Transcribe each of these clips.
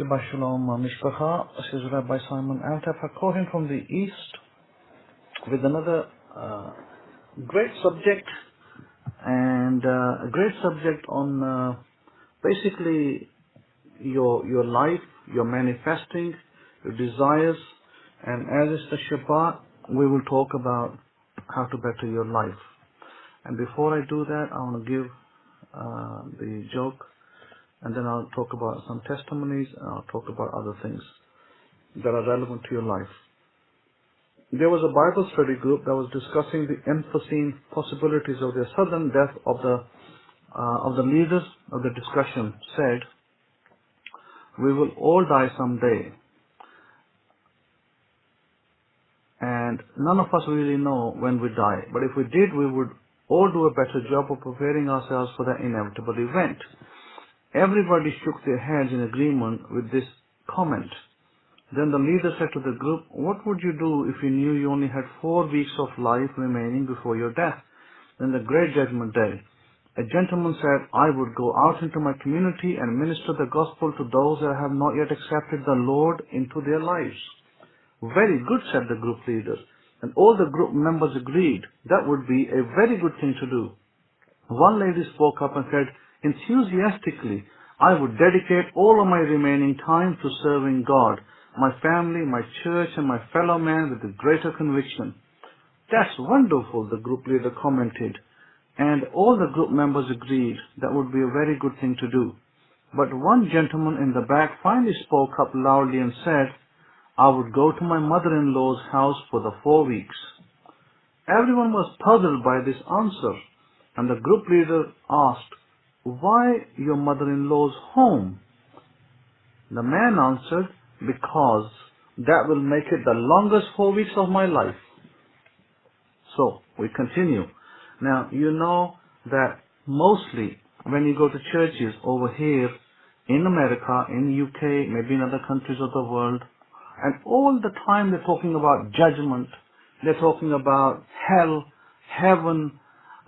Shabbat Shalom, Mishpacha. This is Rabbi Simon Altaf, calling from the East with another great subject, and a great subject on basically your life, your manifesting, your desires, and as is the Shabbat, we will talk about how to better your life. And before I do that, I want to give the joke, and then I'll talk about some testimonies, and I'll talk about other things that are relevant to your life. There was a Bible study group that was discussing the unforeseen possibilities of the sudden death of the leaders of the discussion. Said, we will all die someday, and none of us really know when we die, but if we did, we would all do a better job of preparing ourselves for that inevitable event. Everybody shook their heads in agreement with this comment. Then the leader said to the group, what would you do if you knew you only had 4 weeks of life remaining before your death? Then the great judgment day, a gentleman said, I would go out into my community and minister the gospel to those that have not yet accepted the Lord into their lives. Very good, said the group leader. And all the group members agreed that would be a very good thing to do. One lady spoke up and said, enthusiastically, I would dedicate all of my remaining time to serving God, my family, my church, and my fellow man with a greater conviction. That's wonderful, the group leader commented, and all the group members agreed that would be a very good thing to do. But one gentleman in the back finally spoke up loudly and said, I would go to my mother-in-law's house for the 4 weeks. Everyone was puzzled by this answer, and the group leader asked, why your mother-in-law's home? The man answered, because that will make it the longest 4 weeks of my life. So, we continue. Now, you know that mostly when you go to churches over here in America, in UK, maybe in other countries of the world, and all the time they're talking about judgment, they're talking about hell, heaven,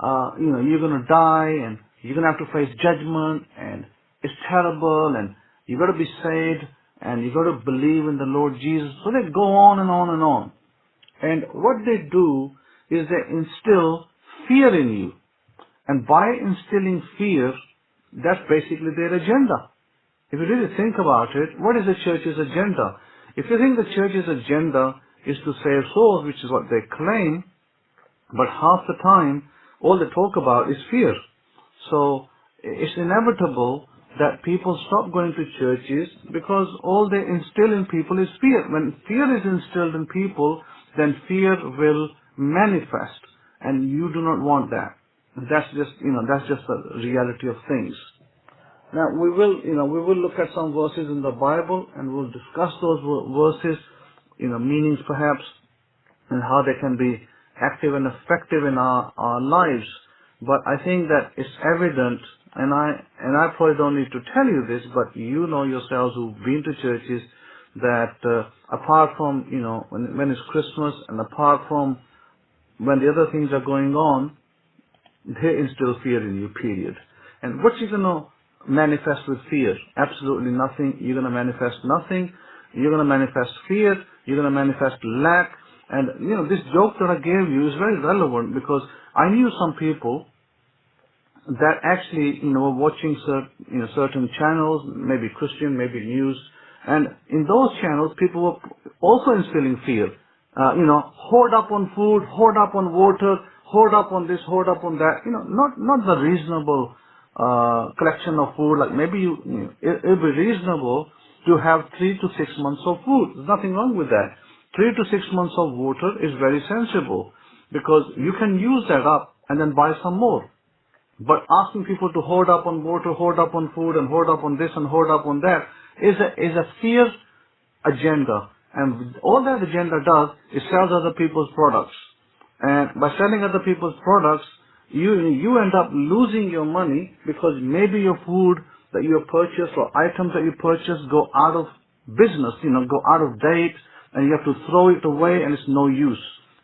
you're going to die, and you're going to have to face judgment, and it's terrible, and you've got to be saved, and you've got to believe in the Lord Jesus. So they go on and on and on. And what they do is they instill fear in you. And by instilling fear, that's basically their agenda. If you really think about it, what is the church's agenda? If you think the church's agenda is to save souls, which is what they claim, but half the time, all they talk about is fear. So it's inevitable that people stop going to churches because all they instill in people is fear. When fear is instilled in people, then fear will manifest, and you do not want that. That's just the reality of things. Now we will look at some verses in the Bible, and we'll discuss those verses, meanings perhaps, and how they can be active and effective in our lives. But I think that it's evident, and I probably don't need to tell you this, but you know yourselves who've been to churches, that apart from, when it's Christmas, and apart from when the other things are going on, they instill fear in you, period. And what you're going to manifest with fear? Absolutely nothing. You're going to manifest nothing. You're going to manifest fear. You're going to manifest lack. And, this joke that I gave you is very relevant, because I knew some people that actually, were watching certain channels, maybe Christian, maybe news, and in those channels, people were also instilling fear. Hoard up on food, hoard up on water, hoard up on this, hoard up on that. Not the reasonable collection of food. Like maybe it'd be reasonable to have 3 to 6 months of food. There's nothing wrong with that. 3 to 6 months of water is very sensible, because you can use that up and then buy some more. But asking people to hoard up on water, hoard up on food, and hoard up on this and hoard up on that is a fear agenda. And all that agenda does is sells other people's products. And by selling other people's products, you end up losing your money, because maybe your food that you purchase or items that you purchase go out of business, go out of date, and you have to throw it away, and it's no use.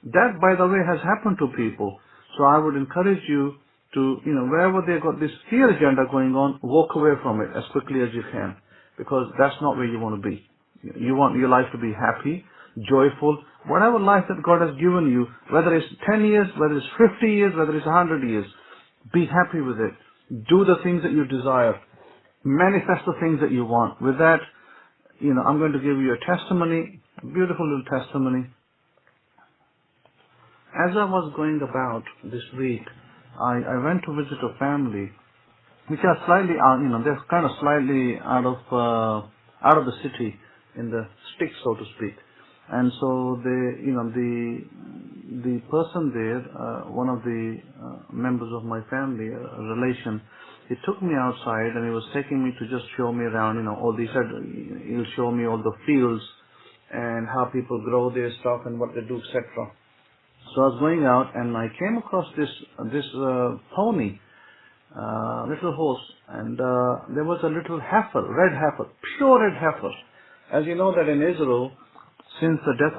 That, by the way, has happened to people. So I would encourage you to, wherever they've got this fear agenda going on, walk away from it as quickly as you can. because that's not where you want to be. You want your life to be happy, joyful, whatever life that God has given you, whether it's 10 years, whether it's 50 years, whether it's 100 years, be happy with it. Do the things that you desire. Manifest the things that you want. With that, I'm going to give you a testimony, a beautiful little testimony. As I was going about this week, I went to visit a family which are slightly, they're kind of slightly out of the city, in the sticks, so to speak. And so the person there, one of the members of my family, a relation, he took me outside and he was taking me to just show me around, he said he'll show me all the fields and how people grow their stuff and what they do, etc. So I was going out and I came across this pony, little horse, and there was a little heifer, red heifer, pure red heifer. As you know that in Israel, since the death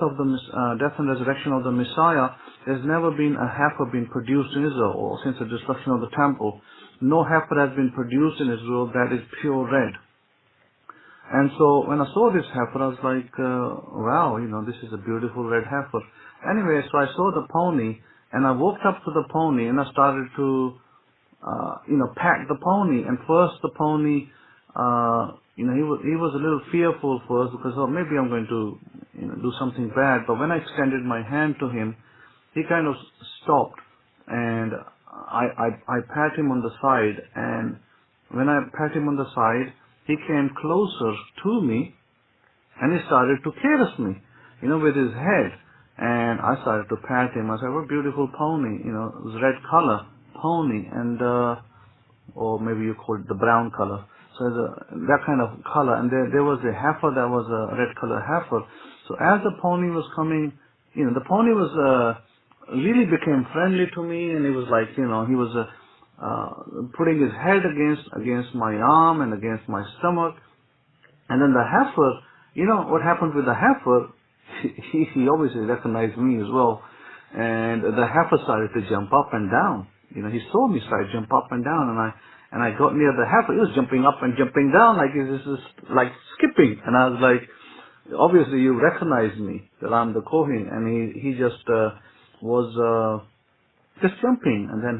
and resurrection of the Messiah, there's never been a heifer being produced in Israel, or since the destruction of the temple, no heifer has been produced in Israel that is pure red. And so when I saw this heifer, I was like, wow, this is a beautiful red heifer. Anyway, so I saw the pony, and I walked up to the pony, and I started to, pat the pony. And first the pony, he was a little fearful first, because maybe I'm going to, do something bad. But when I extended my hand to him, he kind of stopped, and I pat him on the side. And when I pat him on the side, he came closer to me, and he started to caress me, with his head. And I started to pat him. I said, what a beautiful pony, it was red color pony, and or maybe you call it the brown color. So that kind of color. And there was a heifer that was a red color heifer. So as the pony was coming, the pony was really became friendly to me, and he was like, he was putting his head against my arm and against my stomach. And then the heifer, what happened with the heifer, he obviously recognized me as well. And the heifer started to jump up and down. He saw me start to jump up and down, and I got near the heifer. He was jumping up and jumping down like this is like skipping. And I was like, obviously you recognize me, that I'm the Kohen. And he just was just jumping. And then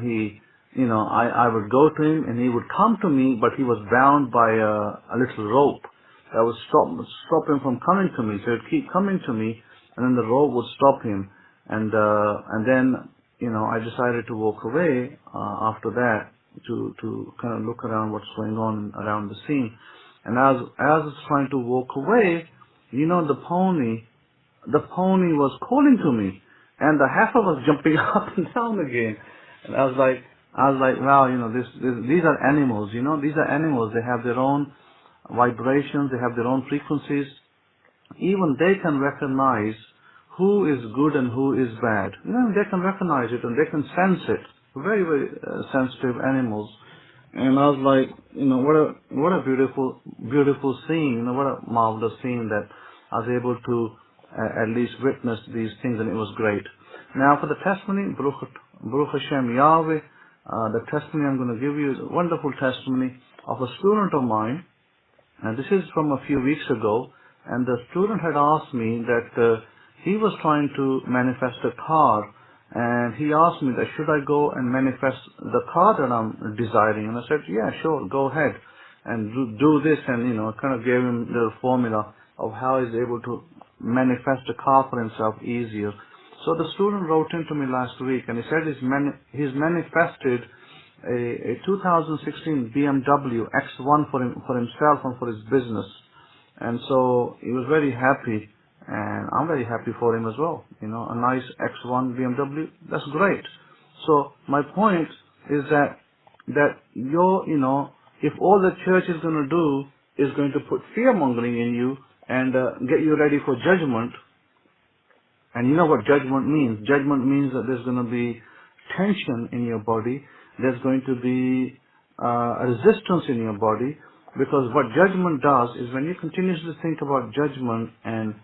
I would go to him, and he would come to me, but he was bound by a little rope that would stop him from coming to me. So he'd keep coming to me, and then the rope would stop him. And then, I decided to walk away after that to kind of look around what's going on around the scene. And as I was trying to walk away, the pony was calling to me, and the heifer was jumping up and down again. And I was like, wow, these are animals, these are animals. They have their own vibrations, they have their own frequencies. Even they can recognize who is good and who is bad. They can recognize it and they can sense it. Very, very sensitive animals. And I was like, what a beautiful scene, what a marvelous scene that I was able to at least witness these things, and it was great. Now for the testimony, Baruch Hashem Yahweh, the testimony I'm going to give you is a wonderful testimony of a student of mine. And this is from a few weeks ago, and the student had asked me that he was trying to manifest a car, and he asked me that should I go and manifest the car that I'm desiring, and I said, yeah, sure, go ahead and do this, and kind of gave him the formula of how he's able to manifest a car for himself easier. So the student wrote into me last week, and he said he's manifested a 2016 BMW X1 for himself and for his business. And so he was very happy, and I'm very happy for him as well. A nice X1 BMW, that's great. So my point is that if all the church is going to do is going to put fear-mongering in you and get you ready for judgment, and you know what judgment means. Judgment means that there's going to be tension in your body. There's going to be a resistance in your body, because what judgment does is when you continuously think about judgment and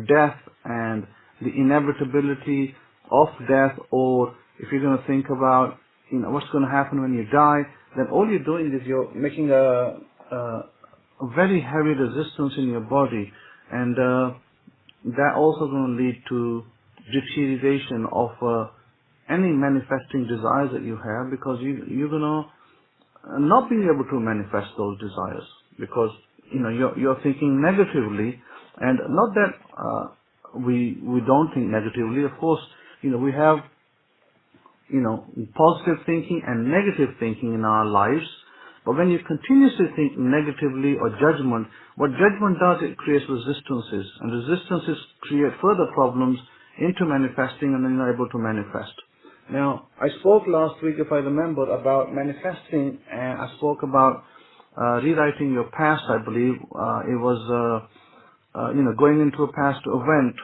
death and the inevitability of death, or if you're going to think about what's going to happen when you die, then all you're doing is you're making a a very heavy resistance in your body, and that also going to lead to deterioration of any manifesting desires that you have, because you're going to not being able to manifest those desires, because you're thinking negatively. And not that we don't think negatively. Of course, we have positive thinking and negative thinking in our lives. But when you continuously think negatively or judgment, what judgment does, it creates resistances, and resistances create further problems into manifesting, and then you're able to manifest. Now, I spoke last week, if I remember, about manifesting, and I spoke about rewriting your past, I believe. It was, going into a past event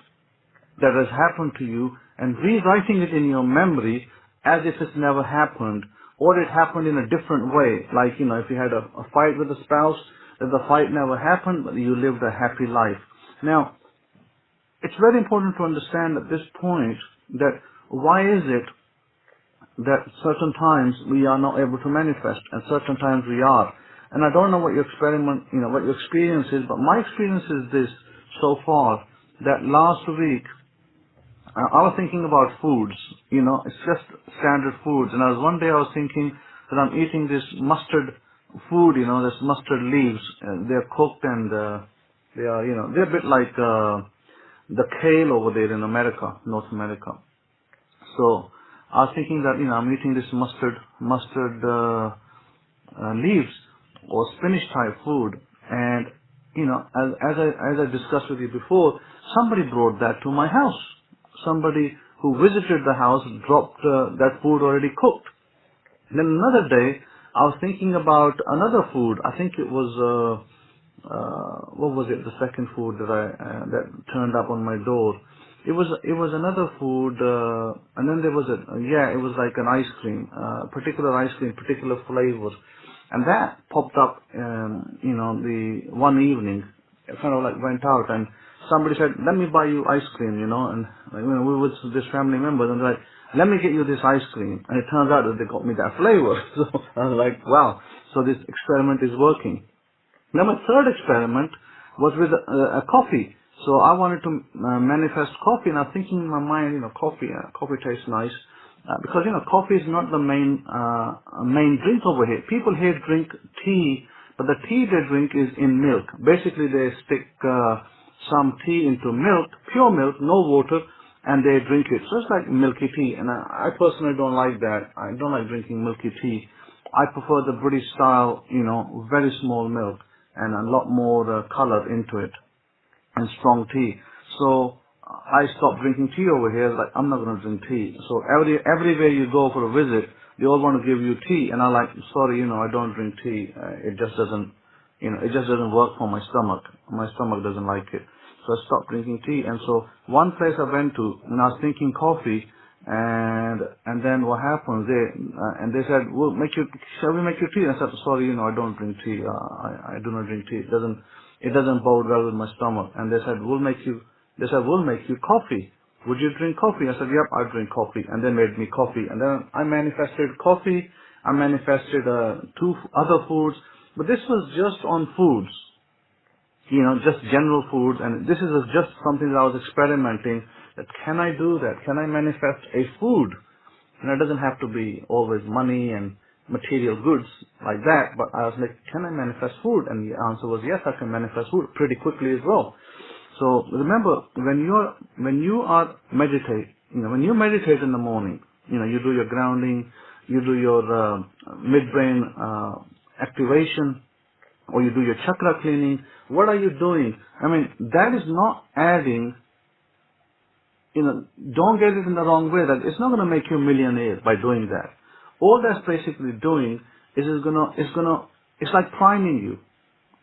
that has happened to you and rewriting it in your memory as if it's never happened, or it happened in a different way. Like, if you had a fight with a spouse, that the fight never happened, but you lived a happy life. Now, it's very important to understand at this point that why is it that certain times we are not able to manifest and certain times we are. And I don't know what your what your experience is, but my experience is this so far, that last week, I was thinking about foods, it's just standard foods. And one day I was thinking that I'm eating this mustard food, this mustard leaves. They're cooked and they are, they're a bit like the kale over there in America, North America. So I was thinking that, I'm eating this mustard leaves or spinach type food. And, as I discussed with you before, somebody brought that to my house. Somebody who visited the house dropped that food already cooked. Then another day, I was thinking about another food. I think it was, what was it? The second food that turned up on my door. It was another food, and then there was it was like an ice cream, particular ice cream, particular flavor. And that popped up, the one evening. It kind of like went out, and somebody said, let me buy you ice cream, and we were with this family members, and they're like, let me get you this ice cream. And it turns out that they got me that flavor. So I was like, wow, so this experiment is working. Now my third experiment was with a coffee. So I wanted to manifest coffee, and I was thinking in my mind, coffee tastes nice. Because, coffee is not the main drink over here. People here drink tea, but the tea they drink is in milk. Basically, they stick some tea into milk, pure milk, no water, and they drink it. So it's like milky tea, and I personally don't like that. I don't like drinking milky tea. I prefer the British style, very small milk and a lot more color into it and strong tea. So I stopped drinking tea over here. Like, I'm not going to drink tea. So everywhere you go for a visit, they all want to give you tea, and I'm like, sorry, I don't drink tea. It just doesn't, it just doesn't work for my stomach. My stomach doesn't like it. So I stopped drinking tea. And so one place I went to, and I was thinking coffee, and then what happens? They said, shall we make you tea? And I said, sorry, I don't drink tea. I do not drink tea. It doesn't bode well with my stomach. And they said, we'll make you coffee. Would you drink coffee? I said, yep, I drink coffee. And they made me coffee. And then I manifested coffee. I manifested 2 other foods. But this was just on foods. Just general foods. And this is just something that I was experimenting. That can I do that? Can I manifest a food? And it doesn't have to be always money and material goods like that. But I was like, can I manifest food? And the answer was yes, I can manifest food pretty quickly as well. So remember, when you are meditate, when you meditate in the morning, you do your grounding, you do your midbrain activation, or you do your chakra cleaning. What are you doing? I mean, that is not adding. Don't get it in the wrong way. That it's not going to make you a millionaire by doing that. All that's basically doing is it's like priming you.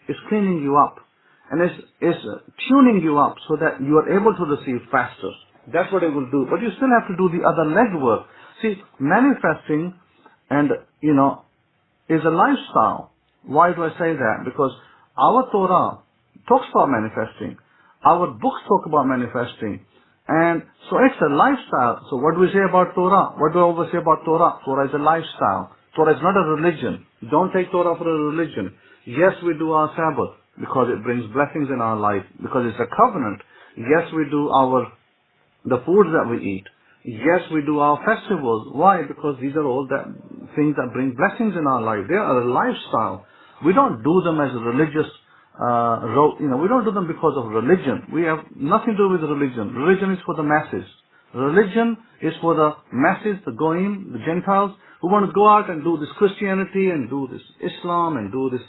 It's cleaning you up. And it's tuning you up so that you are able to receive faster. That's what it will do. But you still have to do the other legwork. See, manifesting is a lifestyle. Why do I say that? Because our Torah talks about manifesting. Our books talk about manifesting. And so it's a lifestyle. So what do we say about Torah? What do I always say about Torah? Torah is a lifestyle. Torah is not a religion. Don't take Torah for a religion. Yes, we do our Sabbath. because it brings blessings in our life, because it's a covenant. Yes, we do the foods that we eat. Yes, we do our festivals. Why? Because these are all things that bring blessings in our life. They are a lifestyle. We don't do them as a religious, we don't do them because of religion. We have nothing to do with religion. Religion is for the masses. Religion is for the masses, the Goyim, the Gentiles, who want to go out and do this Christianity and do this Islam and do this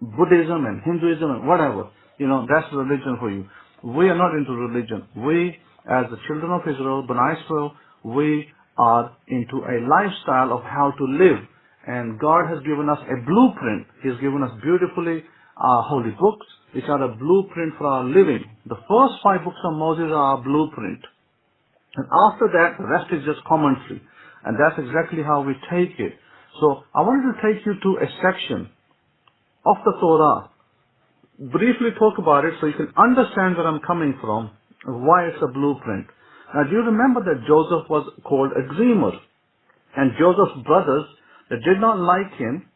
Buddhism and Hinduism and whatever. That's religion for you. We are not into religion. We, as the children of Israel, Bnei Israel, we are into a lifestyle of how to live. And God has given us a blueprint. He has given us beautifully our holy books, which are a blueprint for our living. The first 5 books of Moses are our blueprint. And after that, the rest is just commentary. And that's exactly how we take it. So I wanted to take you to a section of the Torah. Briefly talk about it so you can understand where I'm coming from, why it's a blueprint. Now, do you remember that Joseph was called a dreamer? And Joseph's brothers, they did not like him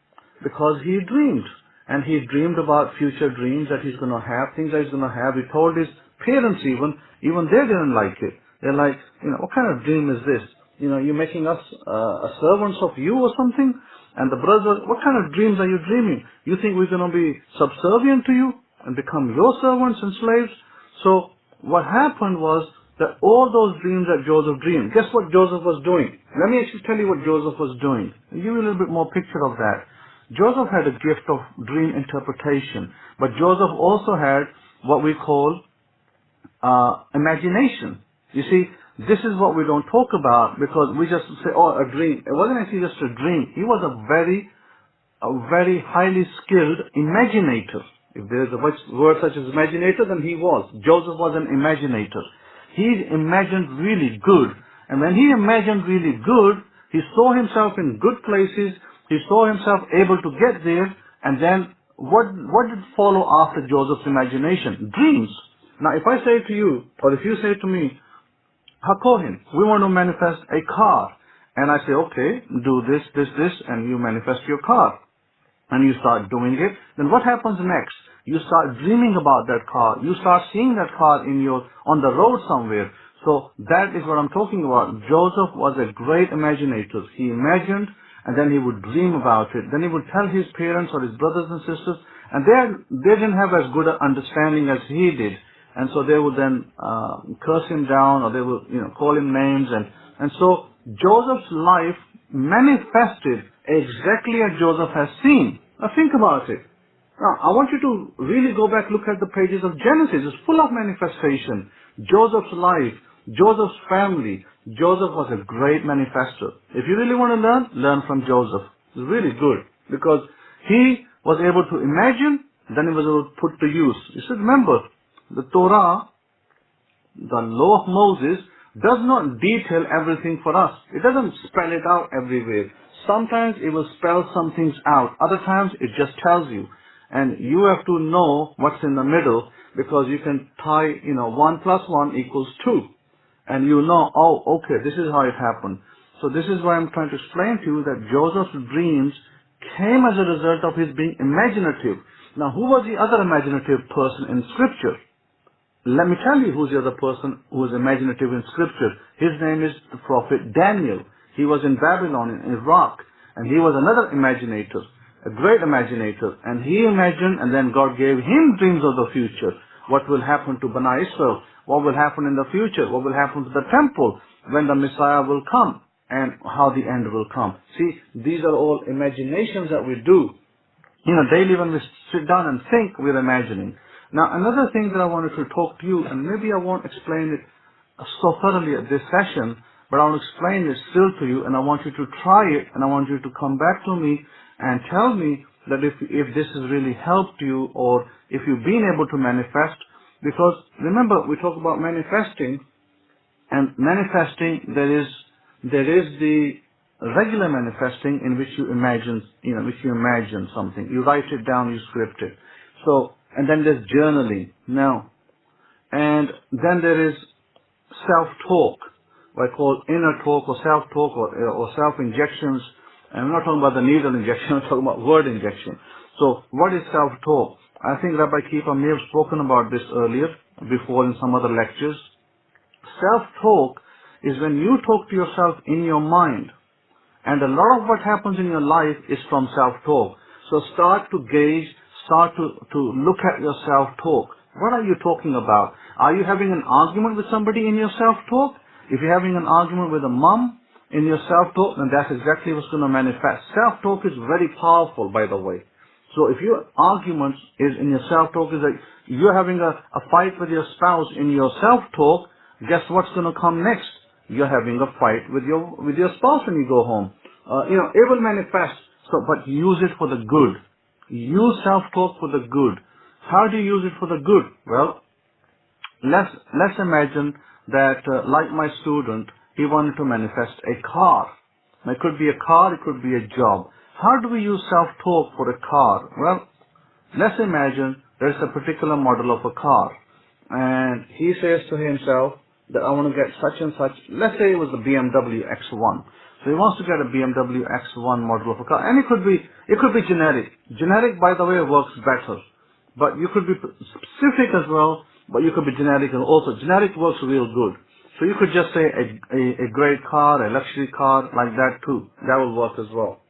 because he dreamed. And he dreamed about future dreams that he's going to have, things that he's going to have. He told his parents even they didn't like it. They're like, what kind of dream is this? You're making us servants of you or something? And the brothers, what kind of dreams are you dreaming? You think we're going to be subservient to you and become your servants and slaves? So what happened was that all those dreams that Joseph dreamed, guess what Joseph was doing? Let me actually tell you what Joseph was doing. I'll give you a little bit more picture of that. Joseph had a gift of dream interpretation, but Joseph also had what we call imagination. You see, this is what we don't talk about because we just say, oh, a dream. It wasn't actually just a dream. He was a very highly skilled imaginator. If there's a word such as imaginator, then he was. Joseph was an imaginator. He imagined really good. And when he imagined really good, he saw himself in good places. He saw himself able to get there. And then what did follow after Joseph's imagination? Dreams. Now, if I say to you, or if you say to me, Hakohin, we want to manifest a car. And I say, okay, do this, and you manifest your car. And you start doing it. Then what happens next? You start dreaming about that car. You start seeing that car on the road somewhere. So that is what I'm talking about. Joseph was a great imaginator. He imagined, and then he would dream about it. Then he would tell his parents or his brothers and sisters, and they didn't have as good an understanding as he did. And so they would then curse him down, or they would call him names. And so Joseph's life manifested exactly as Joseph has seen. Now think about it. Now I want you to really go back, look at the pages of Genesis. It's full of manifestation. Joseph's life, Joseph's family. Joseph was a great manifestor. If you really want to learn from Joseph. It's really good because he was able to imagine, then he was able to put to use. You should remember, the Torah, the law of Moses, does not detail everything for us. It doesn't spell it out everywhere. Sometimes it will spell some things out. Other times it just tells you. And you have to know what's in the middle because you can tie, 1 plus 1 equals 2. And you know, oh, okay, this is how it happened. So this is why I'm trying to explain to you that Joseph's dreams came as a result of his being imaginative. Now, who was the other imaginative person in Scripture? Let me tell you who's the other person who is imaginative in Scripture. His name is the prophet Daniel. He was in Babylon, in Iraq, and he was another imaginator, a great imaginator. And he imagined, and then God gave him dreams of the future. What will happen to Bnei Israel? What will happen in the future? What will happen to the temple when the Messiah will come? And how the end will come. See, these are all imaginations that we do. Daily when we sit down and think, we're imagining. Now, another thing that I wanted to talk to you, and maybe I won't explain it so thoroughly at this session, but I'll explain it still to you, and I want you to try it, and I want you to come back to me and tell me that if this has really helped you, or if you've been able to manifest. Because remember, we talk about manifesting, and manifesting, there is the regular manifesting in which you imagine, something. You write it down, you script it. So, and then there's journaling. Now, and then there is self-talk, what I call inner talk or self-talk or self-injections. And I'm not talking about the needle injection, I'm talking about word injection. So what is self-talk? I think Rabbi Kefa may have spoken about this earlier, before in some other lectures. Self-talk is when you talk to yourself in your mind. And a lot of what happens in your life is from self-talk. So start to gauge, start to look at your self-talk. What are you talking about? Are you having an argument with somebody in your self-talk? If you're having an argument with a mom in your self-talk, then that's exactly what's going to manifest. Self-talk is very powerful, by the way. So if your argument is in your self-talk, is like you're having a fight with your spouse in your self-talk, guess what's going to come next? You're having a fight with your spouse when you go home. It will manifest. So, but use it for the good. Use self-talk for the good. How do you use it for the good? Well, let's imagine that, like my student, he wanted to manifest a car. It could be a car, it could be a job. How do we use self-talk for a car? Well, let's imagine there's a particular model of a car, and he says to himself that I want to get such and such. Let's say it was the BMW X1. So he wants to get a BMW X1 model of a car, and it could be generic. Generic, by the way, works better, but you could be specific as well. But you could be generic, and also generic works real good. So you could just say a great car, a luxury car, like that too. That will work as well.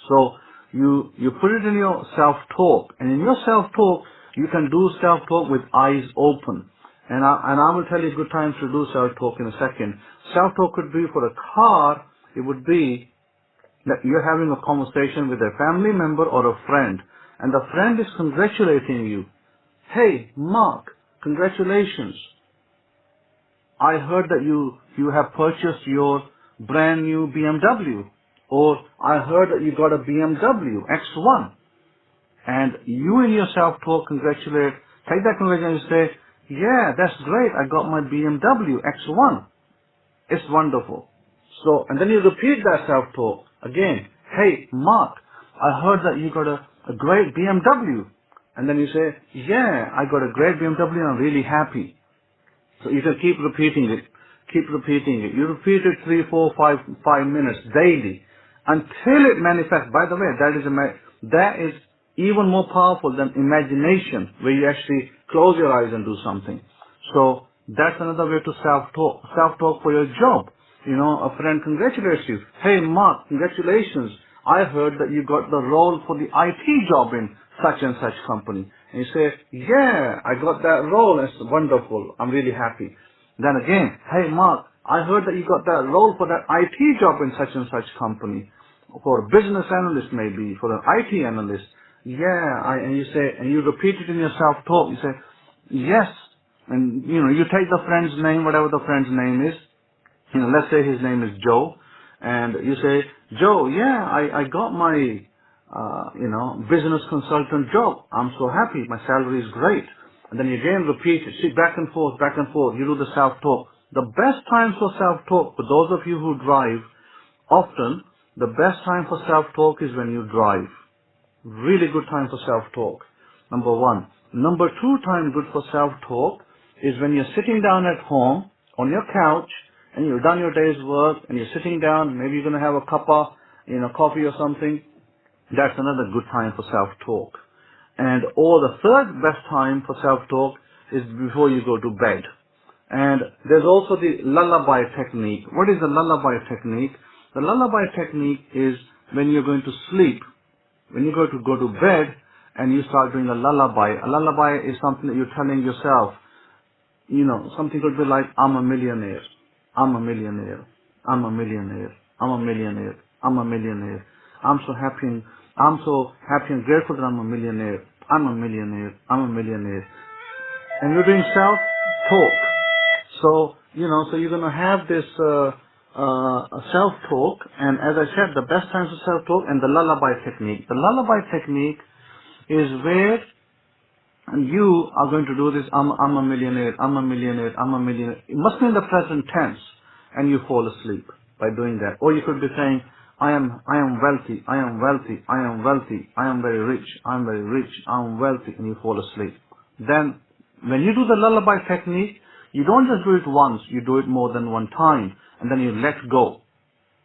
So you put it in your self-talk, and in your self-talk, you can do self-talk with eyes open. And I will tell you good times to do self-talk in a second. Self-talk could be for a car. It would be that you're having a conversation with a family member or a friend, and the friend is congratulating you. Hey, Mark, congratulations. I heard that you have purchased your brand new BMW. Or I heard that you got a BMW X1. And you in your self-talk congratulate, take that congratulation and say, yeah, that's great. I got my BMW X1. It's wonderful. So, and then you repeat that self-talk again. Hey, Mark, I heard that you got a great BMW. And then you say, yeah, I got a great BMW and I'm really happy. So you can keep repeating it. Keep repeating it. You repeat it 3, 4, 5 minutes daily until it manifests. By the way, that is even more powerful than imagination, where you actually close your eyes and do something. So that's another way to self-talk. Self-talk for your job. A friend congratulates you. Hey, Mark, congratulations. I heard that you got the role for the IT job in such and such company. And you say, yeah, I got that role. It's wonderful. I'm really happy. Then again, hey, Mark, I heard that you got that role for that IT job in such and such company. For a business analyst maybe, for an IT analyst. Yeah, and you say, and you repeat it in your self-talk. You say, yes. And, you take the friend's name, whatever the friend's name is. Let's say his name is Joe. And you say, Joe, yeah, I got my, business consultant job. I'm so happy. My salary is great. And then you again repeat it. See, back and forth. You do the self-talk. The best time for self-talk, for those of you who drive often, the best time for self-talk is when you drive. Really good time for self-talk. Number one. Number two time good for self-talk is when you're sitting down at home on your couch and you've done your day's work and you're sitting down, maybe you're going to have a cup of, coffee or something. That's another good time for self-talk. Or the third best time for self-talk is before you go to bed. And there's also the lullaby technique. What is the lullaby technique? The lullaby technique is when you're going to sleep. When you go to bed and you start doing a lullaby. A lullaby is something that you're telling yourself. Something could be like, I'm a millionaire. I'm a millionaire. I'm a millionaire. I'm a millionaire. I'm a millionaire. I'm so happy and grateful that I'm a millionaire. I'm a millionaire. I'm a millionaire. And you're doing self-talk. So you're going to have this self-talk, and as I said, the best times for self-talk and the lullaby technique. The lullaby technique is where you are going to do this, I'm a millionaire, I'm a millionaire, I'm a millionaire. It must be in the present tense, and you fall asleep by doing that. Or you could be saying, I am wealthy, I am wealthy, I am wealthy, I am very rich, I am very rich, I am wealthy, and you fall asleep. Then, when you do the lullaby technique, you don't just do it once, you do it more than one time, and then you let go.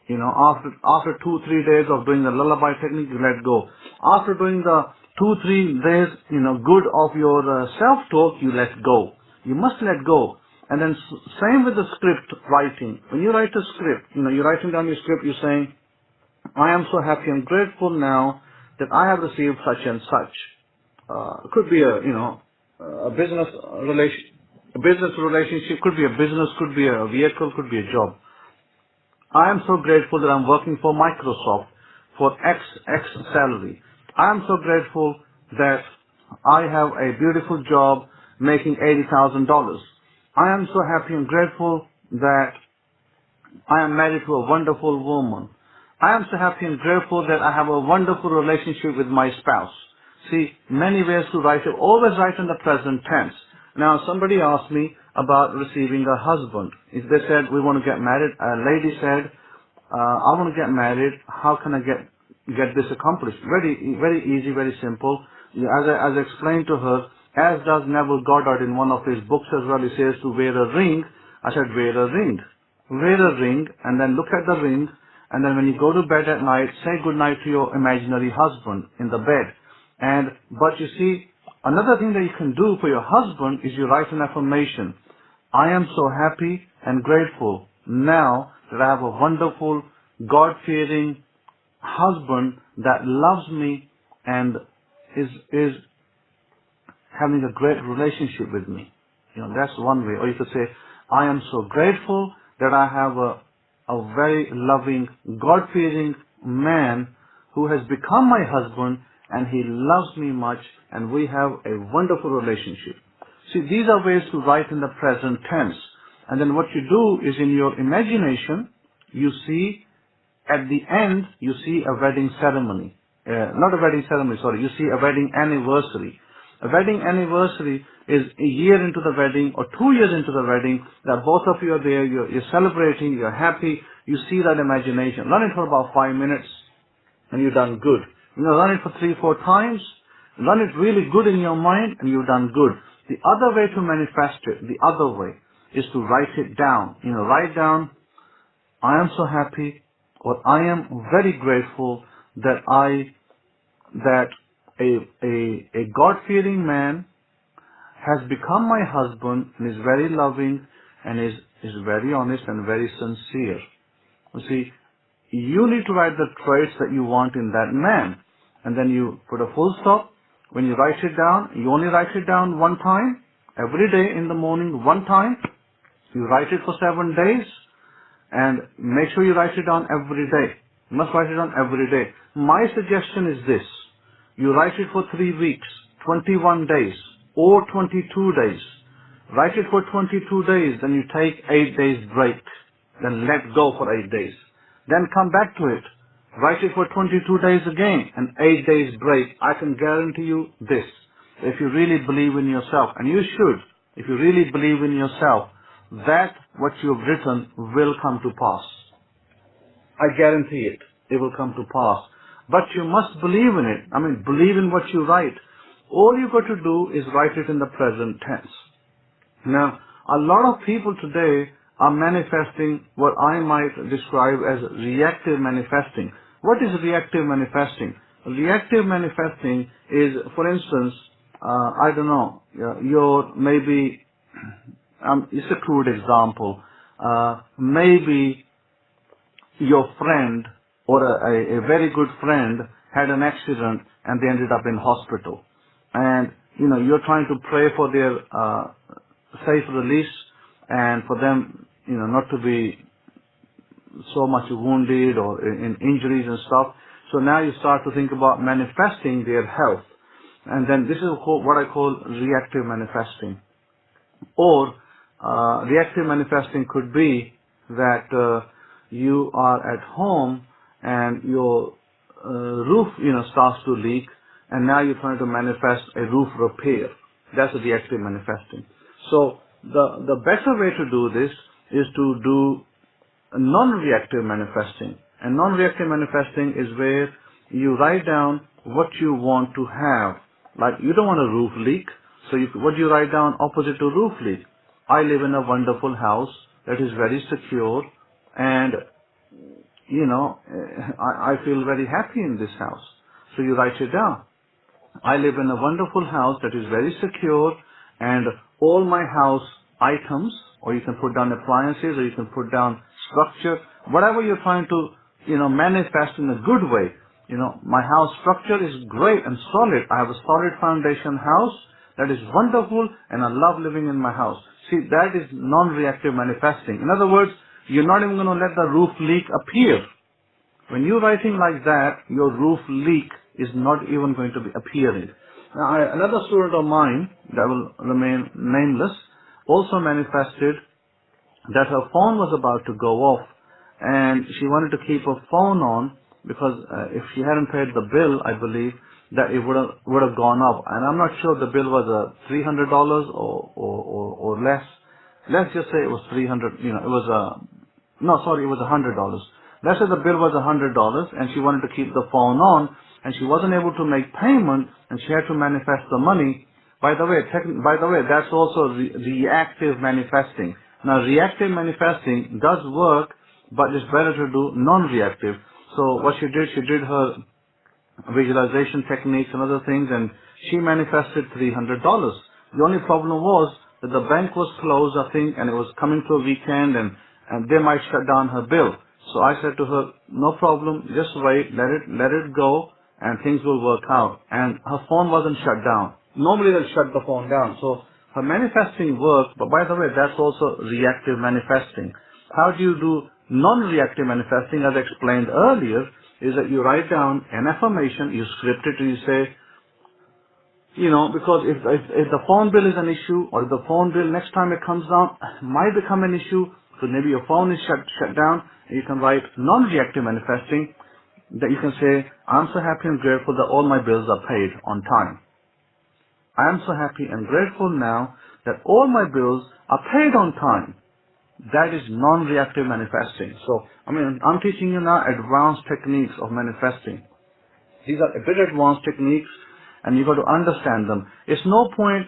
After 2-3 days of doing the lullaby technique, you let go. After doing the 2-3 days, good of your self-talk, you let go. You must let go. And then same with the script writing. When you write a script, you're writing down your script, you're saying, I am so happy and grateful now that I have received such and such. It could be a business relationship, could be a business, could be a vehicle, could be a job. I am so grateful that I'm working for Microsoft for X salary. I am so grateful that I have a beautiful job making $80,000. I am so happy and grateful that I am married to a wonderful woman. I am so happy and grateful that I have a wonderful relationship with my spouse. See, many ways to write it. Always write in the present tense. Now, somebody asked me about receiving a husband. If they said, we want to get married, a lady said, I want to get married. How can I get this accomplished? Very, very easy, very simple. As I explained to her, as does Neville Goddard in one of his books as well, he says to wear a ring. I said, wear a ring. Wear a ring and then look at the ring, and then when you go to bed at night, say good night to your imaginary husband in the bed. But you see, another thing that you can do for your husband is you write an affirmation. I am so happy and grateful now that I have a wonderful, God-fearing husband that loves me and is having a great relationship with me. That's one way. Or you could say, I am so grateful that I have a very loving, God-fearing man who has become my husband, and he loves me much, and we have a wonderful relationship. See, these are ways to write in the present tense. And then what you do is in your imagination, you see at the end, you see a wedding ceremony. Not a wedding ceremony, sorry. You see a wedding anniversary. A wedding anniversary is a year into the wedding or 2 years into the wedding that both of you are there, you're celebrating, you're happy, you see that imagination. Run it for about 5 minutes and you've done good. Run it for 3-4 times, run it really good in your mind and you've done good. The other way to manifest it, the other way, is to write it down. Write down, I am so happy, or I am very grateful that a God-fearing man has become my husband and is very loving and is very honest and very sincere. You see, you need to write the traits that you want in that man. And then you put a full stop. When you write it down, you only write it down one time. Every day in the morning, one time. You write it for 7 days. And make sure you write it down every day. You must write it down every day. My suggestion is this. You write it for 3 weeks, 21 days, or 22 days. Write it for 22 days, then you take 8 days break. Then let go for 8 days. Then come back to it. Write it for 22 days again, and 8 days break. I can guarantee you this. If you really believe in yourself, and you should, if you really believe in yourself, that what you've written will come to pass. I guarantee it. It will come to pass. But you must believe in it. Believe in what you write. All you've got to do is write it in the present tense. Now, a lot of people today are manifesting what I might describe as reactive manifesting. What is reactive manifesting? Reactive manifesting is, for instance, I don't know, it's a crude example. Maybe your friend or a very good friend had an accident and they ended up in hospital. And, you're trying to pray for their safe release and for them, not to be so much wounded or in injuries and stuff. So now you start to think about manifesting their health. And then this is what I call reactive manifesting. Or reactive manifesting could be that you are at home and your roof, starts to leak, and now you're trying to manifest a roof repair. That's a reactive manifesting. So the better way to do this is to do non-reactive manifesting. And non-reactive manifesting is where you write down what you want to have. Like, you don't want a roof leak, so what do you write down opposite to roof leak? I live in a wonderful house that is very secure, and I feel very happy in this house. So you write it down. I live in a wonderful house that is very secure, and all my house items, or you can put down appliances, or you can put down structure, whatever you're trying to, manifest in a good way. My house structure is great and solid. I have a solid foundation house that is wonderful, and I love living in my house. See, that is non-reactive manifesting. In other words, you're not even going to let the roof leak appear. When you're writing like that, your roof leak is not even going to be appearing. Now, another student of mine that will remain nameless also manifested that her phone was about to go off, and she wanted to keep her phone on because if she hadn't paid the bill, I believe that it would have gone up. And I'm not sure the bill was $300 or less. Let's just say it was 300. It was it was $100. Let's say the bill was $100, and she wanted to keep the phone on, and she wasn't able to make payment, and she had to manifest the money. By the way, that's also reactive manifesting. Now, reactive manifesting does work, but it's better to do non-reactive. So what she did her visualization techniques and other things, and she manifested $300. The only problem was that the bank was closed, I think, and it was coming to a weekend, and they might shut down her bill. So I said to her, no problem, just wait, let it go, and things will work out. And her phone wasn't shut down. Normally they'll shut the phone down. So her manifesting worked, but by the way, that's also reactive manifesting. How do you do non-reactive manifesting, as I explained earlier, is that you write down an affirmation, you script it, and you say, because if the phone bill is an issue, or if the phone bill next time it comes down might become an issue, so maybe your phone is shut down, and you can write non-reactive manifesting, that you can say, I'm so happy and grateful that all my bills are paid on time. I am so happy and grateful now that all my bills are paid on time. That is non-reactive manifesting. So, I'm teaching you now advanced techniques of manifesting. These are a bit advanced techniques, and you've got to understand them. It's no point,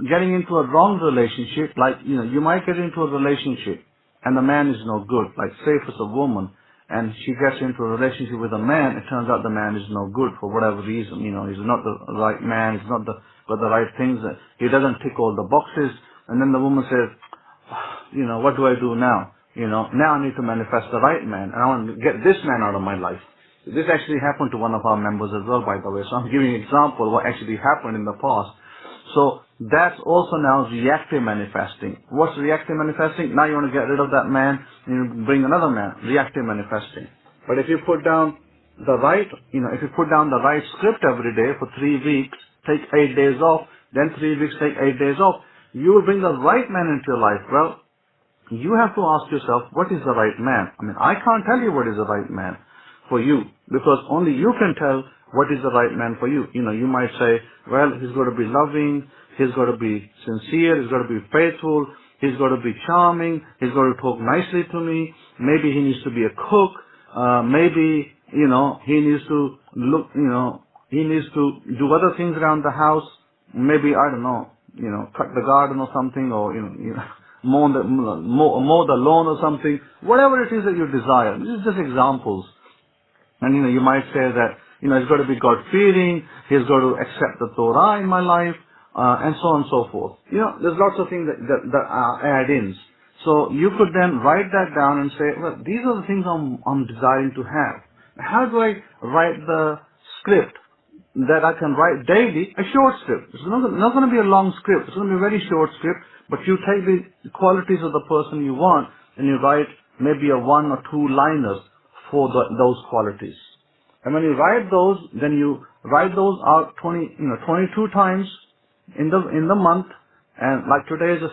getting into a wrong relationship. Like, you might get into a relationship, and the man is no good. Like, say if it's a woman, and she gets into a relationship with a man, it turns out the man is no good for whatever reason. He's not the right man, he's not got the right things, he doesn't tick all the boxes, and then the woman says, what do I do now? Now I need to manifest the right man, and I want to get this man out of my life. This actually happened to one of our members as well, by the way, so I'm giving an example of what actually happened in the past. So that's also now reactive manifesting. What's reactive manifesting? Now you want to get rid of that man, and you bring another man. Reactive manifesting. But if you put down the right, if you put down the right script every day for 3 weeks, take 8 days off, then 3 weeks, take 8 days off, you will bring the right man into your life. Well, you have to ask yourself, what is the right man? I can't tell you what is the right man for you, because only you can tell what is the right man for you. You might say, well, he's got to be loving, he's got to be sincere, he's got to be faithful, he's got to be charming, he's got to talk nicely to me, maybe he needs to be a cook, maybe, he needs to look, he needs to do other things around the house, maybe, I don't know, cut the garden or something, or, mow the lawn or something, whatever it is that you desire. This is just examples. And, you might say that, he's got to be God-fearing, he's got to accept the Torah in my life, and so on and so forth. There's lots of things that are add-ins. So you could then write that down and say, well, these are the things I'm desiring to have. How do I write the script that I can write daily? A short script. It's not going to be a long script. It's going to be a very short script, but you take the qualities of the person you want, and you write maybe a 1 or 2 liners for those qualities. And when you write those, then you write those out 22 times in the month. And like today is,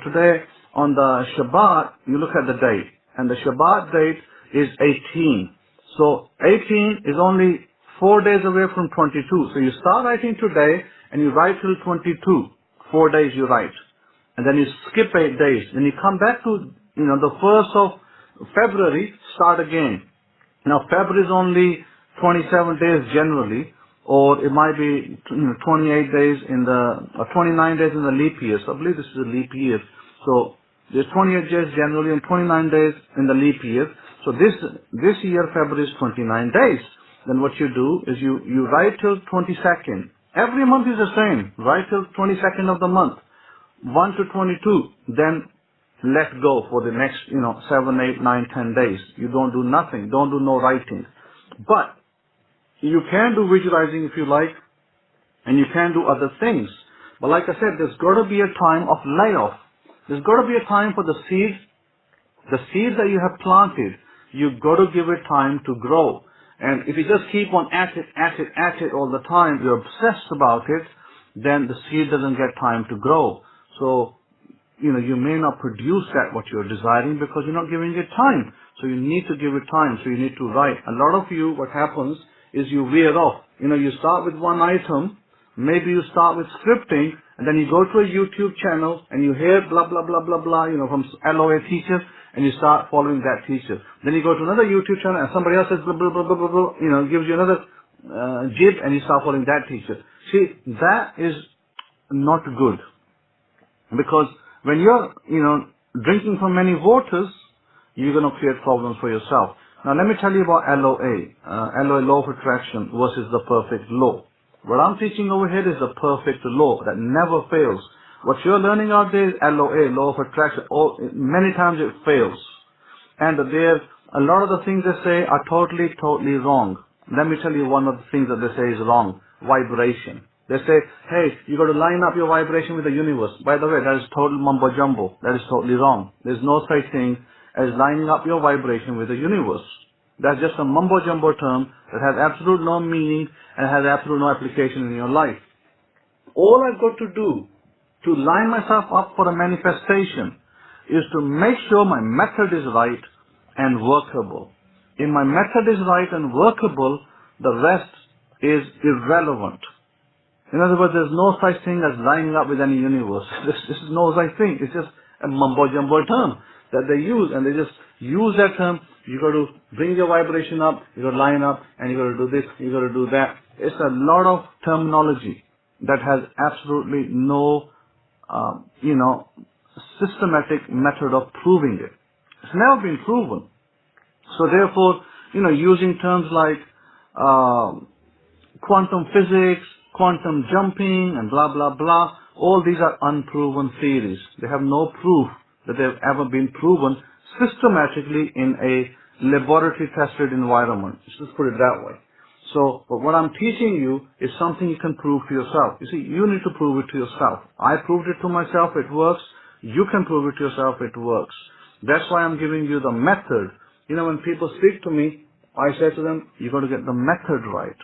today on the Shabbat, you look at the date, and the Shabbat date is 18. So 18 is only 4 days away from 22. So you start writing today, and you write till 22. 4 days you write, and then you skip 8 days. Then you come back to the 1st of February, start again. Now February is only 27 days generally, or it might be 28 days or 29 days in the leap year. So I believe this is a leap year. So there's 28 days generally and 29 days in the leap year. So this year February is 29 days. then what you do is you write till 22nd. Every month is the same. Write till 22nd of the month. 1 to 22. Then let go for the next, 7, 8, 9, 10 days. You don't do nothing. Don't do no writing. But you can do visualizing if you like, and you can do other things. But like I said, there's got to be a time of layoff. There's got to be a time for the seeds that you have planted. You've got to give it time to grow. And if you just keep on at it all the time, you're obsessed about it, then the seed doesn't get time to grow. So, you may not produce that what you're desiring because you're not giving it time. So you need to give it time. So you need to write. A lot of you, what happens is you veer off. You start with one item. Maybe you start with scripting, and then you go to a YouTube channel and you hear blah, blah, blah, blah, blah, from LOA teacher, and you start following that teacher. Then you go to another YouTube channel and somebody else says blah, blah, blah, blah, blah, blah, gives you another jib, and you start following that teacher. See, that is not good. Because when you're, drinking from many waters, you're going to create problems for yourself. Now let me tell you about LOA, law of attraction versus the perfect law. What I'm teaching over here is the perfect law that never fails. What you're learning out there is LOA, law of attraction. Many times it fails. And a lot of the things they say are totally wrong. Let me tell you one of the things that they say is wrong. Vibration. They say, hey, you got to line up your vibration with the universe. By the way, that is total mumbo jumbo. That is totally wrong. There's no such thing as lining up your vibration with the universe. That's just a mumbo jumbo term that has absolute no meaning and has absolute no application in your life. All I've got to do to line myself up for a manifestation is to make sure my method is right and workable. If my method is right and workable, the rest is irrelevant. In other words, there's no such thing as lining up with any universe. This is no such thing. It's just a mumbo-jumbo term that they use, and they just use that term. You got to bring your vibration up, you got to line up, and you got to do this, you got to do that. It's a lot of terminology that has absolutely no, systematic method of proving it. It's never been proven. So therefore, using terms like quantum physics, quantum jumping, and blah, blah, blah, all these are unproven theories. They have no proof that they've ever been proven systematically in a laboratory tested environment. Let's put it that way. So, but what I'm teaching you is something you can prove to yourself. You see, you need to prove it to yourself. I proved it to myself, it works. You can prove it to yourself, it works. That's why I'm giving you the method. When people speak to me, I say to them, you got to get the method right.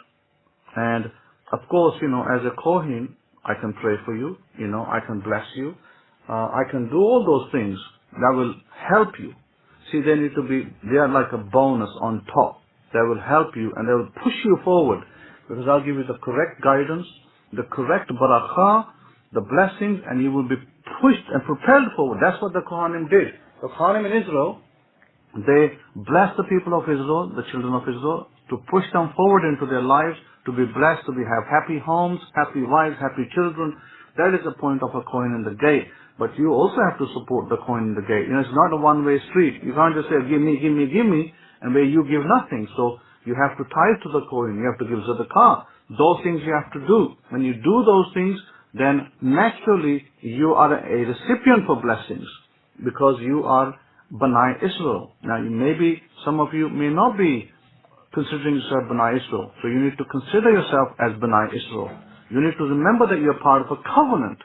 And of course, as a Kohen, I can pray for you, I can bless you. I can do all those things that will help you. See, they are like a bonus on top. They will help you and they will push you forward, because I'll give you the correct guidance, the correct barakah, the blessings, and you will be pushed and propelled forward. That's what the Kohanim did. The Kohanim in Israel, they blessed the people of Israel, the children of Israel, to push them forward into their lives, to be blessed, to have happy homes, happy wives, happy children. That is the point of a coin in the gate. But you also have to support the coin in the gate. It's not a one-way street. You can't just say, give me, give me, give me, and where you give nothing. So you have to tithe to the coin. You have to give zadaqah. Those things you have to do. When you do those things, then naturally you are a recipient for blessings, because you are B'nai Israel. Now, some of you may not be considering yourself B'nai Israel. So you need to consider yourself as B'nai Israel. You need to remember that you're part of a covenant.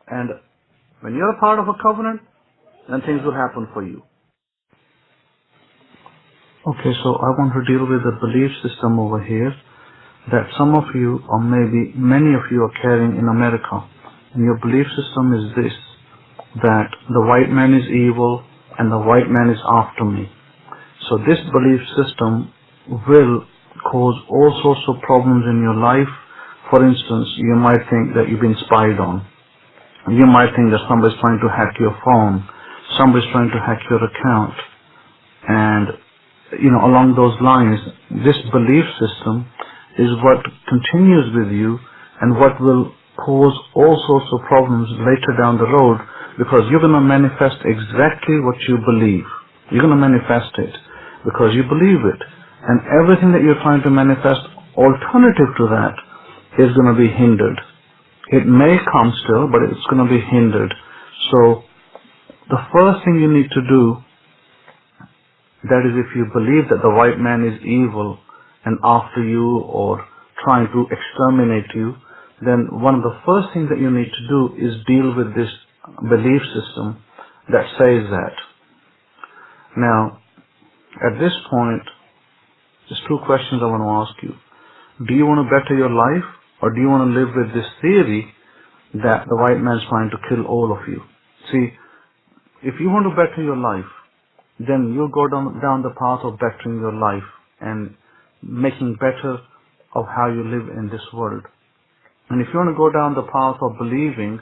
And when you're a part of a covenant, then things will happen for you. Okay, so I want to deal with the belief system over here that some of you, or maybe many of you, are carrying in America. And your belief system is this, that the white man is evil and the white man is after me. So this belief system will cause all sorts of problems in your life. For instance, you might think that you've been spied on. You might think that somebody's trying to hack your phone. Somebody's trying to hack your account. And, along those lines, this belief system is what continues with you and what will cause all sorts of problems later down the road, because you're going to manifest exactly what you believe. You're going to manifest it because you believe it. And everything that you're trying to manifest alternative to that is going to be hindered. It may come still, but it's going to be hindered. So the first thing you need to do, that is if you believe that the white man is evil and after you or trying to exterminate you, then one of the first things that you need to do is deal with this belief system that says that. Now, at this point, there's two questions I want to ask you. Do you want to better your life, or do you want to live with this theory that the white man's trying to kill all of you? See, if you want to better your life, then you'll go down the path of bettering your life and making better of how you live in this world. And if you want to go down the path of believing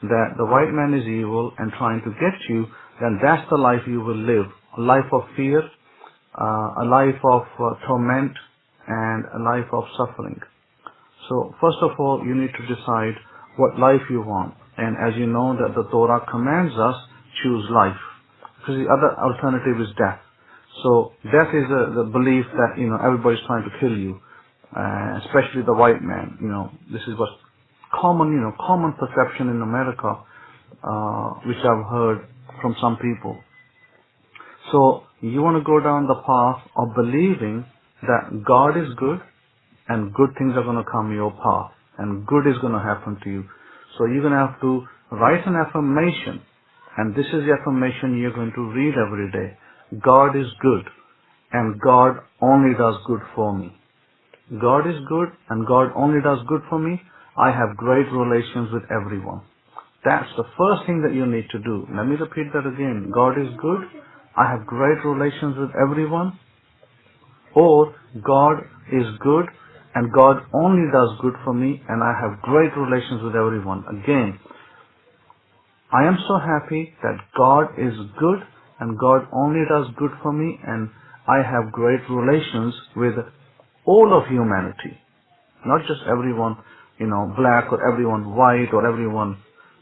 that the white man is evil and trying to get you, then that's the life you will live. A life of fear, a life of torment, and a life of suffering. So first of all, you need to decide what life you want. And as you know that the Torah commands us, choose life. Because the other alternative is death. So death is the belief that, everybody's trying to kill you, especially the white man. This is what's common perception in America, which I've heard from some people. So you want to go down the path of believing that God is good and good things are going to come your path and good is going to happen to you. So you're going to have to write an affirmation, and this is the affirmation you're going to read every day. God is good and God only does good for me. God is good and God only does good for me. I have great relations with everyone. That's the first thing that you need to do. Let me repeat that again. God is good. I have great relations with everyone. Or God is good and God only does good for me and I have great relations with everyone. Again, I am so happy that God is good and God only does good for me and I have great relations with all of humanity. Not just everyone, black or everyone white or everyone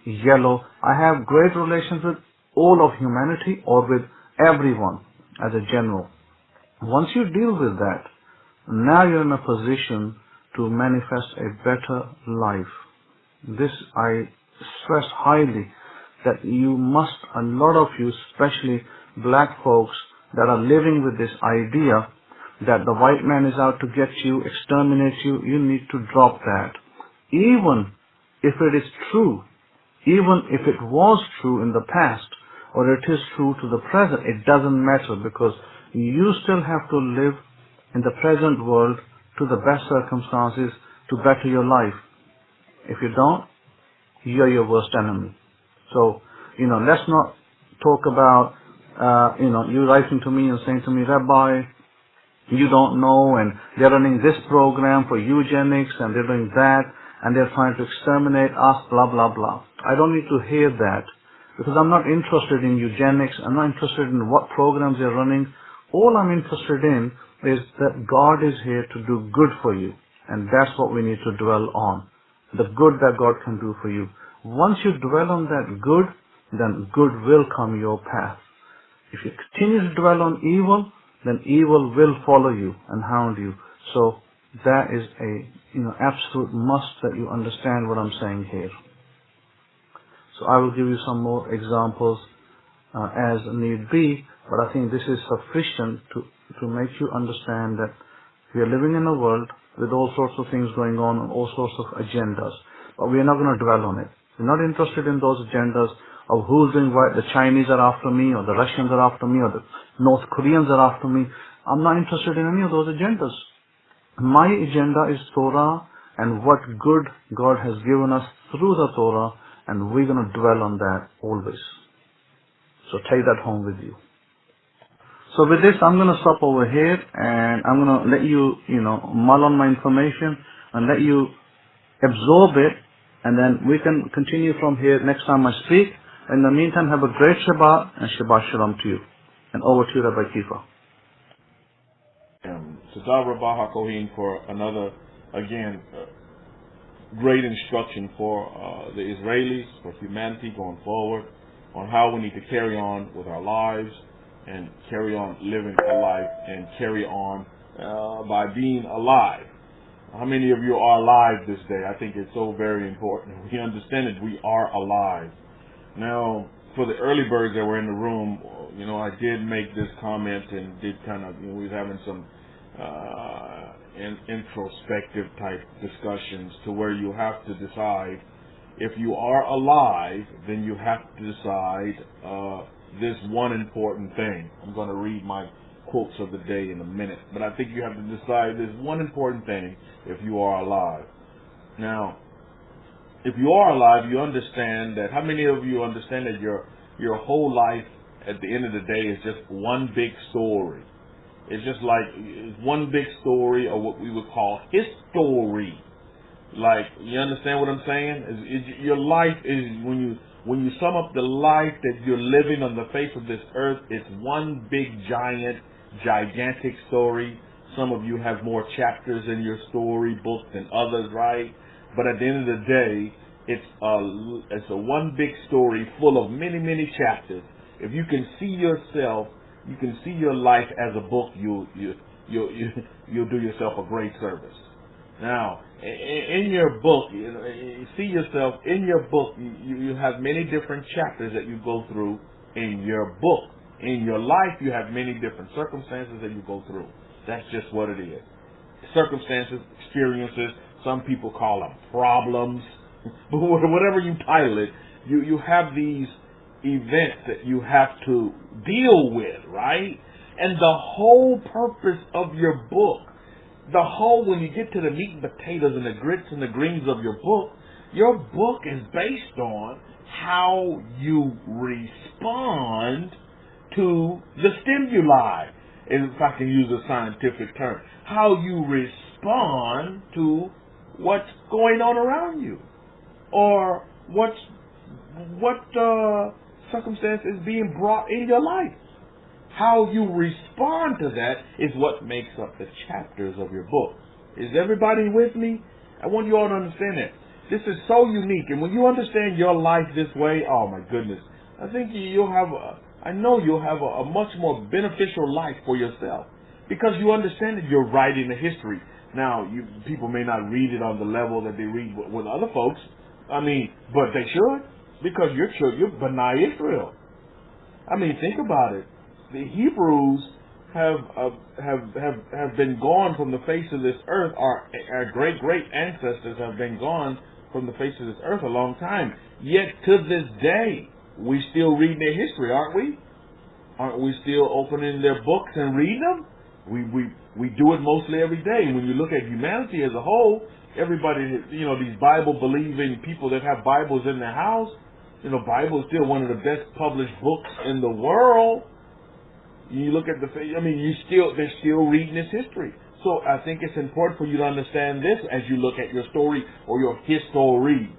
yellow. I have great relations with all of humanity or with everyone as a general. Once you deal with that, now you're in a position to manifest a better life. This I stress highly, that you must, a lot of you, especially black folks that are living with this idea that the white man is out to get you, exterminate you, you need to drop that. Even if it is true, even if it was true in the past, or it is true to the present, it doesn't matter, because you still have to live in the present world to the best circumstances to better your life. If you don't, you're your worst enemy. So, let's not talk about, you writing to me and saying to me, Rabbi, you don't know, and they're running this program for eugenics, and they're doing that, and they're trying to exterminate us, blah, blah, blah. I don't need to hear that, because I'm not interested in eugenics. I'm not interested in what programs they're running. All I'm interested in is that God is here to do good for you, and that's what we need to dwell on, the good that God can do for you. Once you dwell on that good, then good will come your path. If you continue to dwell on evil, then evil will follow you and hound you. So that is a absolute must that you understand what I'm saying here. So I will give you some more examples as need be, but I think this is sufficient to make you understand that we are living in a world with all sorts of things going on and all sorts of agendas. But we are not going to dwell on it. We're not interested in those agendas of who's doing what. The Chinese are after me, or the Russians are after me, or the North Koreans are after me. I'm not interested in any of those agendas. My agenda is Torah and what good God has given us through the Torah, and we're going to dwell on that always. So take that home with you. So with this, I'm going to stop over here, and I'm going to let you, mull on my information and let you absorb it, and then we can continue from here next time I speak. In the meantime, have a great Shabbat, and Shabbat Shalom to you. And over to you, Rabbi Kefa. Siddur Rabbi Hakohin for another, again, great instruction for the Israelis, for humanity going forward, on how we need to carry on with our lives and carry on living a life and carry on by being alive. How many of you are alive this day? I think it's so very important. We understand that we are alive. Now, for the early birds that were in the room, I did make this comment and did kind of, we was having some introspective type discussions to where you have to decide if you are alive, then you have to decide this one important thing. I'm going to read my quotes of the day in a minute, but I think you have to decide this one important thing if you are alive. Now, if you are alive, you understand that, how many of you understand that your whole life at the end of the day is just one big story? It's just like one big story, or what we would call history. Like, you understand what I'm saying? Your life is, when you sum up the life that you're living on the face of this earth, it's one big gigantic story. Some of you have more chapters in your story book than others, right? But at the end of the day, it's a one big story full of many chapters. If you can see yourself, you can see your life as a book, you'll do yourself a great service. Now, in your book, you see yourself in your book. You have many different chapters that you go through in your book. In your life, you have many different circumstances that you go through. That's just what it is. Circumstances, experiences. Some people call them problems, but whatever you title it, you have these events that you have to deal with, right? And the whole purpose of your book, when you get to the meat and potatoes and the grits and the greens of your book is based on how you respond to the stimuli, if I can use a scientific term. How you respond to what's going on around you, or what circumstance is being brought in your life. How you respond to that is what makes up the chapters of your book. Is everybody with me? I want you all to understand that. This is so unique, and when you understand your life this way, oh my goodness, I think you'll have a much more beneficial life for yourself, because you understand that you're writing a history. Now, people may not read it on the level that they read with other folks. But they should, because you're B'nai Israel. Think about it. The Hebrews have been gone from the face of this earth. Our great ancestors have been gone from the face of this earth a long time. Yet to this day, we still read their history, aren't we? Aren't we still opening their books and reading them? We do it mostly every day. When you look at humanity as a whole, everybody, these Bible-believing people that have Bibles in their house, Bible is still one of the best published books in the world. You look at they're still reading this history. So I think it's important for you to understand this as you look at your story or your history.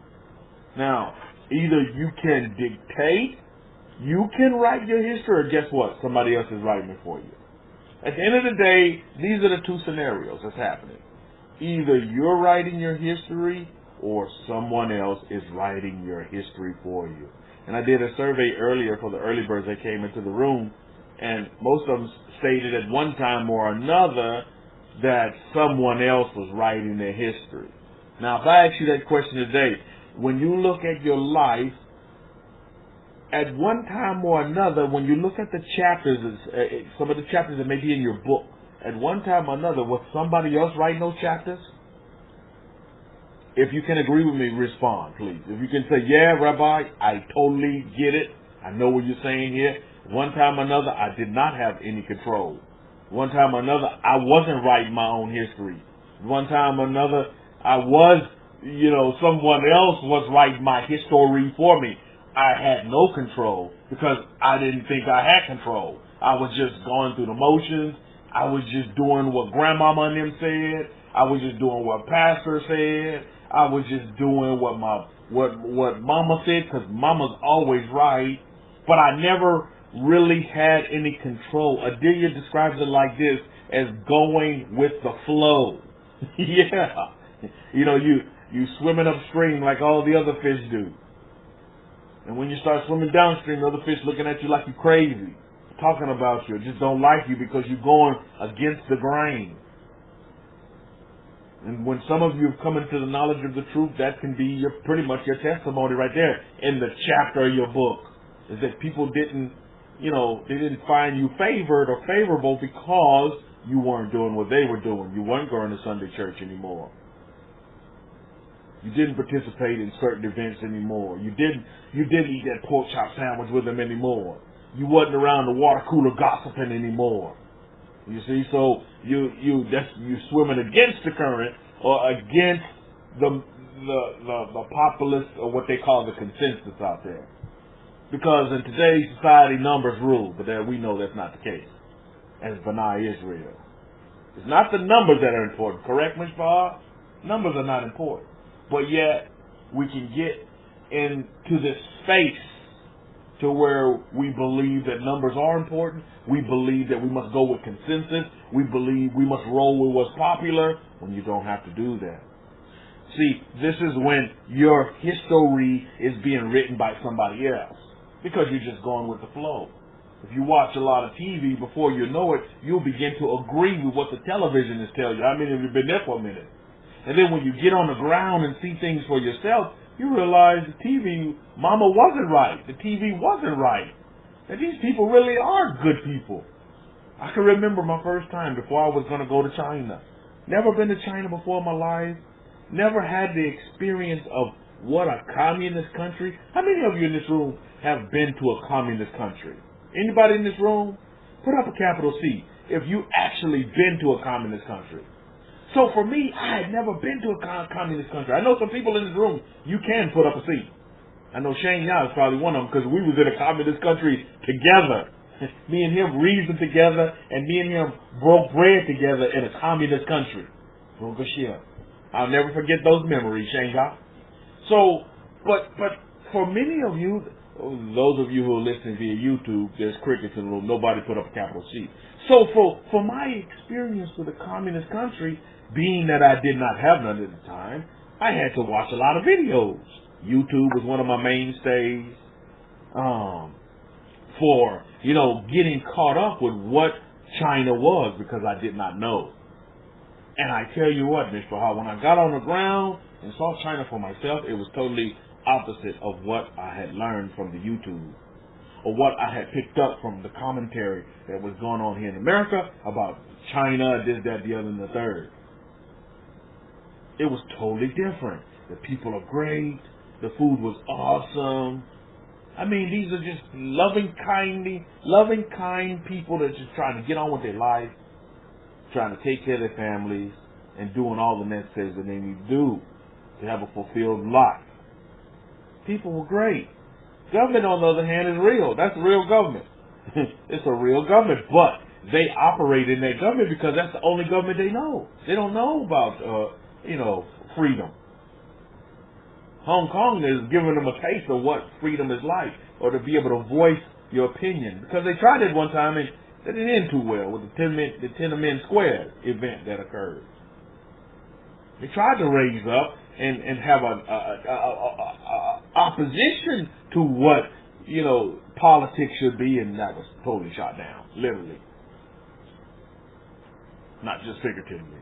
Now, either you can dictate, you can write your history, or guess what? Somebody else is writing it for you. At the end of the day, these are the two scenarios that's happening. Either you're writing your history, or someone else is writing your history for you. And I did a survey earlier for the early birds that came into the room, and most of them stated at one time or another that someone else was writing their history. Now, if I ask you that question today, when you look at your life, at one time or another, when you look at the chapters, some of the chapters that may be in your book, at one time or another, was somebody else writing those chapters? If you can agree with me, respond, please. If you can say, yeah, Rabbi, I totally get it. I know what you're saying here. One time or another, I did not have any control. One time or another, I wasn't writing my own history. One time or another, I was, someone else was writing my history for me. I had no control because I didn't think I had control. I was just going through the motions. I was just doing what grandmama and them said. I was just doing what pastor said. I was just doing what mama said, because mama's always right. But I never really had any control. Adelia describes it like this, as going with the flow. Yeah. You swimming upstream like all the other fish do. And when you start swimming downstream, the other fish looking at you like you're crazy, talking about you, just don't like you because you're going against the grain. And when some of you have come into the knowledge of the truth, that can be pretty much your testimony right there in the chapter of your book. Is that people didn't, they didn't find you favored or favorable because you weren't doing what they were doing. You weren't going to Sunday church anymore. You didn't participate in certain events anymore. You didn't eat that pork chop sandwich with them anymore. You wasn't around the water cooler gossiping anymore. You see, so you swimming against the current or against the populace or what they call the consensus out there. Because in today's society, numbers rule, but we know that's not the case. As B'nai Israel, it's not the numbers that are important, correct, Mishpah? Numbers are not important, but yet we can get into this space to where we believe that numbers are important. We believe that we must go with consensus. We believe we must roll with what's popular when you don't have to do that. See, this is when your history is being written by somebody else because you're just going with the flow. If you watch a lot of TV, before you know it, you'll begin to agree with what the television is telling you. I mean, if you've been there for a minute. And then when you get on the ground and see things for yourself, you realize the TV mama wasn't right. The TV wasn't right. And these people really are good people. I can remember my first time before I was going to go to China. Never been to China before in my life. Never had the experience of what a communist country. How many of you in this room have been to a communist country? Anybody in this room? Put up a capital C if you actually been to a communist country. So for me, I had never been to a communist country. I know some people in this room, you can put up a C. I know Shane Yao is probably one of them because we was in a communist country together. Me and him reasoned together, and me and him broke bread together in a communist country. I'll never forget those memories, Shane Yao. So, but for many of you, those of you who are listening via YouTube, there's crickets in the room. Nobody put up a capital C. So for my experience with a communist country, being that I did not have none at the time, I had to watch a lot of videos. YouTube was one of my mainstays for, getting caught up with what China was because I did not know. And I tell you what, Mr. Hall, when I got on the ground and saw China for myself, it was totally opposite of what I had learned from the YouTube or what I had picked up from the commentary that was going on here in America about China, this, that, the other, and the third. It was totally different. The people are great. The food was awesome. I mean, these are just loving, kind people that are just trying to get on with their life, trying to take care of their families, and doing all the necessaries that they need to do to have a fulfilled life. People were great. Government, on the other hand, is real. That's real government. It's a real government, but they operate in that government because that's the only government they know. They don't know about, freedom. Hong Kong is giving them a taste of what freedom is like, or to be able to voice your opinion. Because they tried it one time and it didn't end too well with the Tiananmen Square event that occurred. They tried to raise up and have a opposition to what, politics should be, and that was totally shot down, literally. Not just figuratively.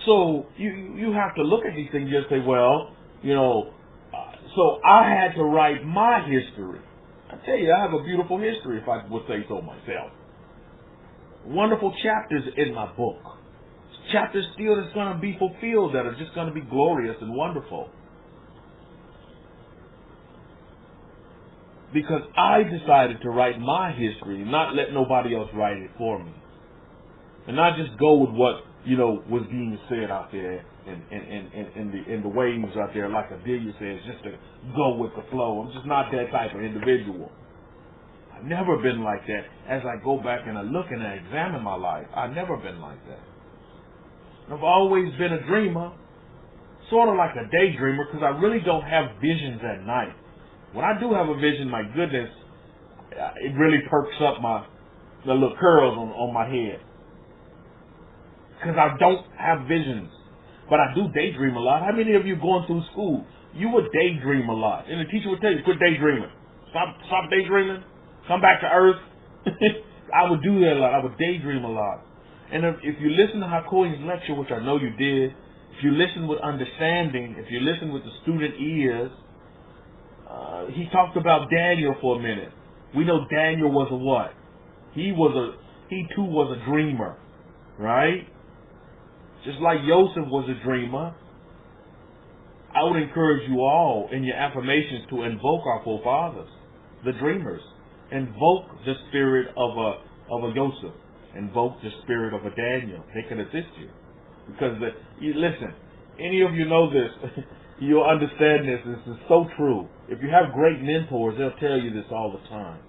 So you have to look at these things and just say, well, so I had to write my history. I tell you, I have a beautiful history, if I would say so myself. Wonderful chapters in my book. Chapters still that's going to be fulfilled that are just going to be glorious and wonderful. Because I decided to write my history and not let nobody else write it for me. And not just go with what, was being said out there in the waves out there, like Adelia says, just to go with the flow. I'm just not that type of individual. I've never been like that. As I go back and I look and I examine my life, I've never been like that. I've always been a dreamer, sort of like a daydreamer, because I really don't have visions at night. When I do have a vision, my goodness, it really perks up the little curls on my head. Because I don't have visions. But I do daydream a lot. How many of you going through school, you would daydream a lot? And the teacher would tell you, quit daydreaming. Stop daydreaming. Come back to earth. I would do that a lot. I would daydream a lot. And if you listen to Hakoy's lecture, which I know you did, if you listen with understanding, if you listen with the student ears, he talked about Daniel for a minute. We know Daniel was a what? He too was a dreamer, right? Just like Joseph was a dreamer. I would encourage you all in your affirmations to invoke our forefathers, the dreamers. Invoke the spirit of a Joseph. Invoke the spirit of a Daniel. They can assist you. Because, listen, any of you know this, you'll understand this. This is so true. If you have great mentors, they'll tell you this all the time.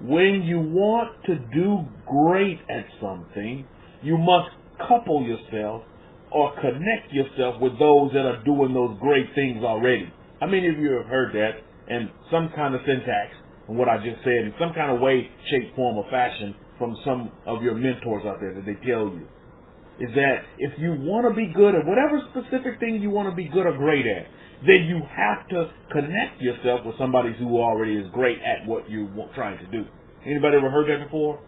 When you want to do great at something, you must couple yourself or connect yourself with those that are doing those great things already. How many of you have heard that in some kind of syntax and what I just said, in some kind of way, shape, form, or fashion from some of your mentors out there that they tell you? Is that if you want to be good at whatever specific thing you want to be good or great at, then you have to connect yourself with somebody who already is great at what you're trying to do. Anybody ever heard that before?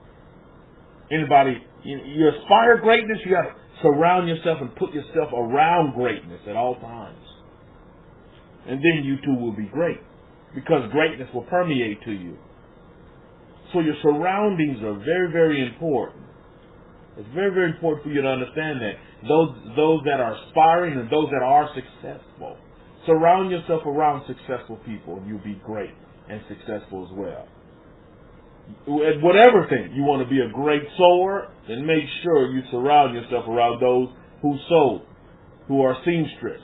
Anybody, you aspire greatness, you got to surround yourself and put yourself around greatness at all times. And then you too will be great, because greatness will permeate to you. So your surroundings are very, very important. It's very, very important for you to understand that. Those that are aspiring and those that are successful. Surround yourself around successful people and you'll be great and successful as well. At whatever thing you want to be a great sower, then make sure you surround yourself around those who sew, who are seamstress.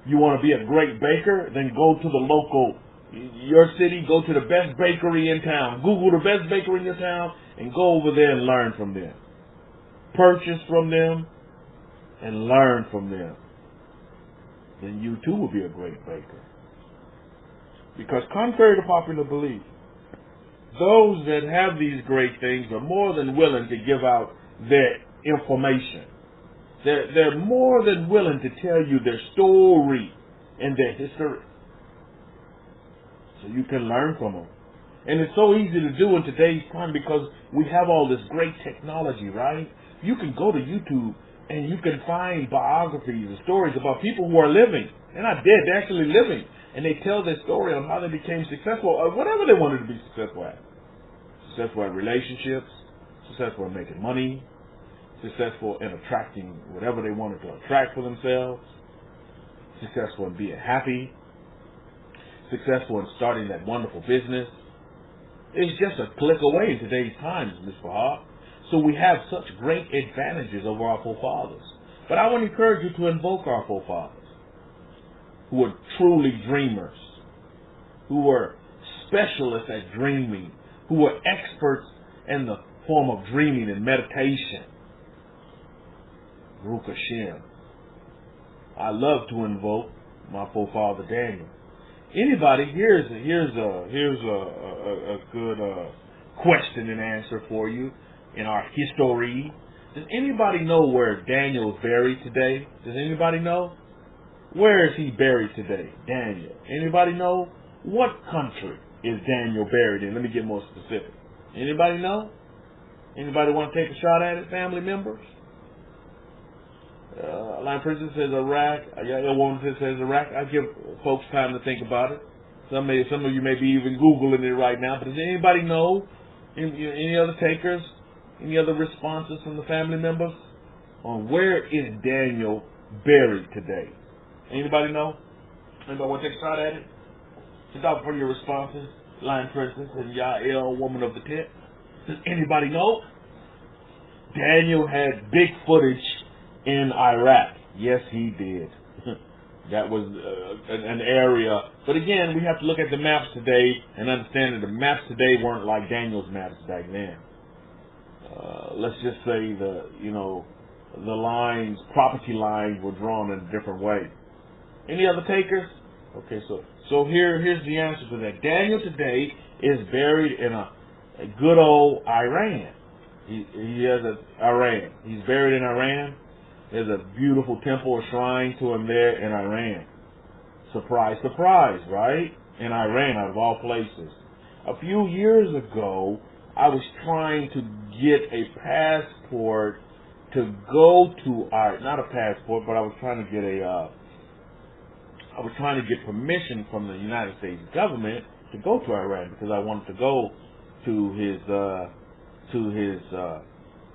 You want to be a great baker, then go to the local, your city, go to the best bakery in town. Google the best bakery in your town and go over there and learn from them. Purchase from them and learn from them. Then you too will be a great baker. Because contrary to popular belief, those that have these great things are more than willing to give out their information. They're more than willing to tell you their story and their history. So you can learn from them. And it's so easy to do in today's time because we have all this great technology, right? You can go to YouTube and you can find biographies and stories about people who are living. They're not dead, they're actually living. And they tell their story on how they became successful or whatever they wanted to be successful at. Successful at relationships, successful at making money, successful in attracting whatever they wanted to attract for themselves, successful in being happy, successful in starting that wonderful business. It's just a click away in today's times, Mr. Hart. So we have such great advantages over our forefathers. But I want to encourage you to invoke our forefathers, who were truly dreamers, who were specialists at dreaming, who were experts in the form of dreaming and meditation. Baruch Hashem. I love to invoke my forefather Daniel. Anybody, here's a good question and answer for you in our history. Does anybody know where Daniel is buried today? Does anybody know? Where is he buried today? Daniel. Anybody know? What country is Daniel buried in? Let me get more specific. Anybody know? Anybody want to take a shot at it, family members? Line Princess says Iraq. A woman says Iraq. I give folks time to think about it. Some of you may be even Googling it right now. But does anybody know? Any other takers? Any other responses from the family members on where is Daniel buried today? Anybody know? Anybody want to take a shot at it? Just out for your responses. Line Princess and Yael, woman of the tent. Does anybody know? Daniel had big footage in Iraq. Yes, he did. That was an area. But again, we have to look at the maps today and understand that the maps today weren't like Daniel's maps back then. Let's just say the lines, property lines were drawn in a different way. Any other takers? Okay, so here's the answer to that. Daniel today is buried in a good old Iran. He has Iran. He's buried in Iran. There's a beautiful temple or shrine to him there in Iran. Surprise, surprise, right? In Iran, out of all places. A few years ago, I was trying to get a passport to go to not a passport, but I was trying to get permission from the United States government to go to Iran because I wanted to go to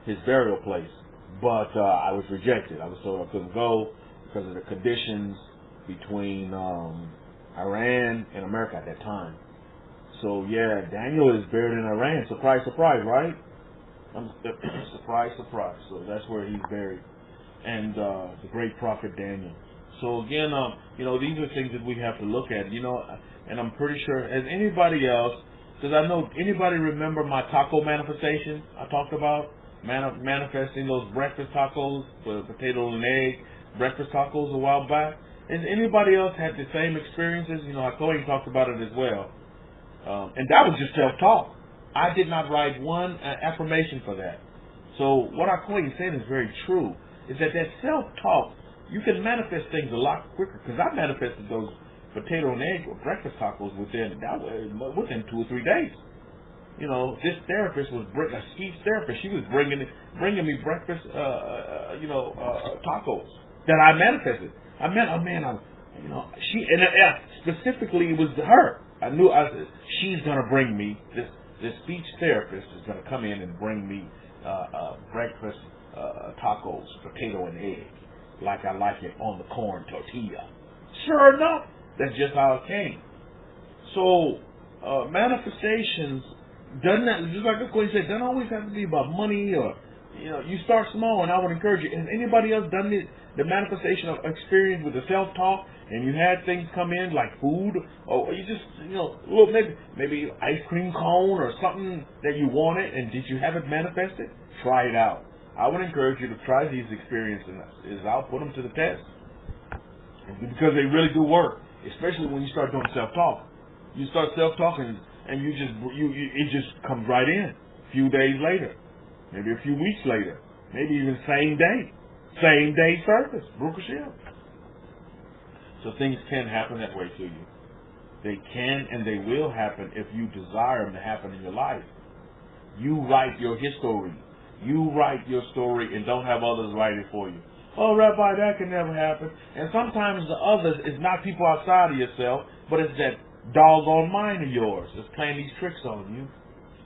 his burial place. But I was rejected. I was told I couldn't go because of the conditions between Iran and America at that time. So yeah, Daniel is buried in Iran. Surprise, surprise, right? Surprise, surprise. So that's where he's buried, and the great prophet Daniel. So again, these are things that we have to look at, and I'm pretty sure, as anybody else, because I know, anybody remember my taco manifestation I talked about? Manifesting those breakfast tacos, the potato and egg breakfast tacos a while back. Has anybody else had the same experiences? Chloe talked about it as well. And that was just self-talk. I did not write one affirmation for that. So what Chloe said is very true, is that self-talk, you can manifest things a lot quicker, because I manifested those potato and egg or breakfast tacos within 2 or 3 days. This therapist was a speech therapist. She was bringing me breakfast, tacos that I manifested. Specifically it was her. I said, she's gonna bring me this speech therapist is gonna come in and bring me breakfast tacos, potato and egg, like I like it on the corn tortilla. Sure enough, that's just how it came. So manifestations just like Queen said, doesn't always have to be about money or you start small, and I would encourage you. Has anybody else done the manifestation of experience with the self-talk, and you had things come in like food, or you just maybe ice cream cone or something that you wanted, and did you have it manifested? Try it out. I would encourage you to try these experiences out, put them to the test, because they really do work. Especially when you start doing self-talk. You start self-talking, and it just comes right in. A few days later, maybe a few weeks later, maybe even same day service. Baruch Hashem. So things can happen that way to you. They can and they will happen if you desire them to happen in your life. You write your history. You write your story and don't have others write it for you. Oh, Rabbi, that can never happen. And sometimes the others is not people outside of yourself, but it's that doggone mind of yours that's playing these tricks on you.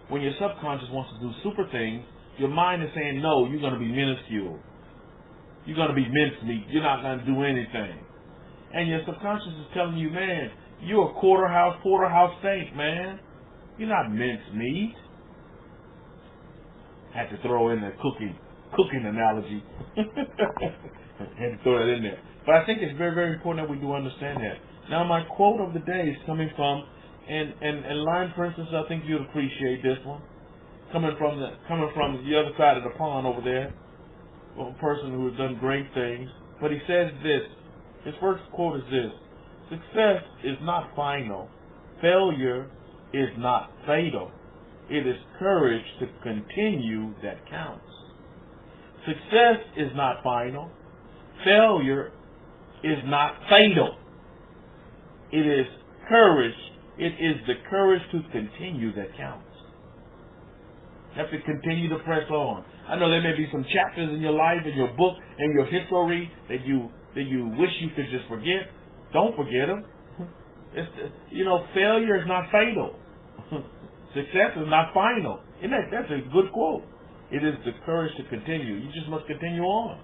When your subconscious wants to do super things, your mind is saying, no, you're going to be minuscule. You're going to be mincemeat. You're not going to do anything. And your subconscious is telling you, man, you're a porterhouse steak, man. You're not mincemeat. Had to throw in the cooking analogy. Had to throw that in there. But I think it's very, very important that we do understand that. Now, my quote of the day is coming from, and Lion Princess, I think you'd appreciate this one, coming from the other side of the pond over there, a person who has done great things. But he says this. His first quote is this: success is not final. Failure is not fatal. It is courage to continue that counts. Success is not final. Failure is not fatal. It is courage. It is the courage to continue that counts. You have to continue to press on. I know there may be some chapters in your life, in your book, in your history that you wish you could just forget. Don't forget them. Failure is not fatal. Success is not final. That's a good quote. It is the courage to continue. You just must continue on.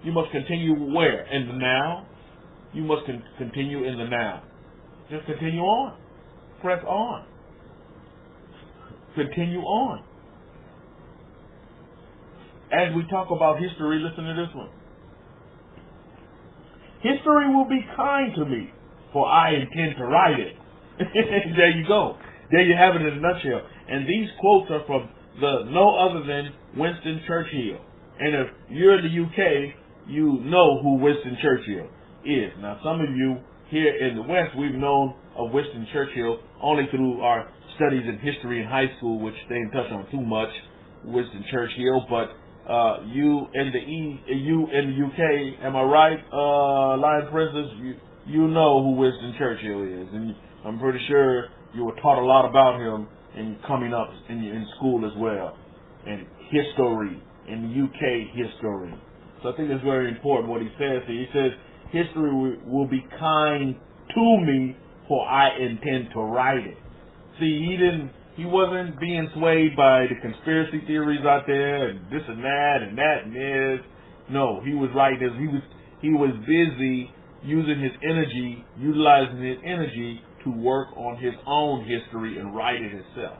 You must continue where? In the now. You must continue in the now. Just continue on. Press on. Continue on. As we talk about history, listen to this one. History will be kind to me, for I intend to write it. There you go. There you have it in a nutshell. And these quotes are from no other than Winston Churchill. And if you're in the UK, you know who Winston Churchill is. Now, some of you here in the West, we've known of Winston Churchill only through our studies in history in high school, which they didn't touch on too much, Winston Churchill. But you in the UK, am I right, Lion Princess? You know who Winston Churchill is, and I'm pretty sure you were taught a lot about him in coming up in school as well, and history in the UK history. So I think it's very important what he says here. He says, history will be kind to me, for I intend to write it. See, he wasn't being swayed by the conspiracy theories out there and this and that and that and this. No, he was writing this. He was busy using his energy, utilizing his energy to work on his own history and write it himself.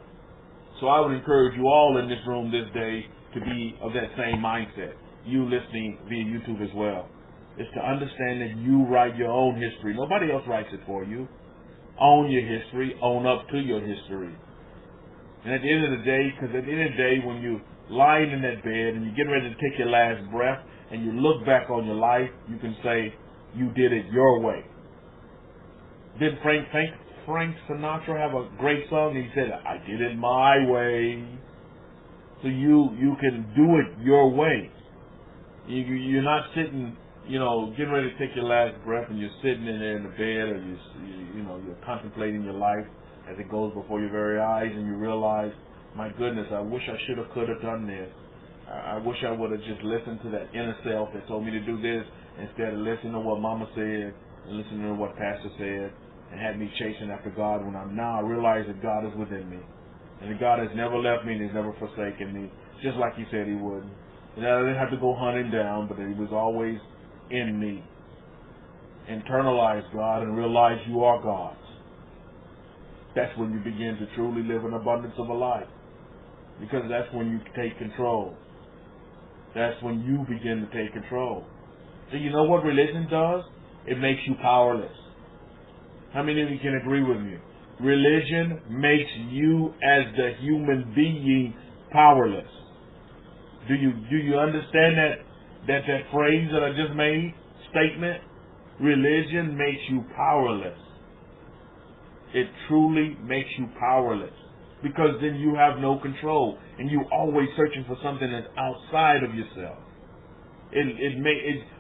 So I would encourage you all in this room this day to be of that same mindset. You listening via YouTube as well. It's to understand that you write your own history. Nobody else writes it for you. Own your history. Own up to your history. And at the end of the day, because at the end of the day, when you lying in that bed and you get ready to take your last breath and you look back on your life, you can say you did it your way. Didn't Frank Sinatra have a great song? He said, I did it my way. So you can do it your way. You're not sitting, getting ready to take your last breath and you're sitting in there in the bed, or you're contemplating your life as it goes before your very eyes, and you realize, my goodness, I wish I should have, could have done this. I wish I would have just listened to that inner self that told me to do this instead of listening to what Mama said and listening to what Pastor said, and had me chasing after God when I realize that God is within me. And that God has never left me and He's never forsaken me, just like He said He would. And I didn't have to go hunting down, but He was always in me. Internalize God and realize you are God's. That's when you begin to truly live an abundance of a life. Because that's when you take control. That's when you begin to take control. So you know what religion does? It makes you powerless. How many of you can agree with me? Religion makes you as the human being powerless. Do you understand that phrase that I just made? Statement? Religion makes you powerless. It truly makes you powerless. Because then you have no control. And you're always searching for something that's outside of yourself.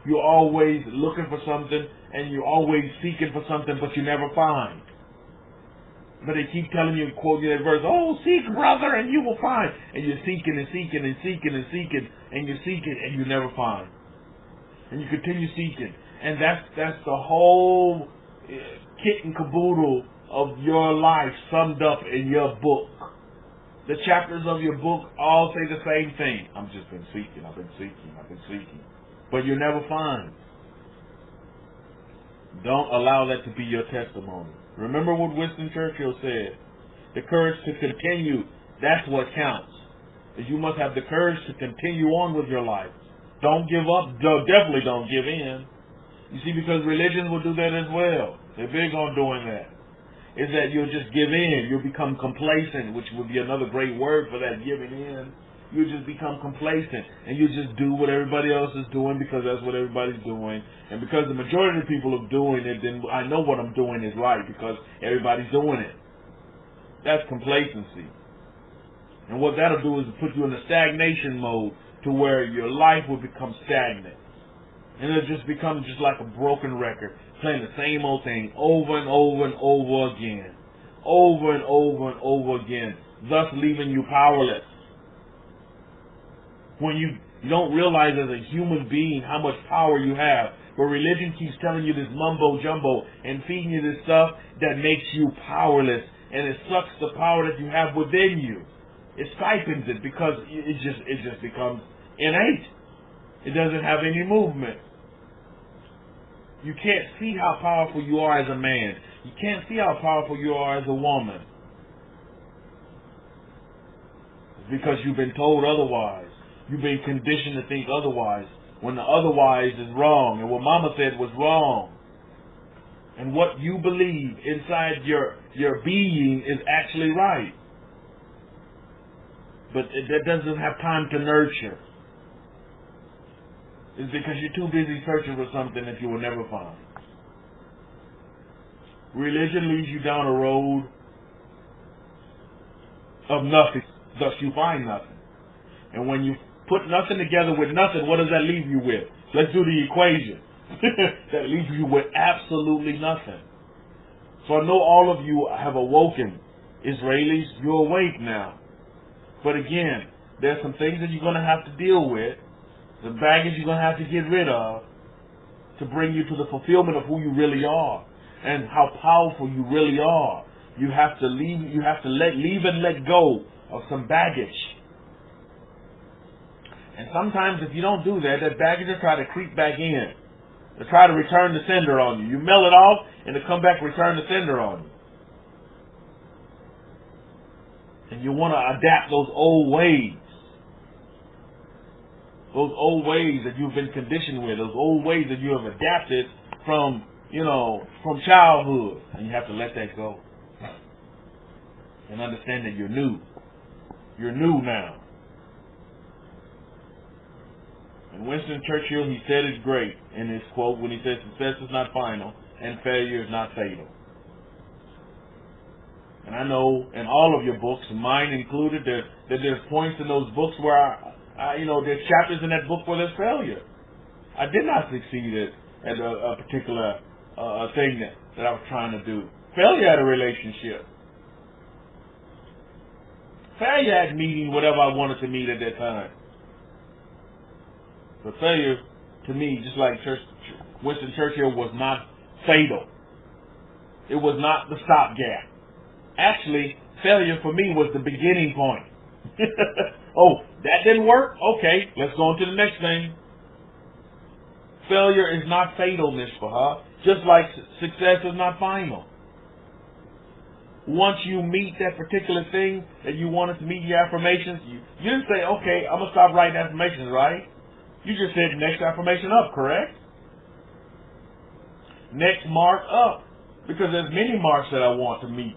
You're always looking for something, and you're always seeking for something, but you never find. But they keep telling you, quoting that verse, oh, seek, brother, and you will find. And you're seeking and seeking and seeking and seeking, and you're seeking, and you never find. And you continue seeking. And that's the whole kit and caboodle of your life summed up in your book. The chapters of your book all say the same thing. I've just been seeking, I've been seeking, I've been seeking. But you never find. Don't allow that to be your testimony. Remember what Winston Churchill said. The courage to continue, that's what counts. Is you must have the courage to continue on with your life. Don't give up. Definitely don't give in. You see, because religion will do that as well. They're big on doing that. Is that you'll just give in. You'll become complacent, which would be another great word for that, giving in. You just become complacent, and you just do what everybody else is doing because that's what everybody's doing. And because the majority of the people are doing it, then I know what I'm doing is right because everybody's doing it. That's complacency. And what that'll do is put you in a stagnation mode to where your life will become stagnant. And it'll just become just like a broken record, playing the same old thing over and over and over again. Over and over and over again, thus leaving you powerless. When you don't realize as a human being how much power you have, but religion keeps telling you this mumbo jumbo and feeding you this stuff that makes you powerless, and it sucks the power that you have within you. It stipends it because it just becomes innate. It doesn't have any movement. You can't see how powerful you are as a man. You can't see how powerful you are as a woman. It's because you've been told otherwise. You've been conditioned to think otherwise, when the otherwise is wrong, and what Mama said was wrong. And what you believe inside your being is actually right. But that doesn't have time to nurture. It's because you're too busy searching for something that you will never find. Religion leads you down a road of nothing, thus you find nothing. And when you put nothing together with nothing, what does that leave you with? Let's do the equation. That leaves you with absolutely nothing. So I know all of you have awoken. Israelis, you're awake now. But again, There's some things that you're going to have to deal with, some baggage you're going to have to get rid of to bring you to the fulfillment of who you really are and how powerful you really are. You have to leave and let go of some baggage. And sometimes if you don't do that, that baggage will try to creep back in. They'll try to return the sender on you. You mail it off and they'll come back and return the sender on you. And you want to adapt those old ways. Those old ways that you've been conditioned with, those old ways that you have adapted from childhood. And you have to let that go. And understand that you're new. You're new now. And Winston Churchill, he said it great in his quote when he said, success is not final and failure is not fatal. And I know in all of your books, mine included, that there's points in those books where, there's chapters in that book where there's failure. I did not succeed at a particular thing that I was trying to do. Failure at a relationship. Failure at meeting whatever I wanted to meet at that time. But failure, to me, just like Winston Churchill, was not fatal. It was not the stopgap. Actually, failure for me was the beginning point. Oh, that didn't work? Okay, let's go on to the next thing. Failure is not fatal, Mishpah, just like success is not final. Once you meet that particular thing that you wanted to meet, your affirmations, you didn't say, okay, I'm going to stop writing affirmations, right? You just said next affirmation up, correct? Next mark up. Because there's many marks that I want to meet.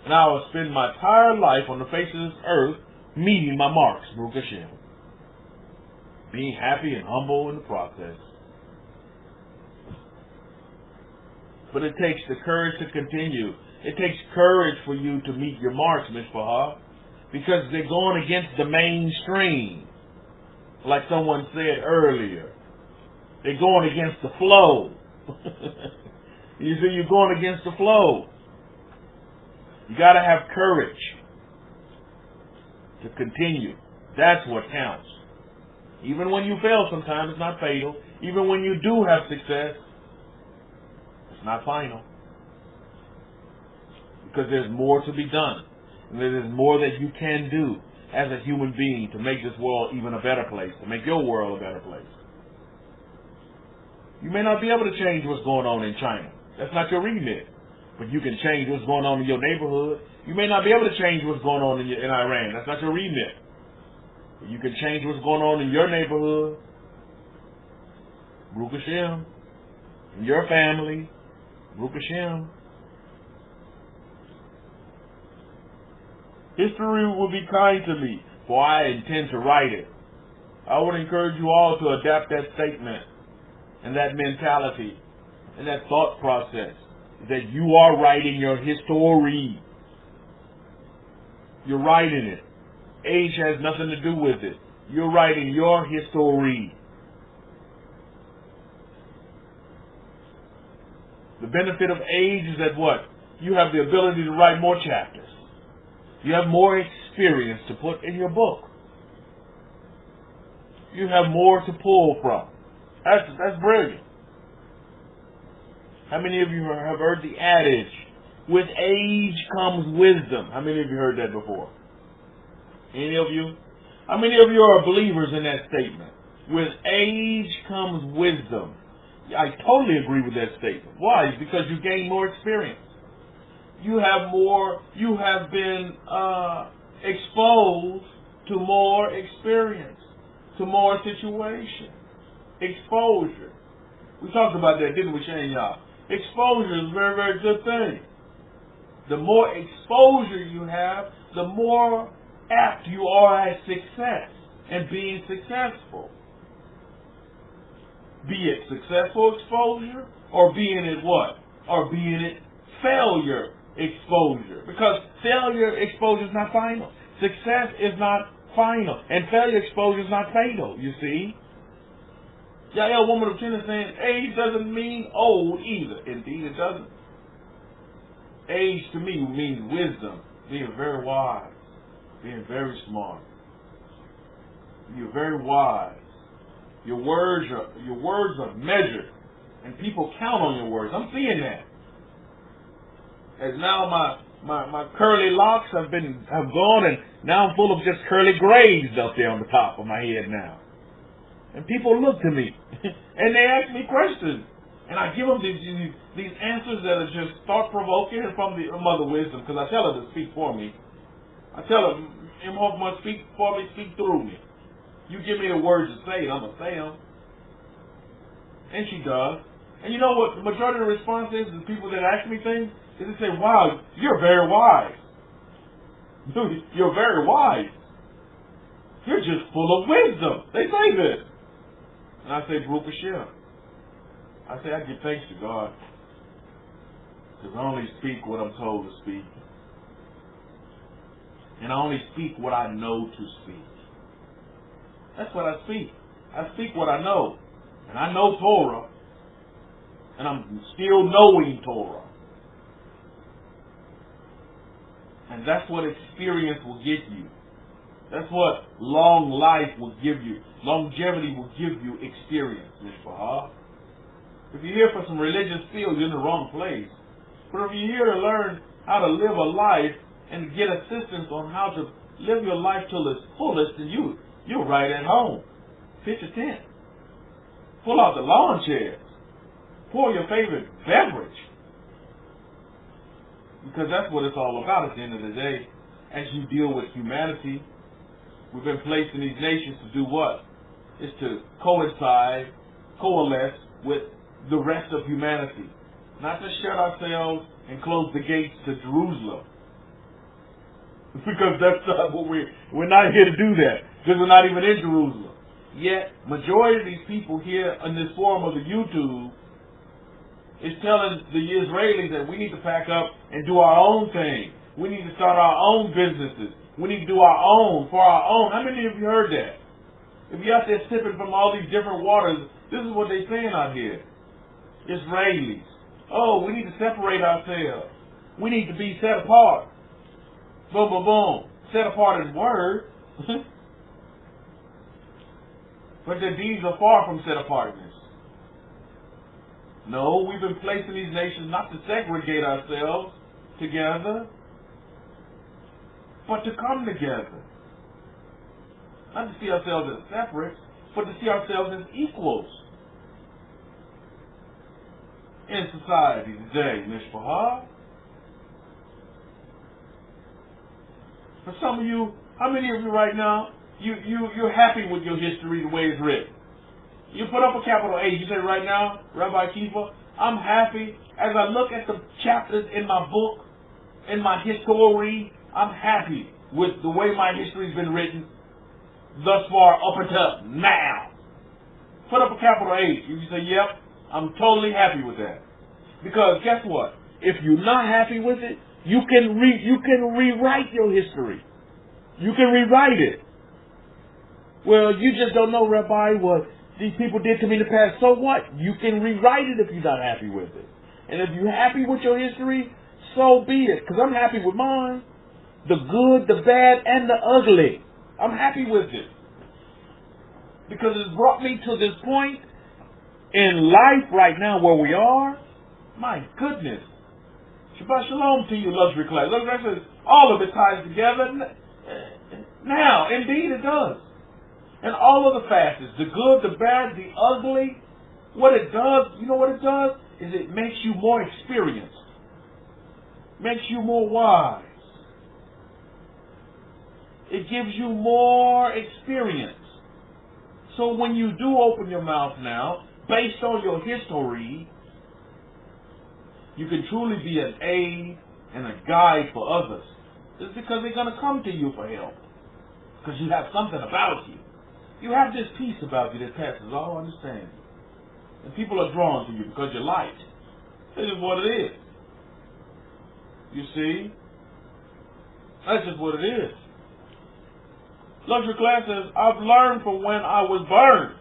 And I will spend my entire life on the face of this earth meeting my marks, Baruch Hashem. Being happy and humble in the process. But it takes the courage to continue. It takes courage for you to meet your marks, Mishpah, because they're going against the mainstream. Like someone said earlier. They're going against the flow. You see, you're going against the flow. You got to have courage to continue. That's what counts. Even when you fail sometimes, it's not fatal. Even when you do have success, it's not final. Because there's more to be done. And there's more that you can do as a human being to make this world even a better place, to make your world a better place. You may not be able to change what's going on in China. That's not your remit. But you can change what's going on in your neighborhood. You may not be able to change what's going on in Iran. That's not your remit. But you can change what's going on in your neighborhood. Baruch Hashem. In your family. Baruch Hashem. History will be kind to me, for I intend to write it. I would encourage you all to adapt that statement and that mentality and that thought process that you are writing your history. You're writing it. Age has nothing to do with it. You're writing your history. The benefit of age is that what? You have the ability to write more chapters. You have more experience to put in your book. You have more to pull from. That's brilliant. How many of you have heard the adage, with age comes wisdom? How many of you heard that before? Any of you? How many of you are believers in that statement? With age comes wisdom. I totally agree with that statement. Why? Because you gain more experience. You have been exposed to more experience, to more situation. Exposure. We talked about that, didn't we, Shane, y'all? Exposure is a very, very good thing. The more exposure you have, the more apt you are at success and being successful. Be it successful exposure or being it what? Or being it failure exposure. Because failure exposure is not final. Success is not final. And failure exposure is not fatal, you see. Yael, woman of 10 is saying age doesn't mean old either. Indeed, it doesn't. Age to me means wisdom, being very wise, being very smart. You're very wise. Your words are measured, and people count on your words. I'm seeing that. As now my curly locks have gone, and now I'm full of just curly grays up there on the top of my head now. And people look to me, and they ask me questions, and I give them these answers that are just thought-provoking and from the Mother Wisdom, because I tell her to speak for me. I tell her, must speak for me, speak through me. You give me the words to say, and I'm going to say them. And she does. And you know what the majority of the response is, the people that ask me things, is they say, wow, you're very wise. You're very wise. You're just full of wisdom. They say this. And I say, Baruch Hashem. I say, I give thanks to God. Because I only speak what I'm told to speak. And I only speak what I know to speak. That's what I speak. I speak what I know. And I know Torah. And I'm still knowing Torah. And that's what experience will get you. That's what long life will give you. Longevity will give you experience, Mishpah. If you're here for some religious field, you're in the wrong place. But if you're here to learn how to live a life and get assistance on how to live your life till its fullest, then you're right at home. Pitch a tent. Pull out the lawn chairs. Pour your favorite beverage. Because that's what it's all about at the end of the day. As you deal with humanity, we've been placed in these nations to do what? It's to coalesce with the rest of humanity. Not to shut ourselves and close the gates to Jerusalem. Because that's not what we're not here to do that. Because we're not even in Jerusalem. Yet, majority of these people here on this forum of the YouTube is telling the Israelis that we need to pack up and do our own thing. We need to start our own businesses. We need to do our own, for our own. How many of you heard that? If you're out there sipping from all these different waters, this is what they're saying out here. Israelis. Oh, we need to separate ourselves. We need to be set apart. Boom, boom, boom. Set apart is word. But their deeds are far from set apartness. No, we've been placed in these nations not to segregate ourselves together, but to come together. Not to see ourselves as separate, but to see ourselves as equals in society today, Mishpah. For some of you, how many of you right now, you're happy with your history the way it's written? You put up a capital H. You say right now, Rabbi Kefa, I'm happy. As I look at the chapters in my book, in my history, I'm happy with the way my history's been written thus far up until now. Put up a capital H. You say, yep, I'm totally happy with that. Because guess what? If you're not happy with it, you can rewrite your history. You can rewrite it. Well, you just don't know, Rabbi, what these people did to me in the past. So what? You can rewrite it if you're not happy with it. And if you're happy with your history, so be it. Because I'm happy with mine. The good, the bad, and the ugly. I'm happy with it. Because it's brought me to this point in life right now where we are. My goodness. Shabbat shalom to you, luxury class. Luxury class says all of it ties together. Now, indeed it does. And all of the facets, the good, the bad, the ugly, what it does, you know what it does? Is it makes you more experienced. Makes you more wise. It gives you more experience. So when you do open your mouth now, based on your history, you can truly be an aid and a guide for others. It's because they're going to come to you for help. Because you have something about you. You have this peace about you that passes all understanding. And people are drawn to you because you're light. This is what it is. You see? That's just what it is. Luxury class says, I've learned from when I was burned.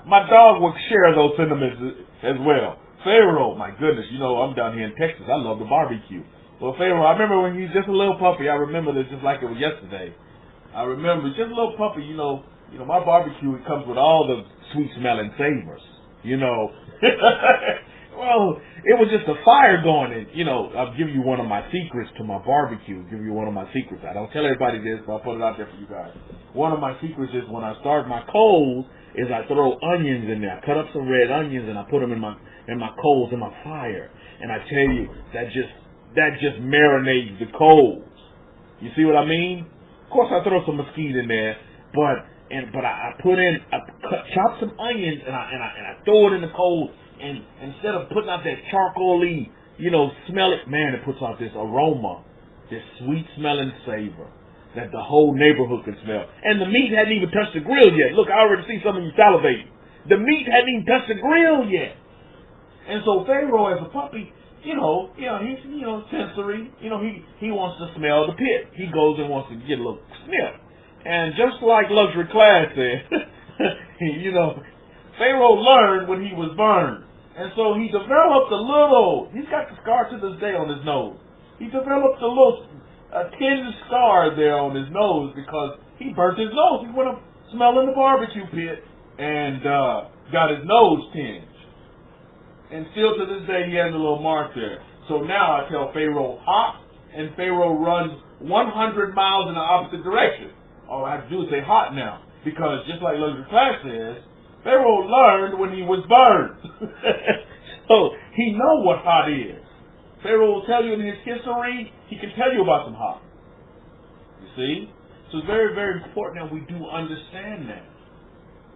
My dog would share those sentiments as well. Pharaoh, my goodness, you know, I'm down here in Texas. I love the barbecue. Well, Pharaoh, I remember when he was just a little puppy. I remember this just like it was yesterday. I remember just a little puppy, my barbecue, it comes with all the sweet smelling savors, Well, it was just a fire going in, I'll give you one of my secrets to my barbecue, I don't tell everybody this, but I'll put it out there for you guys. One of my secrets is when I start my coals, is I throw onions in there. I cut up some red onions and I put them in my coals, in my fire. And I tell you, that just marinates the coals. You see what I mean? Of course, I throw some mesquite in there, but I chop some onions and I throw it in the coals, and instead of putting out that charcoaly, smell it, man, it puts out this aroma, this sweet smelling savor that the whole neighborhood can smell. And the meat hadn't even touched the grill yet. Look, I already see some of you salivating. The meat hadn't even touched the grill yet. And so Pharaoh, as a puppy, he's sensory. He wants to smell the pit. He goes and wants to get a little sniff. And just like Luxury Class said, Pharaoh learned when he was burned. And so he developed he's got the scar to this day on his nose. He developed a tinged scar there on his nose because he burnt his nose. He went up smelling the barbecue pit and got his nose tinged. And still to this day, he has a little mark there. So now I tell Pharaoh hop, and Pharaoh runs 100 miles in the opposite direction. All I have to do is say hot now, because just like Luxury Class says, Pharaoh learned when he was burned. So he knows what hot is. Pharaoh will tell you in his history, he can tell you about some hot. You see? So it's very, very important that we do understand that.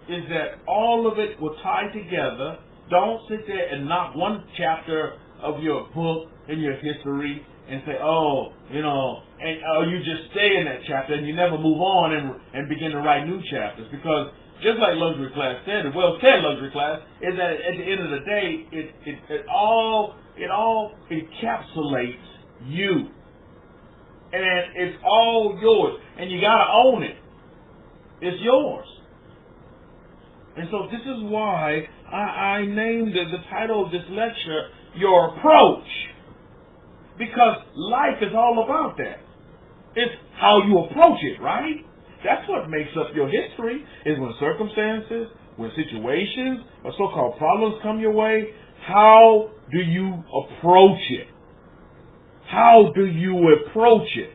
Is that all of it will tie together. Don't sit there and knock one chapter of your book in your history and say, you just stay in that chapter and you never move on and begin to write new chapters. Because just like Luxury Class said, and well said Luxury Class, is that at the end of the day, it all encapsulates you. And it's all yours. And you got to own it. It's yours. And so this is why I named the title of this lecture, Your Approach. Because life is all about that. It's how you approach it, right? That's what makes up your history, is when circumstances, when situations, or so-called problems come your way, how do you approach it? How do you approach it?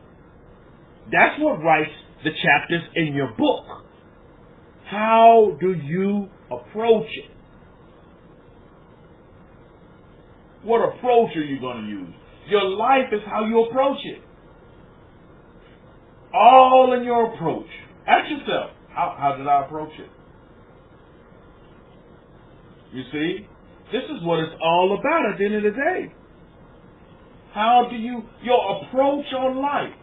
That's what writes the chapters in your book. How do you approach it? What approach are you going to use? Your life is how you approach it. All in your approach. Ask yourself, how did I approach it? You see? This is what it's all about at the end of the day. How do your approach on life,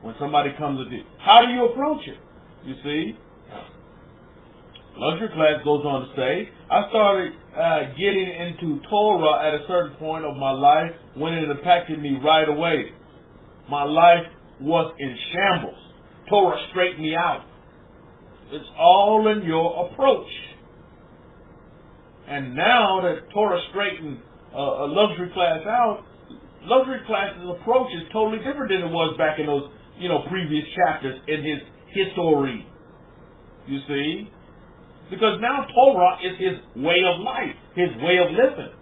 when somebody comes with you, how do you approach it? You see? Luxury Class goes on to say, I started getting into Torah at a certain point of my life when it impacted me right away. My life was in shambles. Torah straightened me out. It's all in your approach. And now that Torah straightened a Luxury Class out, Luxury Class's approach is totally different than it was back in those, previous chapters in his history. You see? Because now Torah is his way of life, his way of living.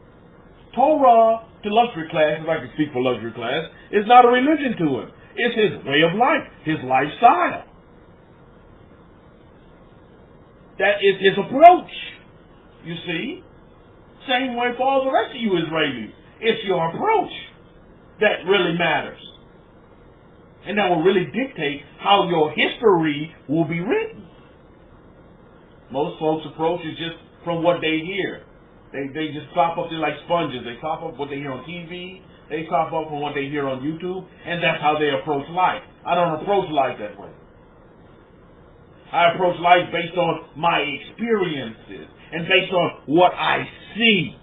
Torah to Luxury Class, if I can speak for Luxury Class, is not a religion to him. It's his way of life, his lifestyle. That is his approach. You see? Same way for all the rest of you Israelis. It's your approach that really matters. And that will really dictate how your history will be written. Most folks' approach is just from what they hear. They just sop up, they're like sponges. They sop up what they hear on TV. They sop up from what they hear on YouTube. And that's how they approach life. I don't approach life that way. I approach life based on my experiences and based on what I see.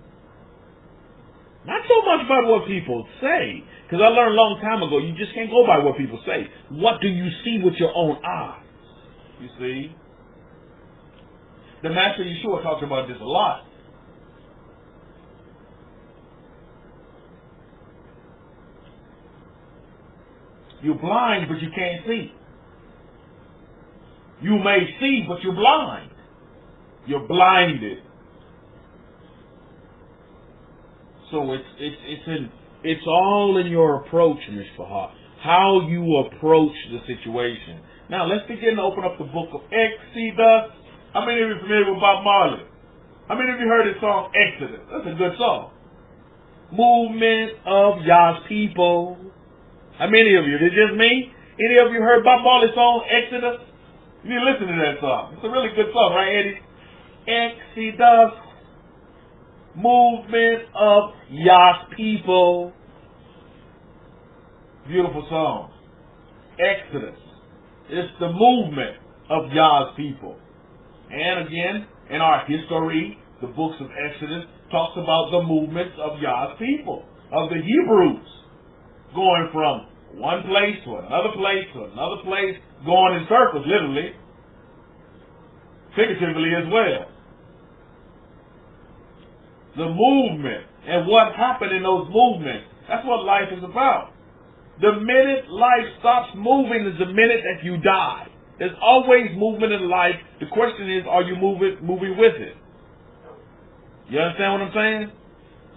Not so much about what people say. Because I learned a long time ago, you just can't go by what people say. What do you see with your own eyes? You see? The Master Yeshua talks about this a lot. You're blind, but you can't see. You may see, but you're blind. You're blinded. So it's all in your approach, Mishpachah. How you approach the situation. Now let's begin to open up the book of Exodus. How many of you are familiar with Bob Marley? How many of you heard his song Exodus? That's a good song. Movement of Yah's people. How many of you? Is it just me? Any of you heard Bob Marley's song Exodus? You need to listen to that song. It's a really good song, right, Eddie? Exodus. Movement of Yah's people. Beautiful song. Exodus. It's the movement of Yah's people. And again, in our history, the books of Exodus talks about the movements of Yah's people, of the Hebrews, going from one place to another place to another place, going in circles, literally, figuratively as well. The movement and what happened in those movements, that's what life is about. The minute life stops moving is the minute that you die. There's always movement in life. The question is, are you moving with it? You understand what I'm saying?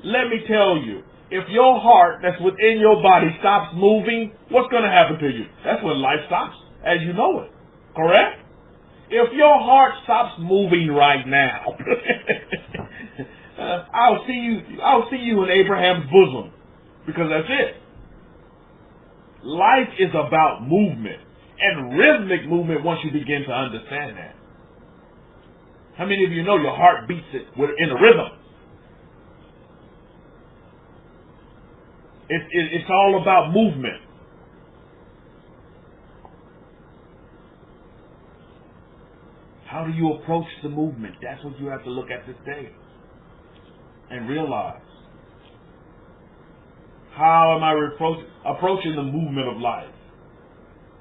Let me tell you, if your heart that's within your body stops moving, what's going to happen to you? That's when life stops, as you know it. Correct? If your heart stops moving right now, I'll see you in Abraham's bosom, because that's it. Life is about movement and rhythmic movement once you begin to understand that. How many of you know your heart beats it in a rhythm? It's all about movement. How do you approach the movement? That's what you have to look at this day and realize. How am I approaching the movement of life?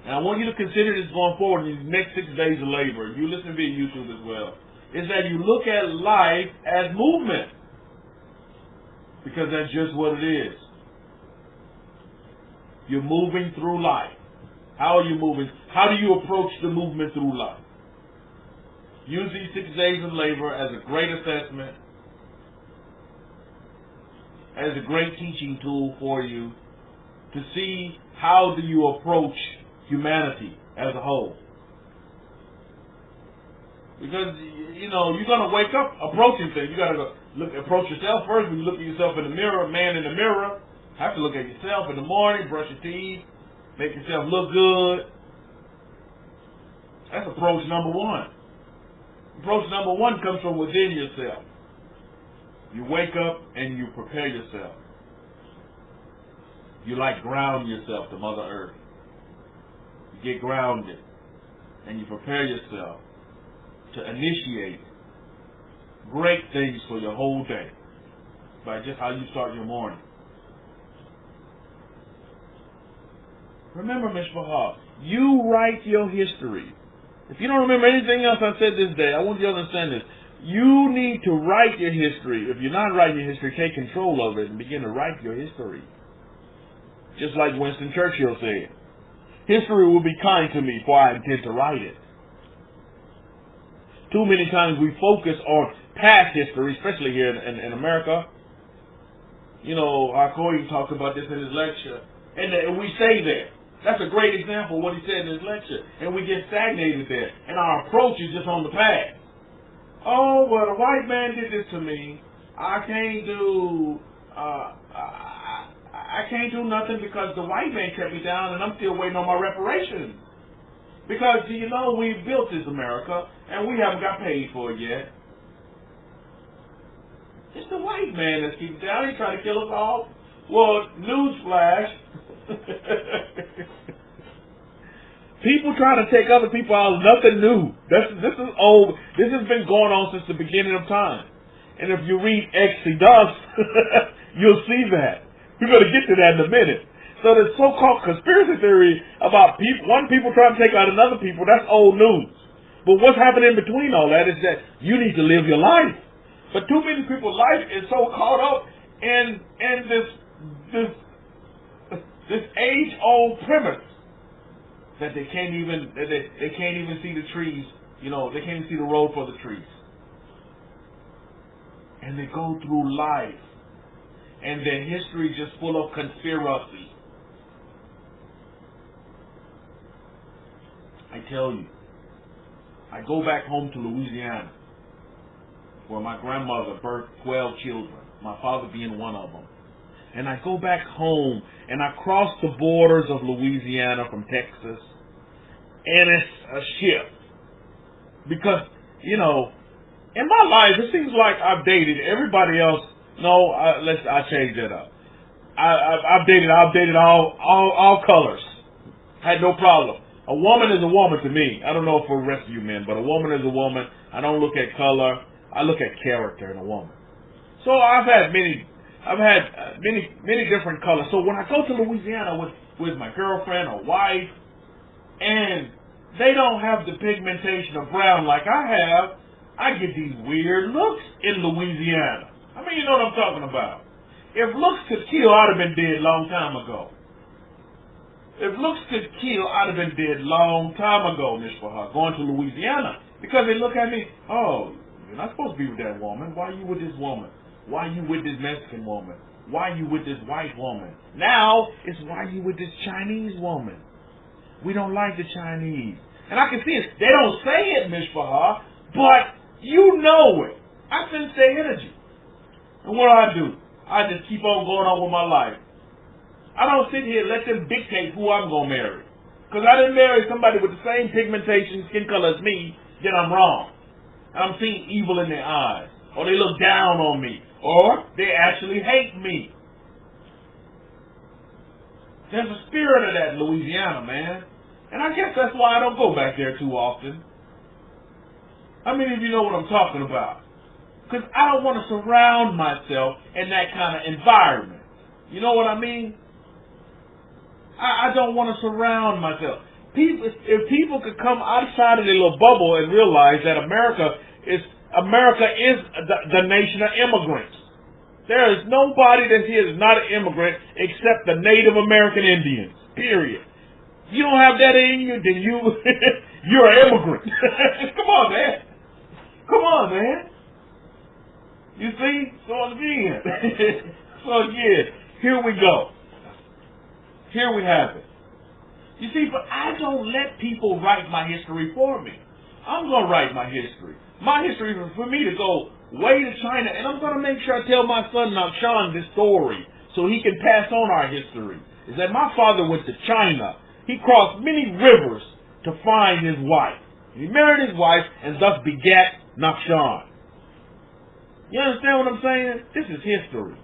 And I want you to consider this going forward in these next 6 days of labor. You listen via YouTube as well. Is that you look at life as movement. Because that's just what it is. You're moving through life. How are you moving? How do you approach the movement through life? Use these 6 days of labor as a great assessment, as a great teaching tool for you to see how do you approach humanity as a whole. Because, you know, you're going to wake up approaching things. You got to approach yourself first. When you look at yourself in the mirror, man in the mirror, have to look at yourself in the morning, brush your teeth, make yourself look good. That's approach number one. Approach number one comes from within yourself. You wake up and you prepare yourself. You ground yourself to Mother Earth. You get grounded and you prepare yourself to initiate great things for your whole day by just how you start your morning. Remember, Mishpachah, you write your history. If you don't remember anything else I said this day, I want you to understand this. You need to write your history. If you're not writing your history, take control of it and begin to write your history. Just like Winston Churchill said, history will be kind to me, for I intend to write it. Too many times we focus on past history, especially here in America. You know, our Koyi talked about this in his lecture, and we say that. That's a great example of what he said in his lecture. And we get stagnated there. And our approach is just on the past. Oh, well, the white man did this to me. I can't do nothing because the white man kept me down and I'm still waiting on my reparations. Because, you know, we built this America and we haven't got paid for it yet. It's the white man that's keeping down. He's trying to kill us all. Well, newsflash. People try to take other people out is nothing new. This is old. This has been going on since the beginning of time. And if you read Exodus, you'll see that. We're going to get to that in a minute. So the so-called conspiracy theory about one people trying to take out another people, that's old news. But what's happening in between all that is that you need to live your life. But too many people's life is so caught up in this age-old premise that they can't even see the trees. You know, they can't even see the road for the trees. And they go through life, and their history is just full of conspiracy. I tell you, I go back home to Louisiana, where my grandmother birthed 12 children, my father being one of them. And I go back home, and I cross the borders of Louisiana from Texas, and it's a ship. Because, you know, in my life, it seems like I've dated everybody else. No, I changed that up. I've dated all colors. Had no problem. A woman is a woman to me. I don't know for the rest of you men, but a woman is a woman. I don't look at color. I look at character in a woman. So I've had many different colors. So when I go to Louisiana with my girlfriend or wife, and they don't have the pigmentation of brown like I have, I get these weird looks in Louisiana. I mean, you know what I'm talking about. If looks could kill, I'd have been dead a long time ago. If looks could kill, I'd have been dead a long time ago, Mishpachah, going to Louisiana. Because they look at me, oh, you're not supposed to be with that woman. Why are you with this woman? Why are you with this Mexican woman? Why are you with this white woman? Now, it's why are you with this Chinese woman? We don't like the Chinese. And I can see it. They don't say it, Mishpachah, but you know it. I sense their energy. And what do? I just keep on going on with my life. I don't sit here and let them dictate who I'm going to marry. Because I didn't marry somebody with the same pigmentation, skin color as me, then I'm wrong. I'm seeing evil in their eyes. Or they look down on me. Or they actually hate me. There's a spirit of that in Louisiana, man. And I guess that's why I don't go back there too often. How many of you know what I'm talking about? Because I don't want to surround myself in that kind of environment. You know what I mean? I don't want to surround myself. If people could come outside of their little bubble and realize that America is the nation of immigrants. There is nobody that's here that's not an immigrant except the Native American Indians. Period. You don't have that in you, then you're an immigrant. Come on, man. Come on, man. You see? So again. So again, here we go. Here we have it. You see, but I don't let people write my history for me. I'm going to write my history. My history is for me to go way to China, and I'm going to make sure I tell my son Nakshan this story so he can pass on our history. Is that my father went to China. He crossed many rivers to find his wife. He married his wife and thus begat Nakshan. You understand what I'm saying? This is history.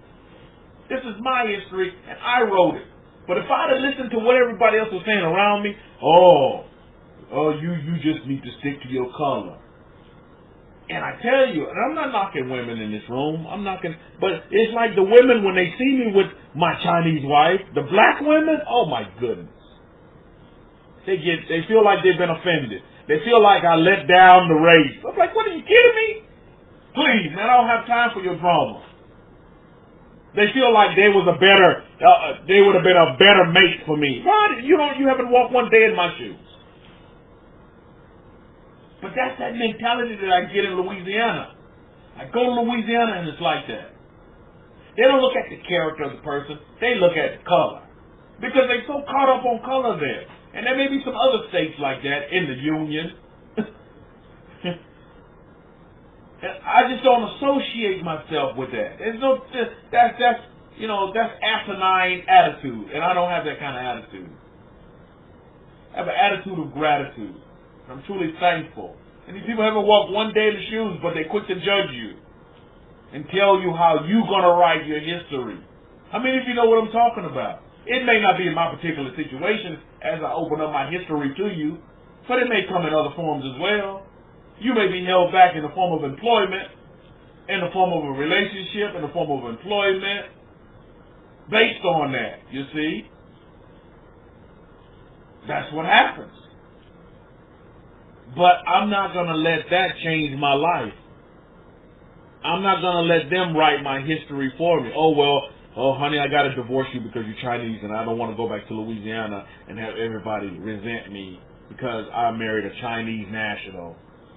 This is my history, and I wrote it. But if I'd have listened to what everybody else was saying around me, you just need to stick to your color. And I tell you, and I'm not knocking women in this room, but it's like the women when they see me with my Chinese wife, the black women, oh my goodness. They feel like they've been offended. They feel like I let down the race. I'm like, what, are you kidding me? Please, man, I don't have time for your drama. They feel like they would have been a better mate for me. Why? You haven't walked one day in my shoes. But that's that mentality that I get in Louisiana. I go to Louisiana and it's like that. They don't look at the character of the person. They look at the color. Because they're so caught up on color there. And there may be some other states like that in the Union. I just don't associate myself with that. That's asinine attitude, and I don't have that kind of attitude. I have an attitude of gratitude. I'm truly thankful. And these people haven't walked one day in the shoes, but they're quick to judge you and tell you how you're going to write your history. How many of you know what I'm talking about? It may not be in my particular situation as I open up my history to you, but it may come in other forms as well. You may be held back in the form of employment, in the form of a relationship, in the form of employment, based on that, you see. That's what happens. But I'm not going to let that change my life. I'm not going to let them write my history for me. Oh, well, oh, honey, I got to divorce you because you're Chinese and I don't want to go back to Louisiana and have everybody resent me because I married a Chinese national.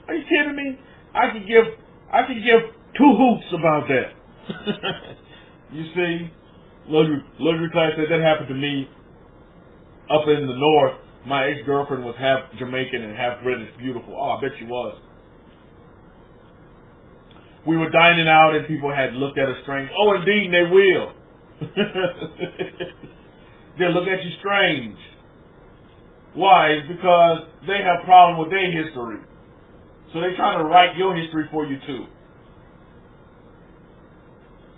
Are you kidding me? I could give two hoots about that. You see, luxury class said that happened to me up in the north. My ex-girlfriend was half Jamaican and half British. Beautiful. Oh, I bet she was. We were dining out and people had looked at us strange. Oh, indeed, they will. They'll look at you strange. Why? It's because they have a problem with their history. So they're trying to write your history for you too.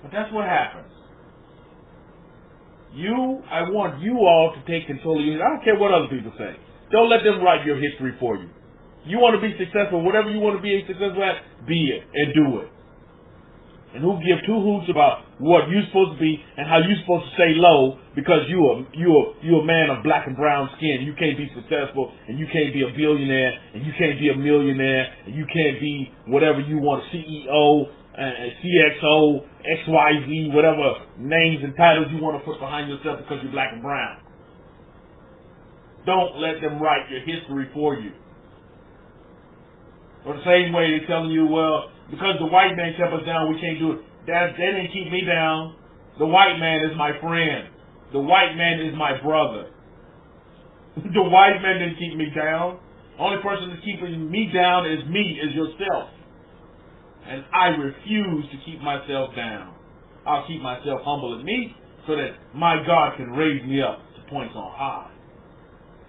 But that's what happens. I want you all to take control of you. I don't care what other people say. Don't let them write your history for you. You want to be successful, whatever you want to be successful at, be it and do it. And who give two hoots about what you're supposed to be and how you're supposed to stay low because you're a man of black and brown skin. You can't be successful and you can't be a billionaire and you can't be a millionaire and you can't be whatever you want, CEO, CXO, XYZ, whatever names and titles you want to put behind yourself because you're black and brown. Don't let them write your history for you. Or the same way they're telling you, well, because the white man kept us down, we can't do it. They didn't keep me down. The white man is my friend. The white man is my brother. The white man didn't keep me down. Only person that's keeping me down is yourself. And I refuse to keep myself down. I'll keep myself humble and meek so that my God can raise me up to points on high.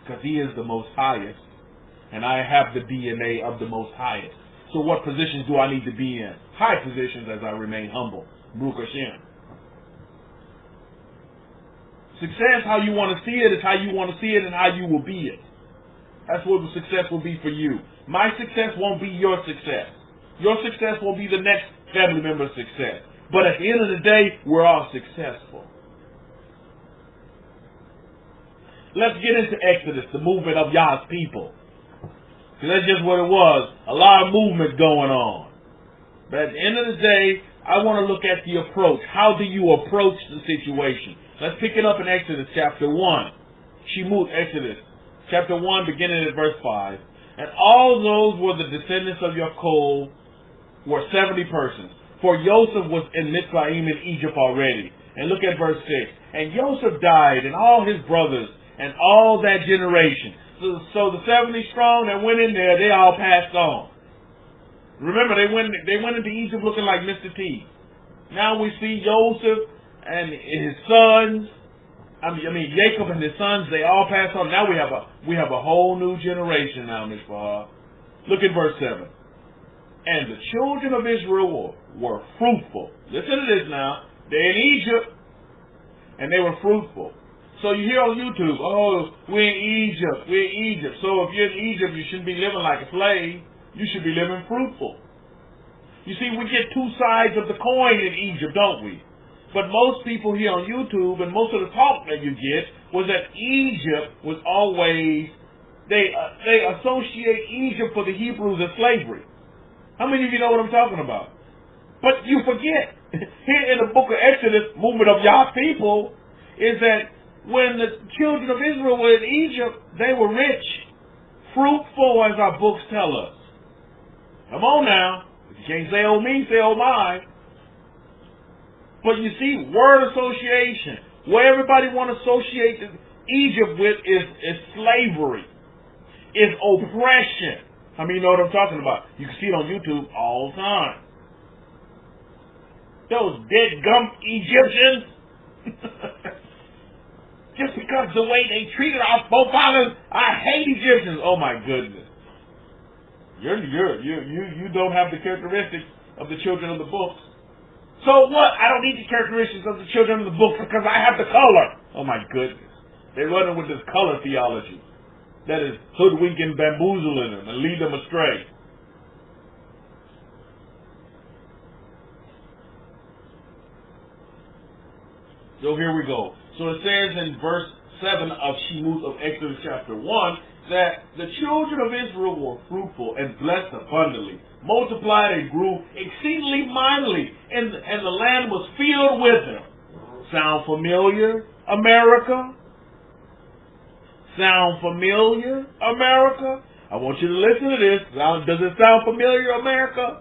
Because he is the most highest. And I have the DNA of the most highest. So what positions do I need to be in? High positions as I remain humble. Baruch Hashem. Success, how you want to see it, is how you want to see it and how you will be it. That's what the success will be for you. My success won't be your success. Your success will be the next family member's success. But at the end of the day, we're all successful. Let's get into Exodus, the movement of Yah's people. Because that's just what it was. A lot of movement going on. But at the end of the day, I want to look at the approach. How do you approach the situation? Let's pick it up in Exodus chapter 1. Exodus chapter 1, beginning at verse 5. And all those were the descendants of Yaakov were 70 persons. For Joseph was in Mitzrayim in Egypt already. And look at verse 6. And Joseph died, and all his brothers, and all that generation. So the 70 strong that went in there, they all passed on. Remember, they went into Egypt looking like Mr. T. Now we see Joseph and his sons. Jacob and his sons, they all passed on. Now we have a whole new generation now, Ms. Farr. Look at verse 7. And the children of Israel were fruitful. Listen to this now. They're in Egypt, and they were fruitful. So you hear on YouTube, oh, we're in Egypt. So if you're in Egypt, you shouldn't be living like a slave. You should be living fruitful. You see, we get two sides of the coin in Egypt, don't we? But most people here on YouTube, and most of the talk that you get, was that Egypt was always, they associate Egypt for the Hebrews as slavery. How many of you know what I'm talking about? But you forget, here in the book of Exodus, movement of Yah's people, is that when the children of Israel were in Egypt, they were rich, fruitful, as our books tell us. Come on now. If you can't say oh me, say oh my. But you see, word association, what everybody want to associate Egypt with is slavery, is oppression. How many know what I'm talking about? You can see it on YouTube all the time. Those dead gum Egyptians. Just because the way they treated our forefathers, I hate Egyptians. Oh my goodness. You don't have the characteristics of the children of the books. So what? I don't need the characteristics of the children of the books because I have the color. Oh my goodness. They're running with this color theology that is hoodwinking, bamboozling them and lead them astray. So here we go. So it says in verse 7 of Shemut of Exodus chapter 1 that the children of Israel were fruitful and blessed abundantly, multiplied and grew exceedingly mightily, and the land was filled with them. Sound familiar, America? Sound familiar, America? I want you to listen to this. Does it sound familiar, America?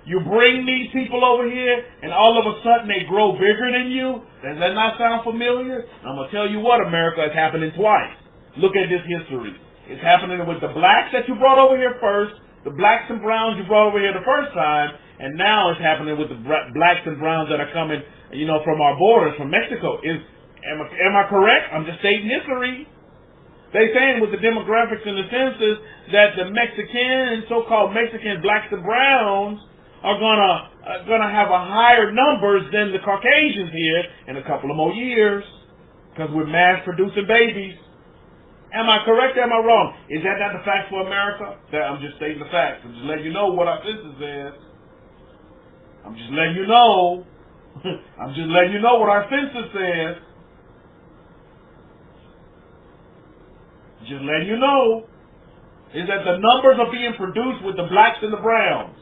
You bring these people over here, and all of a sudden they grow bigger than you? Does that not sound familiar? I'm going to tell you what, America, it's happening twice. Look at this history. It's happening with the blacks that you brought over here first, the blacks and browns you brought over here the first time, and now it's happening with the blacks and browns that are coming, from our borders, from Mexico. Am I correct? I'm just stating history. They saying with the demographics and the census that the Mexican, so-called Mexicans, blacks and browns, are gonna have a higher numbers than the Caucasians here in a couple of more years, because we're mass producing babies. Am I correct or am I wrong? Is that not the fact for America? I'm just stating the facts. I'm just letting you know what our census says. I'm just letting you know. I'm just letting you know what our census says. Just letting you know is that the numbers are being produced with the blacks and the browns.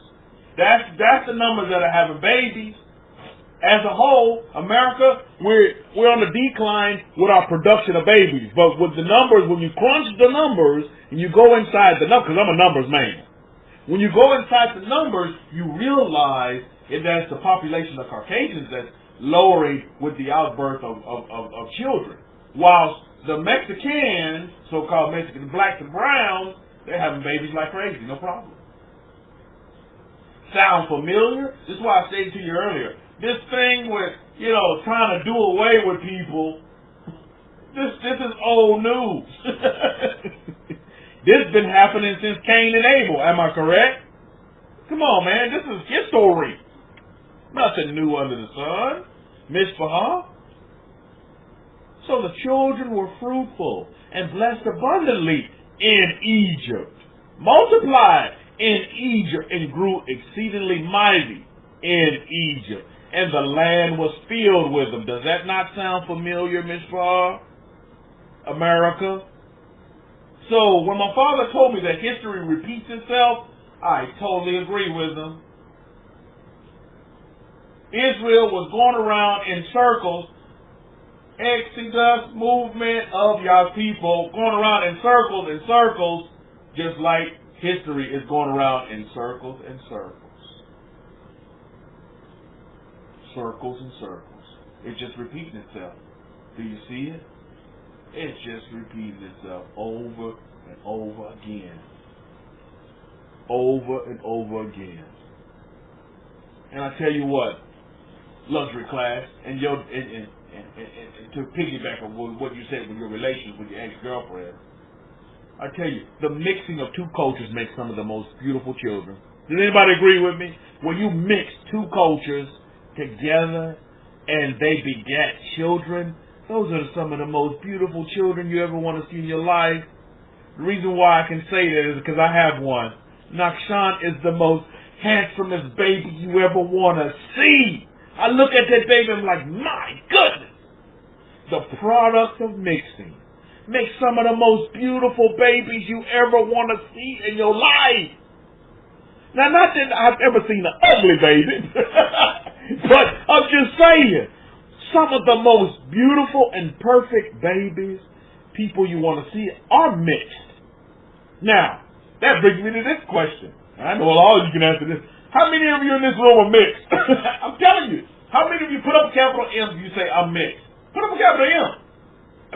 That's the numbers that are having babies. As a whole, America, we're on the decline with our production of babies. But with the numbers, when you crunch the numbers and you go inside the numbers, because I'm a numbers man, when you go inside the numbers, you realize that's the population of Caucasians that's lowering with the outbirth of children. Whilst the Mexicans, so-called Mexicans, blacks and browns, they're having babies like crazy, no problem. Sound familiar? This is why I stated to you earlier. This thing with, trying to do away with people, this is old news. This has been happening since Cain and Abel, am I correct? Come on, man, this is history. Nothing new under the sun. Mishpah. So the children were fruitful and blessed abundantly in Egypt, multiplied in Egypt, and grew exceedingly mighty in Egypt, and the land was filled with them. Does that not sound familiar, Mishpah, America? So when my father told me that history repeats itself, I totally agree with him. Israel was going around in circles, exodus movement of y'all people, going around in circles, just like history is going around in circles and circles. Circles and circles. It's just repeating itself. Do you see it? It's just repeating itself over and over again. Over and over again. And I tell you what, luxury class, and to piggyback on what you said with your relations with your ex-girlfriend, I tell you, the mixing of two cultures makes some of the most beautiful children. Does anybody agree with me? When you mix two cultures together and they beget children, those are some of the most beautiful children you ever want to see in your life. The reason why I can say that is because I have one. Nakshan is the most handsomest baby you ever want to see. I look at that baby and I'm like, my goodness. The product of mixing makes some of the most beautiful babies you ever want to see in your life. Now, not that I've ever seen an ugly baby, but I'm just saying, some of the most beautiful and perfect babies, people you want to see, are mixed. Now, that brings me to this question. I know all of you can answer this. How many of you in this room are mixed? I'm telling you. How many of you put up a capital M if you say, I'm mixed? Put up a capital M.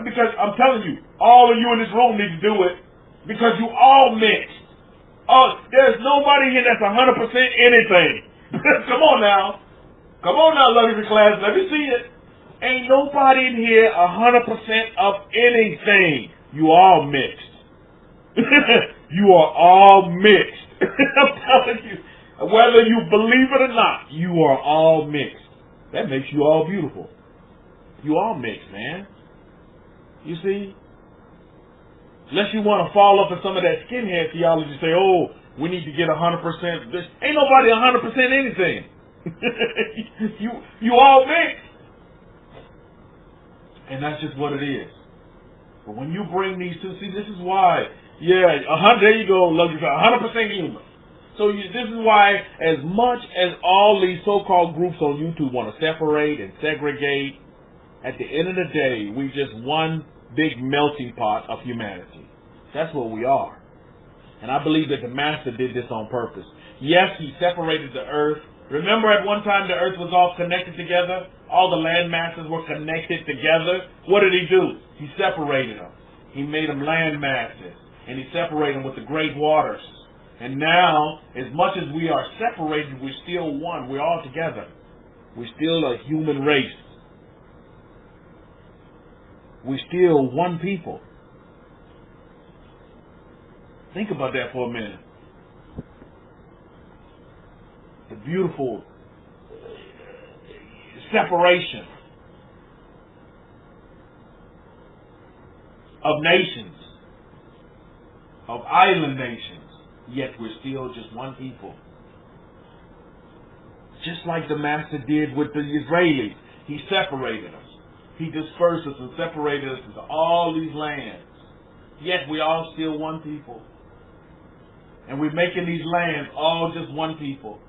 Because I'm telling you, all of you in this room need to do it. Because you all mixed. There's nobody here that's 100% anything. Come on now. Come on now, luxury class. Let me see it. Ain't nobody in here 100% of anything. You all mixed. You are all mixed. I'm telling you. Whether you believe it or not, you are all mixed. That makes you all beautiful. You all mixed, man. You see? Unless you want to fall up in some of that skinhead theology, say, oh, we need to get 100% this. Ain't nobody 100% anything. you all mixed. And that's just what it is. But when you bring these two, see, this is why, there you go, luxury, 100% human. So this is why, as much as all these so-called groups on YouTube want to separate and segregate, at the end of the day, we just one big melting pot of humanity. That's what we are. And I believe that the Master did this on purpose. Yes, he separated the earth. Remember at one time the earth was all connected together? All the land masses were connected together. What did he do? He separated them. He made them land masses. And he separated them with the great waters. And now, as much as we are separated, we're still one. We're all together. We're still a human race. We're still one people. Think about that for a minute. The beautiful separation of nations, of island nations, yet we're still just one people. Just like the Master did with the Israelis. He separated us. He dispersed us and separated us into all these lands. Yet we all still one people. And we're making these lands all just one people.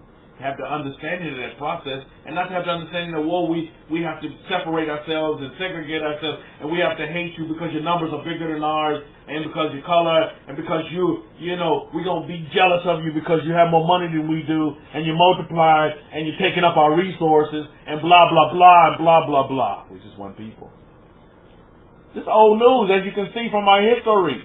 Have the understanding of that process, and not to have the understanding that, well, we have to separate ourselves and segregate ourselves, and we have to hate you because your numbers are bigger than ours, and because your color, and because we're going to be jealous of you because you have more money than we do, and you multiply, and you're taking up our resources, and blah, blah, blah, and blah, blah, blah. We're just one people. This is old news, as you can see from our history.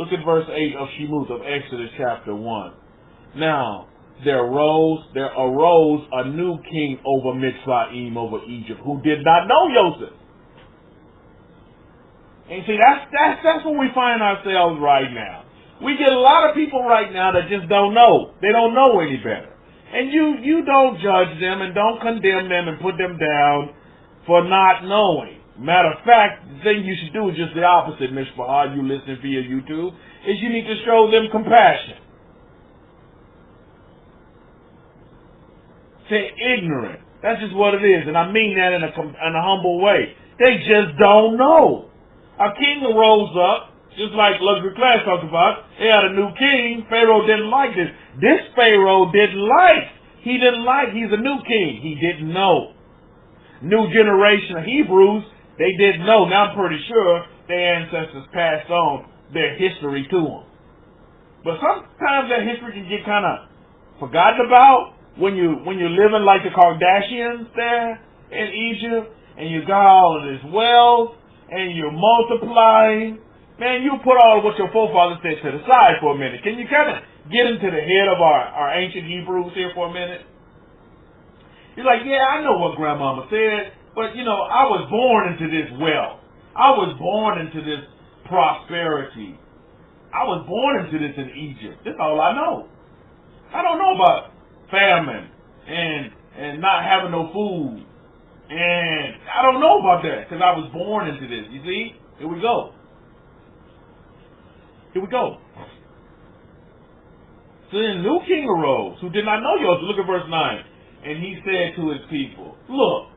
Look at verse 8 of Shemuth of Exodus chapter 1. Now, there arose a new king over Mitzrayim, over Egypt, who did not know Joseph. And see, that's where we find ourselves right now. We get a lot of people right now that just don't know. They don't know any better. And you don't judge them and don't condemn them and put them down for not knowing. Matter of fact, the thing you should do is just the opposite, Mishpah, you listening via YouTube, is you need to show them compassion. Say ignorant. That's just what it is, and I mean that in a humble way. They just don't know. A king rose up, just like Luxury Class talked about. They had a new king. Pharaoh didn't like this. This Pharaoh didn't like. He's a new king. He didn't know. New generation of Hebrews, they didn't know. Now I'm pretty sure their ancestors passed on their history to them. But sometimes that history can get kind of forgotten about. When you're living like the Kardashians there in Egypt, and you got all of this wealth, and you're multiplying, man, you put all of what your forefathers said to the side for a minute. Can you kind of get into the head of our ancient Hebrews here for a minute? You're like, yeah, I know what grandmama said, but I was born into this wealth. I was born into this prosperity. I was born into this in Egypt. That's all I know. I don't know about famine and not having no food, and I don't know about that because I was born into this. You see, here we go. So then a new king arose who did not know Joseph. Look at verse 9. And he said to his people, look,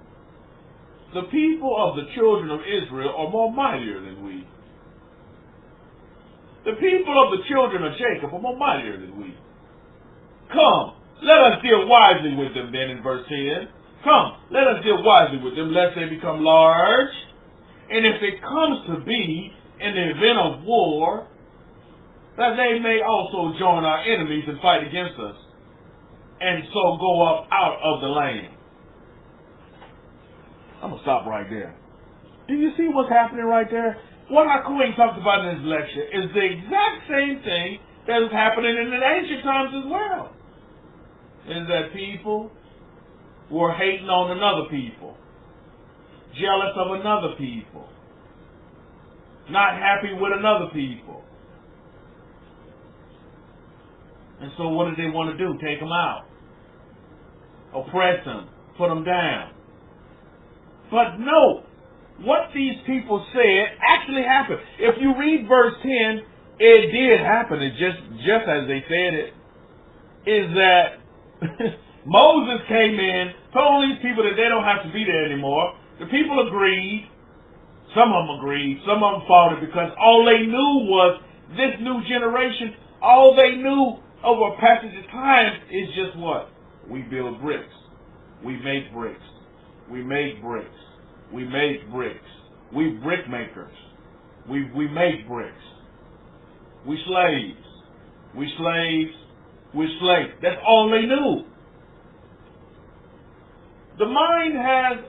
the people of the children of Israel are more mightier than we. The people of the children of Jacob are more mightier than we. Come, let us deal wisely with them then in verse 10. Come, let us deal wisely with them, lest they become large. And if it comes to be in the event of war, that they may also join our enemies and fight against us, and so go up out of the land. I'm going to stop right there. Do you see what's happening right there? What our Queen talks about in this lecture is the exact same thing that was happening in the ancient times as well. Is that people were hating on another people, jealous of another people, not happy with another people. And so what did they want to do? Take them out, oppress them, put them down. But no, what these people said actually happened. If you read verse 10, it did happen. It just as they said it, is that Moses came in, told these people that they don't have to be there anymore. The people agreed. Some of them agreed. Some of them fought it because all they knew was this new generation All they knew over a passage of time is just what? We build bricks. We make bricks. We make bricks. We make bricks. We brick makers. We make bricks. We slaves. We slaves. We slaves. That's all they knew. The mind has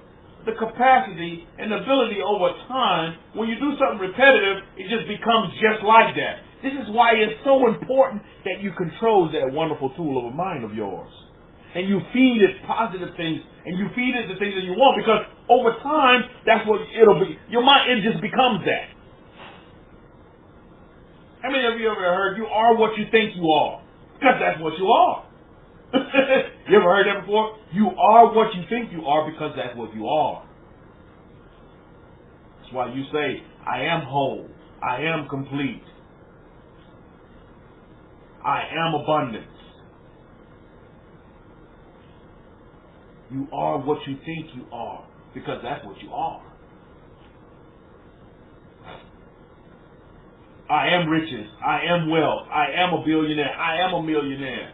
the capacity and ability over time, when you do something repetitive, it just becomes just like that. This is why it's so important that you control that wonderful tool of a mind of yours. And you feed it positive things, and you feed it the things that you want, because over time, that's what it'll be. Your mind, it just becomes that. How many of you ever heard, you are what you think you are? Because that's what you are. You ever heard that before? You are what you think you are because that's what you are. That's why you say, I am whole. I am complete. I am abundance. You are what you think you are because that's what you are. I am riches. I am wealth. I am a billionaire. I am a millionaire.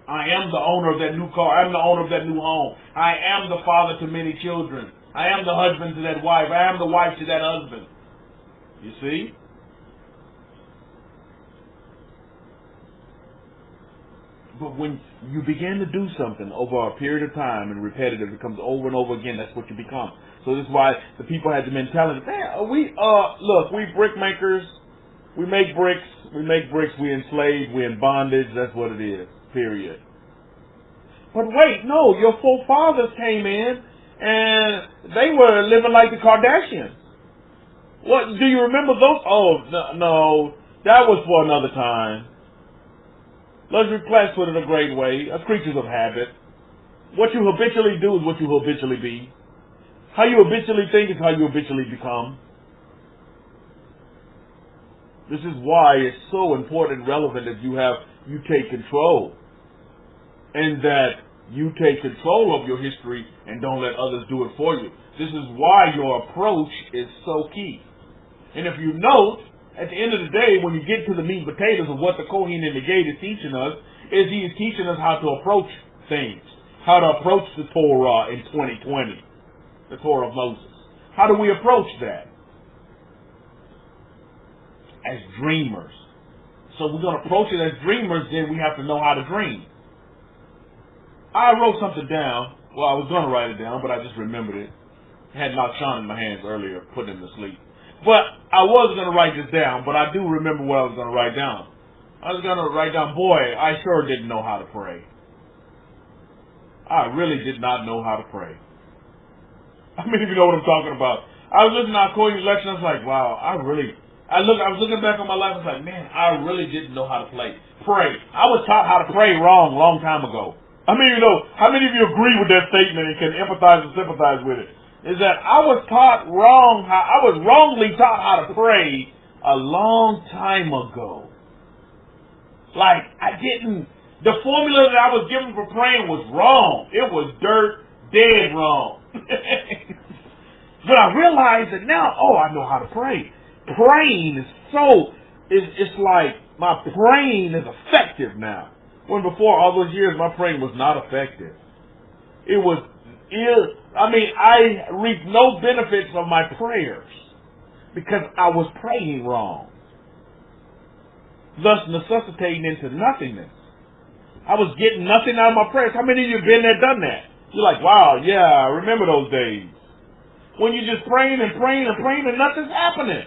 I am the owner of that new car. I am the owner of that new home. I am the father to many children. I am the husband to that wife. I am the wife to that husband. You see? But when you begin to do something over a period of time and repetitive, it becomes over and over again, that's what you become. So this is why the people had the mentality, man, look, we brick makers, we make bricks, we enslave, we in bondage, that's what it is, period. But wait, no, your forefathers came in and they were living like the Kardashians. What, do you remember those? Oh, no, that was for another time. Luxury class put it a great way, as creatures of habit. What you habitually do is what you habitually be. How you habitually think is how you habitually become. This is why it's so important and relevant that you take control. And that you take control of your history and don't let others do it for you. This is why your approach is so key. And if you note, at the end of the day, when you get to the meat and potatoes of what the Kohen and the Gate is teaching us, is he is teaching us how to approach things. How to approach the Torah in 2020. The Torah of Moses. How do we approach that? As dreamers. So we're going to approach it as dreamers, then we have to know how to dream. I wrote something down. Well, I was going to write it down, but I just remembered it. I had not Sean in my hands earlier, putting him to sleep. But I was going to write this down, but I do remember what I was going to write down. I was going to write down, boy, I sure didn't know how to pray. I really did not know how to pray. How many of you know what I'm talking about? I was listening to our Kohen's lecture, I was like, wow, I was looking back on my life, I was like, man, I really didn't know how to pray. I was taught how to pray wrong a long time ago. How many of you agree with that statement and can empathize and sympathize with it? Is that I was taught wrong, I was wrongly taught how to pray a long time ago. Like, the formula that I was given for praying was wrong. It was dead wrong. But I realized that now, I know how to pray. Praying it's like my praying is effective now. When before all those years my praying was not effective. I reaped no benefits of my prayers because I was praying wrong, thus necessitating into nothingness. I was getting nothing out of my prayers. How many of you have been there, done that? You're like, wow, yeah, I remember those days. When you're just praying and praying and praying and nothing's happening.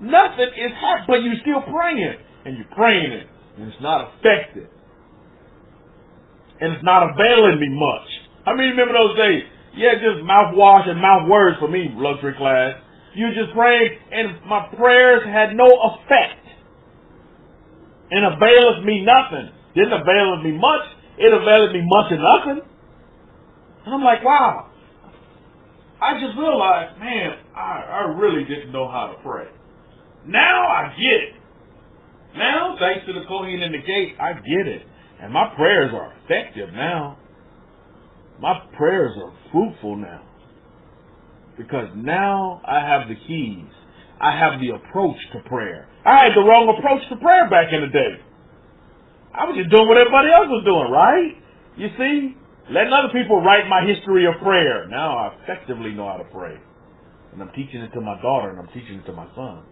Nothing is happening, but you're still praying. And you're praying it, and it's not effective. And it's not availing me much. How many remember those days? Yeah, just mouthwash and mouth words for me, luxury class. You just praying, and my prayers had no effect. And availeth me nothing. Didn't avail me much. It availed me much and nothing. And I'm like, wow. I just realized, man, I really didn't know how to pray. Now I get it. Now, thanks to the Kohen and the Gate, I get it. And my prayers are effective now. My prayers are fruitful now. Because now I have the keys. I have the approach to prayer. I had the wrong approach to prayer back in the day. I was just doing what everybody else was doing, right? You see? Letting other people write my history of prayer. Now I effectively know how to pray. And I'm teaching it to my daughter, and I'm teaching it to my son.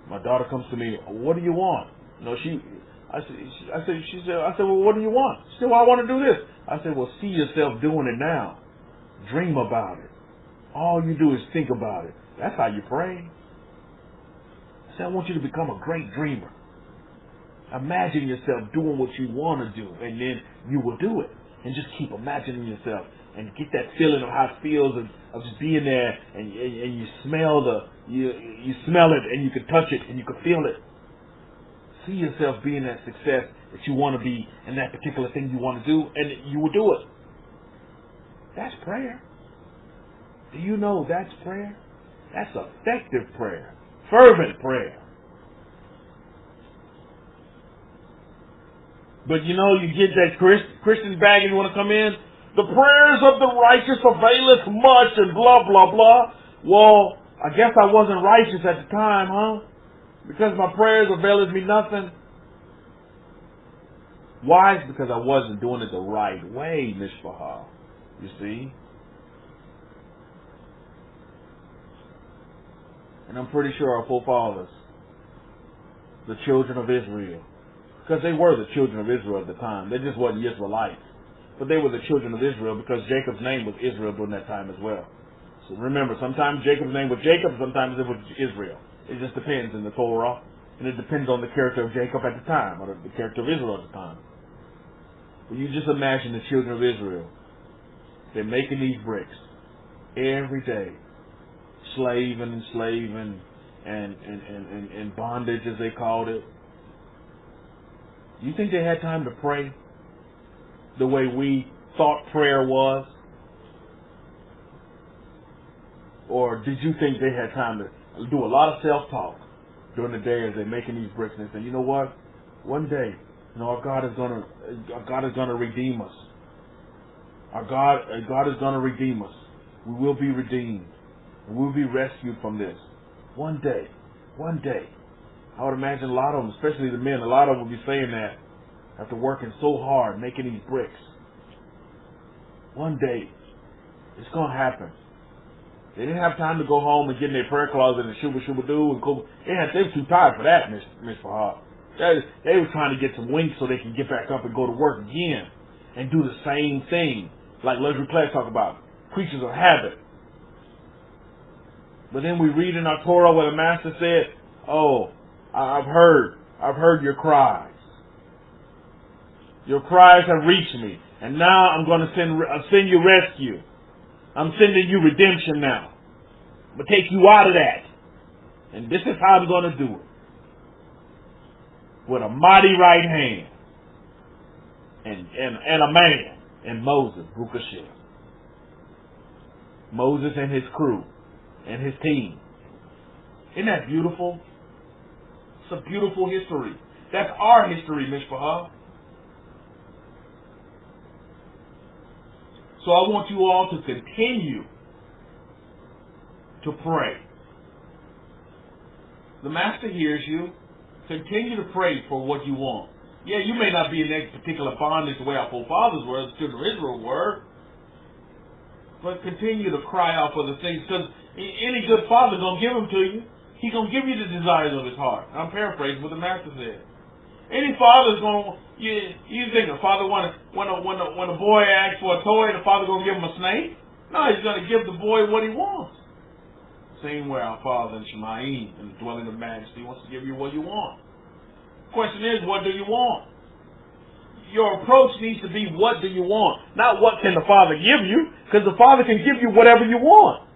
My daughter comes to me, what do you want? No, I said, well, what do you want? She said, well, I want to do this. I said, well, see yourself doing it now. Dream about it. All you do is think about it. That's how you pray. I said, I want you to become a great dreamer. Imagine yourself doing what you want to do, and then you will do it. And just keep imagining yourself and get that feeling of how it feels of just being there, and you smell you smell it, and you can touch it, and you can feel it. See yourself being that success that you want to be in that particular thing you want to do, and you will do it. That's prayer. Do you know that's prayer? That's effective prayer. Fervent prayer. But you know, you get that Christian bag and you want to come in. The prayers of the righteous availeth much and blah, blah, blah. Well, I guess I wasn't righteous at the time, huh? Because my prayers availeth me nothing. Why? It's because I wasn't doing it the right way, Mishpahah. You see? And I'm pretty sure our forefathers, the children of Israel, because they were the children of Israel at the time. They just wasn't Israelites. But they were the children of Israel because Jacob's name was Israel during that time as well. So remember, sometimes Jacob's name was Jacob, sometimes it was Israel. It just depends in the Torah. And it depends on the character of Jacob at the time, or the character of Israel at the time. But you just imagine the children of Israel. They're making these bricks every day. Slaving and bondage, as they called it. You think they had time to pray the way we thought prayer was? Or did you think they had time to do a lot of self-talk during the day as they're making these bricks and they say, you know what? One day, our God is gonna redeem us. Our God is gonna redeem us. We will be redeemed. And we'll be rescued from this. One day. I would imagine a lot of them, especially the men, a lot of them will be saying that after working so hard, making these bricks. One day, it's going to happen. They didn't have time to go home and get in their prayer closet and shubba-do and go. They were too tired for that, Miss Fahad. They were trying to get some winks so they can get back up and go to work again and do the same thing. Like Leslie Class talk about, creatures of habit. But then we read in our Torah where the Master said, oh, I've heard your cries. Your cries have reached me. And now I'm going to send you rescue. I'm sending you redemption now. I'm going to take you out of that. And this is how I'm going to do it. With a mighty right hand. And a man. And Moses, Rukashim. Moses and his crew. And his team. Isn't that beautiful? It's a beautiful history. That's our history, Mishpahah. So I want you all to continue to pray. The Master hears you. Continue to pray for what you want. Yeah, you may not be in that particular bondage the way our forefathers were, the children of Israel were. But continue to cry out for the things, because any good father is going to give them to you. He's going to give you the desires of his heart. I'm paraphrasing what the Master said. Any father is going to, you think the father when a boy asks for a toy, the father going to give him a snake? No, he's going to give the boy what he wants. Same way our Father in Shemayim, in the dwelling of majesty, wants to give you what you want. Question is, what do you want? Your approach needs to be, what do you want? Not what can the Father give you, because the Father can give you whatever you want.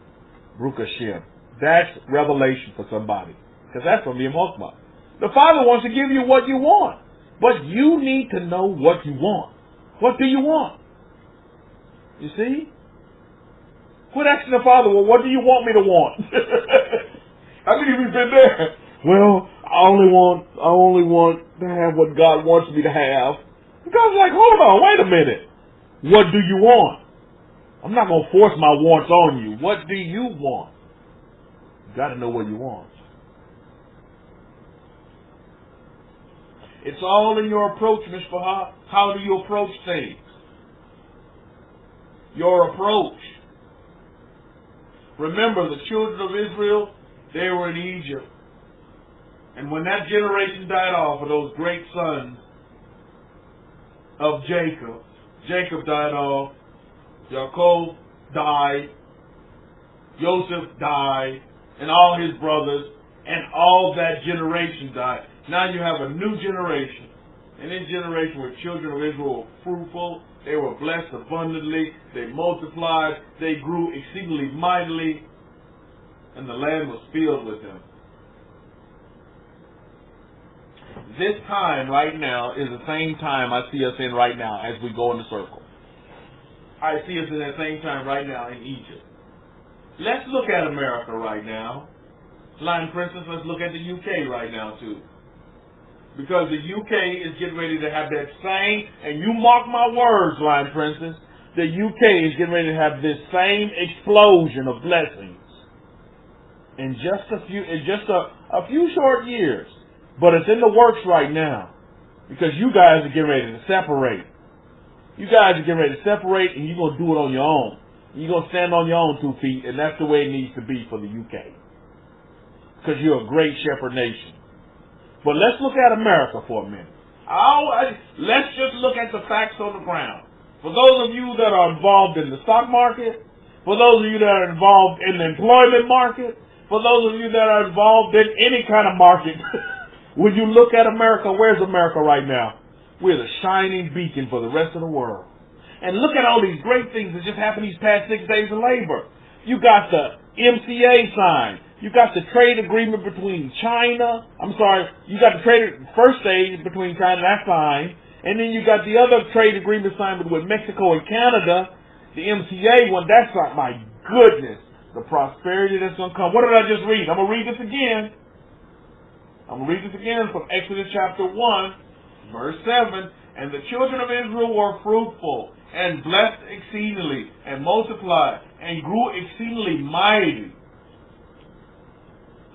Baruch Hashem. That's revelation for somebody, because that's from the Mokma. The Father wants to give you what you want, but you need to know what you want. What do you want? You see? Quit asking the Father, well, what do you want me to want? How many of you been there? Well, I only want to have what God wants me to have. God's like, hold on, wait a minute. What do you want? I'm not going to force my wants on you. What do you want? You got to know what you want. It's all in your approach, Mishpachah. How do you approach things? Your approach. Remember, the children of Israel, they were in Egypt. And when that generation died off of those great sons of Jacob, Jacob died off, Yaakov died, Joseph died, and all his brothers, and all that generation died. Now you have a new generation. And this generation where children of Israel were fruitful, they were blessed abundantly, they multiplied, they grew exceedingly mightily, and the land was filled with them. This time right now is the same time I see us in right now as we go in the circle. I see us in that same time right now in Egypt. Let's look at America right now. Lion Princess, let's look at the UK right now too. Because the UK is getting ready to have that same, and you mark my words, Lion Princess, the UK is getting ready to have this same explosion of blessings in just a few short years. But it's in the works right now because you guys are getting ready to separate. You guys are getting ready to separate, and you're going to do it on your own. You're going to stand on your own 2 feet, and that's the way it needs to be for the UK. Because you're a great shepherd nation. But let's look at America for a minute. Let's just look at the facts on the ground. For those of you that are involved in the stock market, for those of you that are involved in the employment market, for those of you that are involved in any kind of market, when you look at America, where's America right now? We're the shining beacon for the rest of the world. And look at all these great things that just happened these past 6 days of labor. You got the MCA signed. You got the trade agreement between China. You got the first stage between China, that's signed. And then you got the other trade agreement signed with Mexico and Canada. The MCA one, that's like, my goodness, the prosperity that's going to come. What did I just read? I'm going to read this again. From Exodus chapter 1, verse 7. And the children of Israel were fruitful and blessed exceedingly and multiplied and grew exceedingly mighty.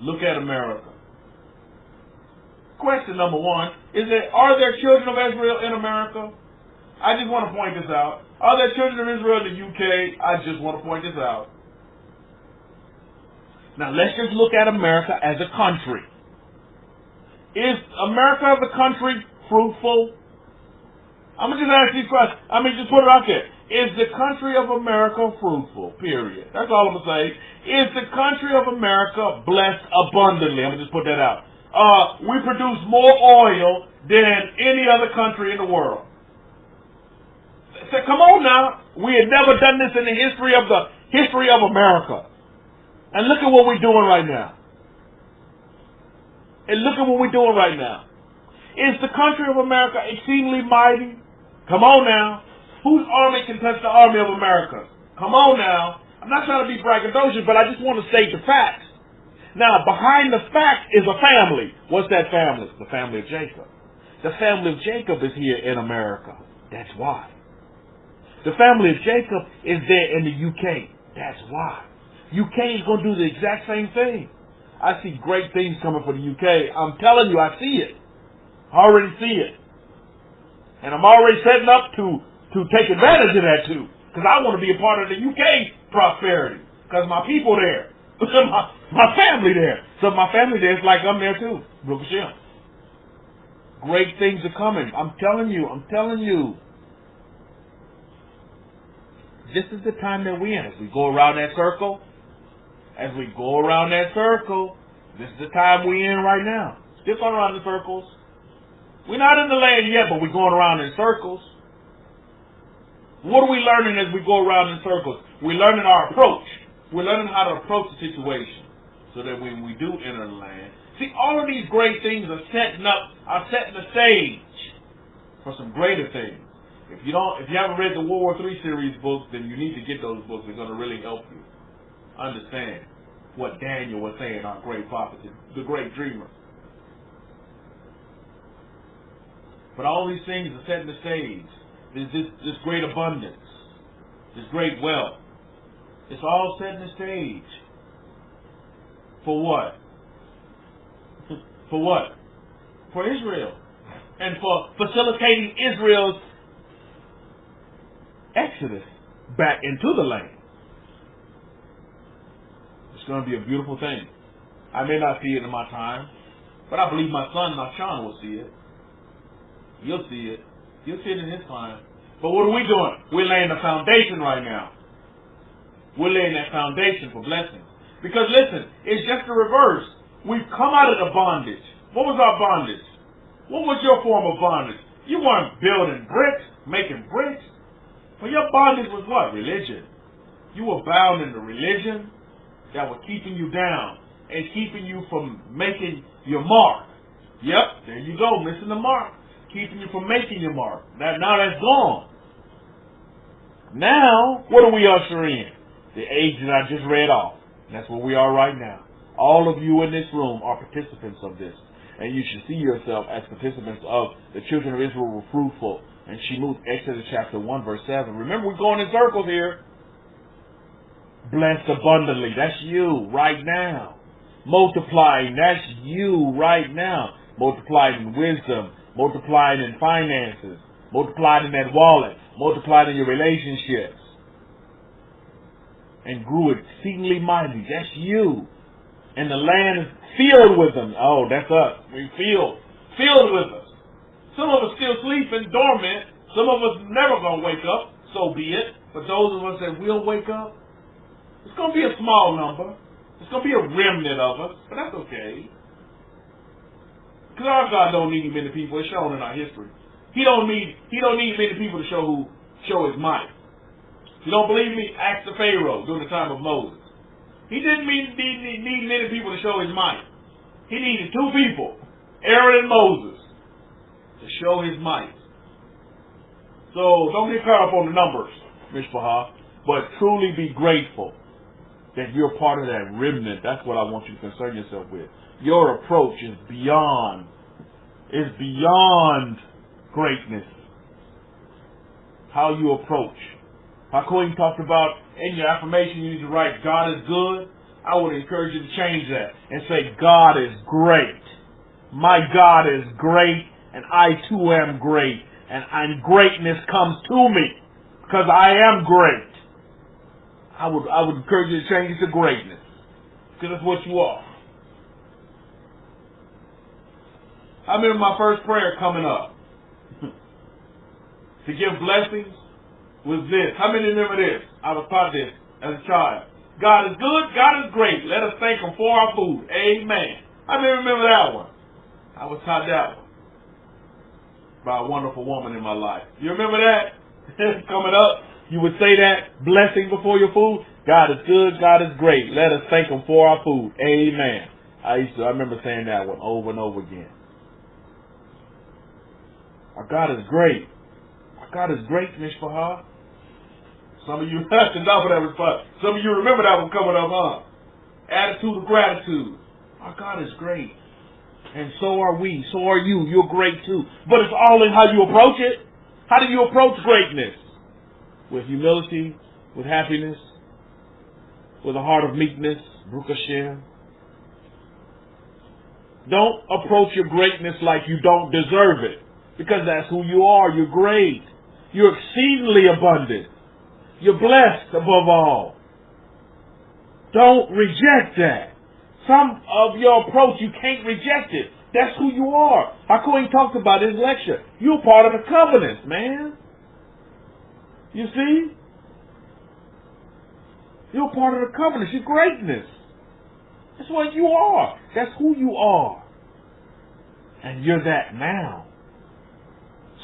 Look at America. Question number 1 is that, are there children of Israel in America? I just want to point this out. Are there children of Israel in the UK? I just want to point this out. Now let's just look at America as a country. Is America as a country fruitful? I'm going to just ask these questions. Just put it out there. Is the country of America fruitful? Period. That's all I'm going to say. Is the country of America blessed abundantly? I'm going to just put that out. We produce more oil than any other country in the world. So, come on now. We had never done this in the history of America. And look at what we're doing right now. Is the country of America exceedingly mighty? Come on now. Whose army can touch the army of America? Come on now. I'm not trying to be braggadocious, but I just want to state the facts. Now, behind the fact is a family. What's that family? The family of Jacob. The family of Jacob is here in America. That's why. The family of Jacob is there in the UK. That's why. UK is going to do the exact same thing. I see great things coming for the UK. I'm telling you, I see it. I already see it. And I'm already setting up to take advantage of that too. Because I want to be a part of the UK prosperity. Because my people there. my family there. So my family there, it's like I'm there too. Baruch Hashem. Great things are coming. I'm telling you. This is the time that we're in. As we go around that circle, this is the time we're in right now. Still going around in circles. We're not in the land yet, but we're going around in circles. What are we learning as we go around in circles? We're learning our approach. We're learning how to approach the situation so that when we do enter the land. See, all of these great things are setting the stage for some greater things. If you haven't read the World War III series books, then you need to get those books. They're going to really help you understand what Daniel was saying, our great prophet, the great dreamer. But all these things are setting the stage. There's this great abundance, this great wealth. It's all setting the stage. For what? For what? For Israel. And for facilitating Israel's exodus back into the land. It's going to be a beautiful thing. I may not see it in my time, but I believe my son, Sean, will see it. You'll see it. You'll see it in his time. But what are we doing? We're laying the foundation right now. We're laying that foundation for blessings. Because listen, it's just the reverse. We've come out of the bondage. What was our bondage? What was your form of bondage? You weren't building bricks, making bricks. But your bondage was what? Religion. You were bound in the religion that was keeping you down and keeping you from making your mark. Yep, there you go, missing the mark. Keeping you from making your mark. Now that's gone. Now, what do we usher in? The age that I just read off. That's where we are right now. All of you in this room are participants of this. And you should see yourself as participants of the children of Israel were fruitful. And she moved, Exodus chapter 1, verse 7. Remember, we're going in circles here. Blessed abundantly. That's you right now. Multiplying. That's you right now. Multiplying in wisdom. Multiplying in finances. Multiplying in that wallet. Multiplying in your relationships. And grew exceedingly mighty. That's you. And the land is filled with them. Oh, that's us. We filled with us. Some of us still sleeping, dormant. Some of us never going to wake up. So be it. But those of us that will wake up, it's going to be a small number. It's going to be a remnant of us. But that's okay. Because our God don't need many people. It's shown in our history. He don't need many people to show his might. If you don't believe me, ask the Pharaoh during the time of Moses. He didn't need many people to show his might. He needed 2 people, Aaron and Moses, to show his might. So don't get caught up on the numbers, Mishpahah, but truly be grateful that you're part of that remnant. That's what I want you to concern yourself with. Your approach is beyond greatness. How you approach. Queen talked about in your affirmation you need to write, God is good. I would encourage you to change that and say, God is great. My God is great, and I too am great. And greatness comes to me because I am great. I would encourage you to change it to greatness because that's what you are. I remember my first prayer coming up to give blessings was this. How many remember this? I was taught this as a child. God is good, God is great. Let us thank him for our food. Amen. I remember that one. I was taught that one by a wonderful woman in my life. You remember that? Coming up, you would say that blessing before your food. God is good, God is great. Let us thank him for our food. Amen. I remember saying that one over and over again. Our God is great. Our God is great, Mishpahah. Some of you have to know that response. Some of you remember that one coming up, huh? Attitude of gratitude. Our God is great. And so are we. So are you. You're great too. But it's all in how you approach it. How do you approach greatness? With humility, with happiness, with a heart of meekness, Baruch Hashem. Don't approach your greatness like you don't deserve it. Because that's who you are. You're great. You're exceedingly abundant. You're blessed above all. Don't reject that. Some of your approach, you can't reject it. That's who you are. Hakohen talked about in his lecture. You're part of the covenant, man. You see? You're part of the covenant. Your greatness. That's what you are. That's who you are. And you're that now.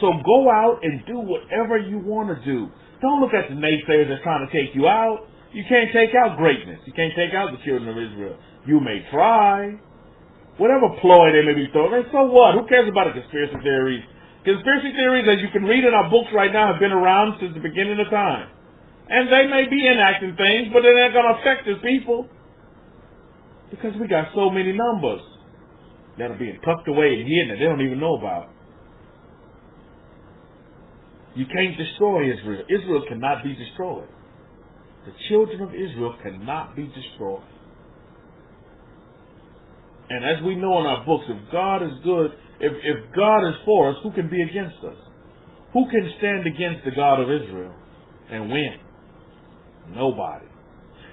So go out and do whatever you want to do. Don't look at the naysayers that's trying to take you out. You can't take out greatness. You can't take out the children of Israel. You may try. Whatever ploy they may be throwing. And so what? Who cares about the conspiracy theories? Conspiracy theories, as you can read in our books right now, have been around since the beginning of time. And they may be enacting things, but they're not going to affect us people. Because we got so many numbers that are being tucked away and hidden that they don't even know about. You can't destroy Israel. Israel cannot be destroyed. The children of Israel cannot be destroyed. And as we know in our books, if God is good, if God is for us, who can be against us? Who can stand against the God of Israel and win? Nobody.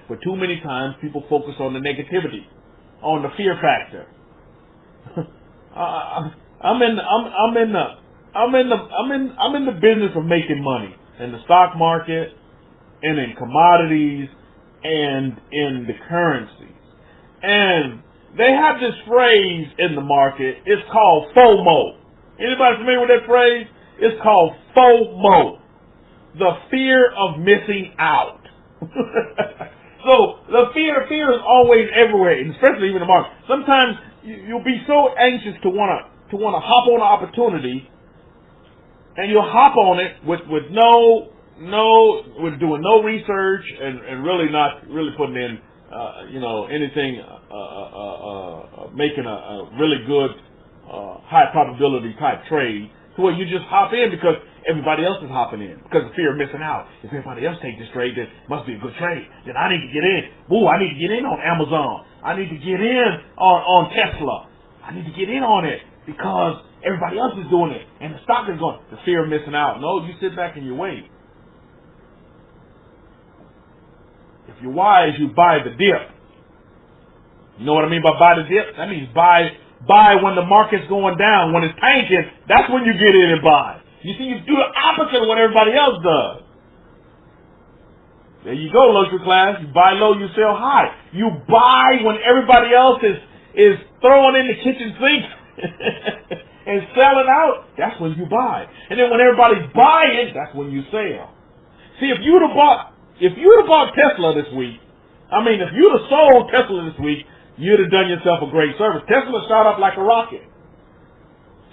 But too many times people focus on the negativity, on the fear factor. I'm in the business of making money in the stock market and in commodities and in the currencies. And they have this phrase in the market. It's called FOMO. Anybody familiar with that phrase? It's called FOMO. The fear of missing out. So the fear is always everywhere, and especially even in the market. Sometimes you'll be so anxious to want to hop on an opportunity, and you'll hop on it with doing no research and really not really putting in anything making a really good high probability type trade, to where you just hop in because everybody else is hopping in, because of fear of missing out. If everybody else take this trade, then it must be a good trade. Then I need to get in. Ooh, I need to get in on Amazon. I need to get in on Tesla. I need to get in on it because everybody else is doing it, and the stock is going. The fear of missing out. No, you sit back and you wait. If you're wise, you buy the dip. You know what I mean by buy the dip? That means buy when the market's going down. When it's tanking, that's when you get in and buy. You see, you do the opposite of what everybody else does. There you go, luxury class. You buy low, you sell high. You buy when everybody else is throwing in the kitchen sink and selling out. That's when you buy. And then when everybody's buying, that's when you sell. See, if you'd have bought Tesla this week, if you'd have sold Tesla this week, you'd have done yourself a great service. Tesla shot up like a rocket.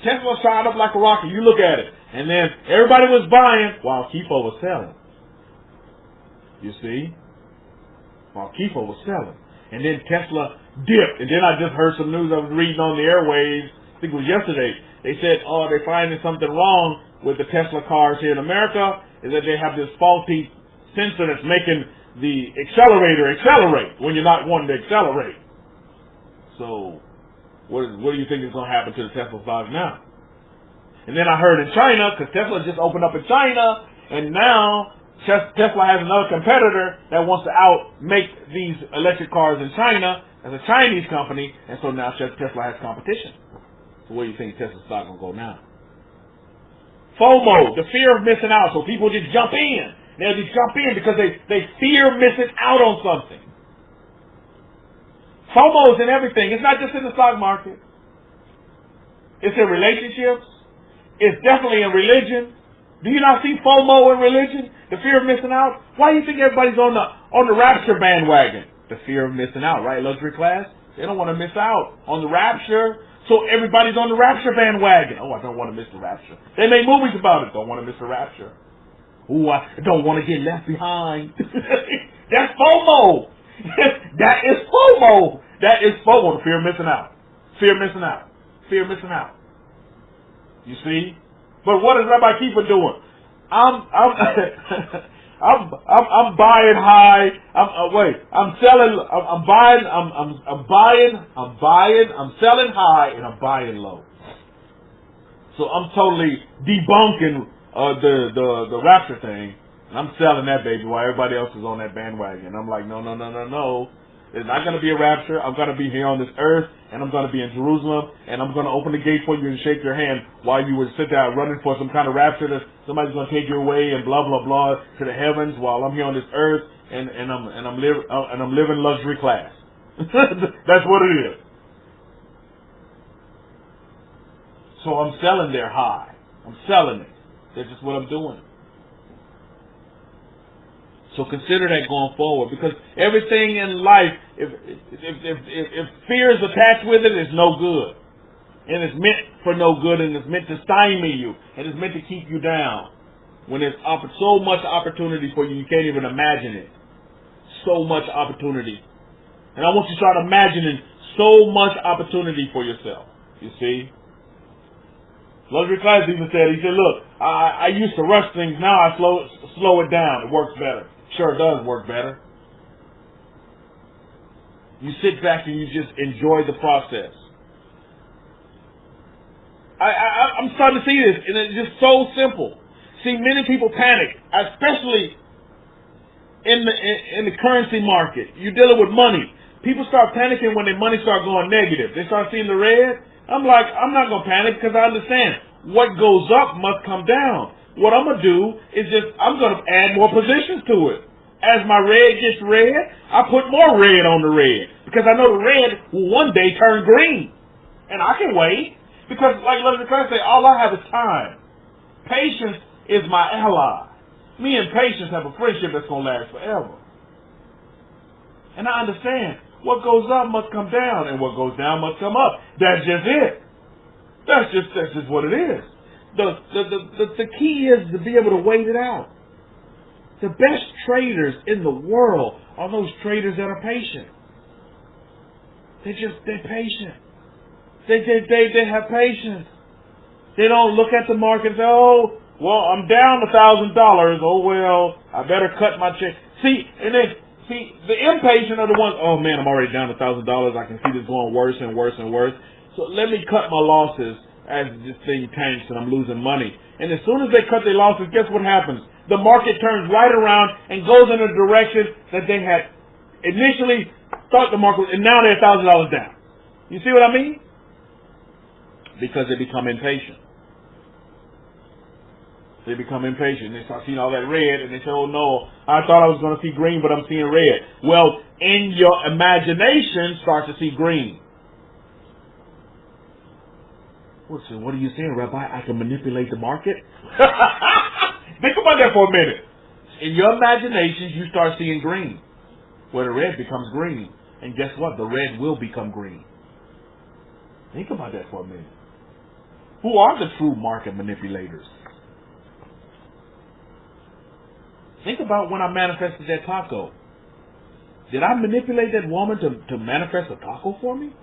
Tesla shot up like a rocket. You look at it. And then everybody was buying while Kefa was selling. You see? While Kefa was selling. And then Tesla dipped. And then I just heard some news I was reading on the airwaves, I think it was yesterday. They said, they're finding something wrong with the Tesla cars here in America, is that they have this faulty sensor that's making the accelerator accelerate when you're not wanting to accelerate. So, what do you think is going to happen to the Tesla stock now? And then I heard in China, because Tesla just opened up in China, and now Tesla has another competitor that wants to outmake these electric cars in China as a Chinese company, and so now Tesla has competition. So where do you think Tesla stock going to go now? FOMO, the fear of missing out. So people just jump in. They'll just jump in because they fear missing out on something. FOMO is in everything. It's not just in the stock market. It's in relationships. It's definitely in religion. Do you not see FOMO in religion? The fear of missing out? Why do you think everybody's on the rapture bandwagon? The fear of missing out, right, luxury class? They don't want to miss out on the rapture, so everybody's on the rapture bandwagon. Oh, I don't want to miss the rapture. They make movies about it. Don't want to miss the rapture. Ooh, I don't want to get left behind. That's FOMO. That is FOMO. That is FOMO, the fear of missing out. Fear of missing out. Fear of missing out. You see? But what is Rabbi Kefa doing? I'm buying high. I'm selling. I'm selling high, and I'm buying low. So I'm totally debunking the rapture thing. And I'm selling that baby while everybody else is on that bandwagon. I'm like, no. There's not going to be a rapture. I'm going to be here on this earth, and I'm going to be in Jerusalem, and I'm going to open the gate for you and shake your hand while you would sit there running for some kind of rapture that somebody's going to take you away and blah blah blah to the heavens while I'm here on this earth, and I'm living luxury class. That's what it is. So I'm selling their high. I'm selling it. That's just what I'm doing. So consider that going forward, because everything in life, if fear is attached with it, it's no good. And it's meant for no good, and it's meant to stymie you, and it's meant to keep you down. When there's so much opportunity for you, you can't even imagine it. So much opportunity. And I want you to start imagining so much opportunity for yourself. You see? Luxury Class even said, he said, look, I used to rush things, now I slow it down. It works better. Sure, it does work better. You sit back and you just enjoy the process. I'm starting to see this, and it's just so simple. See, many people panic, especially in the currency market. You're dealing with money. People start panicking when their money starts going negative. They start seeing the red. I'm like, I'm not going to panic because I understand what goes up must come down. What I'm going to do is I'm going to add more positions to it. As my red gets red, I put more red on the red because I know the red will one day turn green. And I can wait because, like Lord the Christ say, all I have is time. Patience is my ally. Me and patience have a friendship that's going to last forever. And I understand what goes up must come down and what goes down must come up. That's just it. That's just what it is. The key is to be able to wait it out. The best traders in the world are those traders that are patient. They're patient. They have patience. They don't look at the market and say, oh, well, I'm down $1,000. Oh, well, I better cut my check. See, the impatient are the ones, oh, man, I'm already down $1,000. I can see this going worse and worse and worse. So let me cut my losses as this thing tanks and I'm losing money. And as soon as they cut their losses, guess what happens? The market turns right around and goes in a direction that they had initially thought the market was, and now they're $1,000 down. You see what I mean? Because they become impatient. They become impatient. They start seeing all that red, and they say, oh, no, I thought I was going to see green, but I'm seeing red. Well, in your imagination, start to see green. Well, so what are you saying, Rabbi? I can manipulate the market? Think about that for a minute. In your imaginations, you start seeing green, where the red becomes green. And guess what? The red will become green. Think about that for a minute. Who are the true market manipulators? Think about when I manifested that taco. Did I manipulate that woman to manifest a taco for me?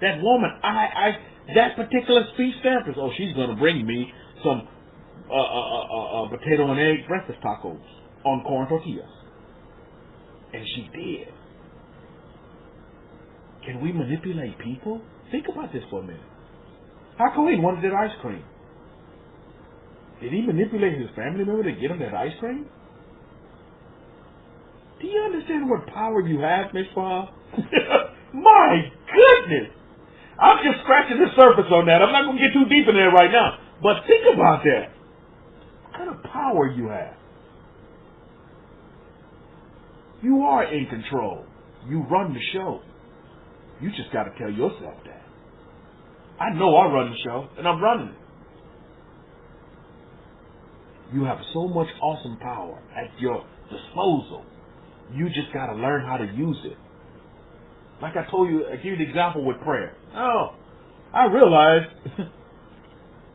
That woman, that particular speech therapist, oh, she's going to bring me some potato and egg breakfast tacos on corn tortillas. And she did. Can we manipulate people? Think about this for a minute. How come he wanted that ice cream? Did he manipulate his family member to get him that ice cream? Do you understand what power you have, Miss Bob? My goodness! I'm just scratching the surface on that. I'm not going to get too deep in there right now. But think about that. What kind of power you have? You are in control. You run the show. You just got to tell yourself that. I know I run the show, and I'm running it. You have so much awesome power at your disposal. You just got to learn how to use it. Like I told you, I give you the example with prayer. Oh, I realized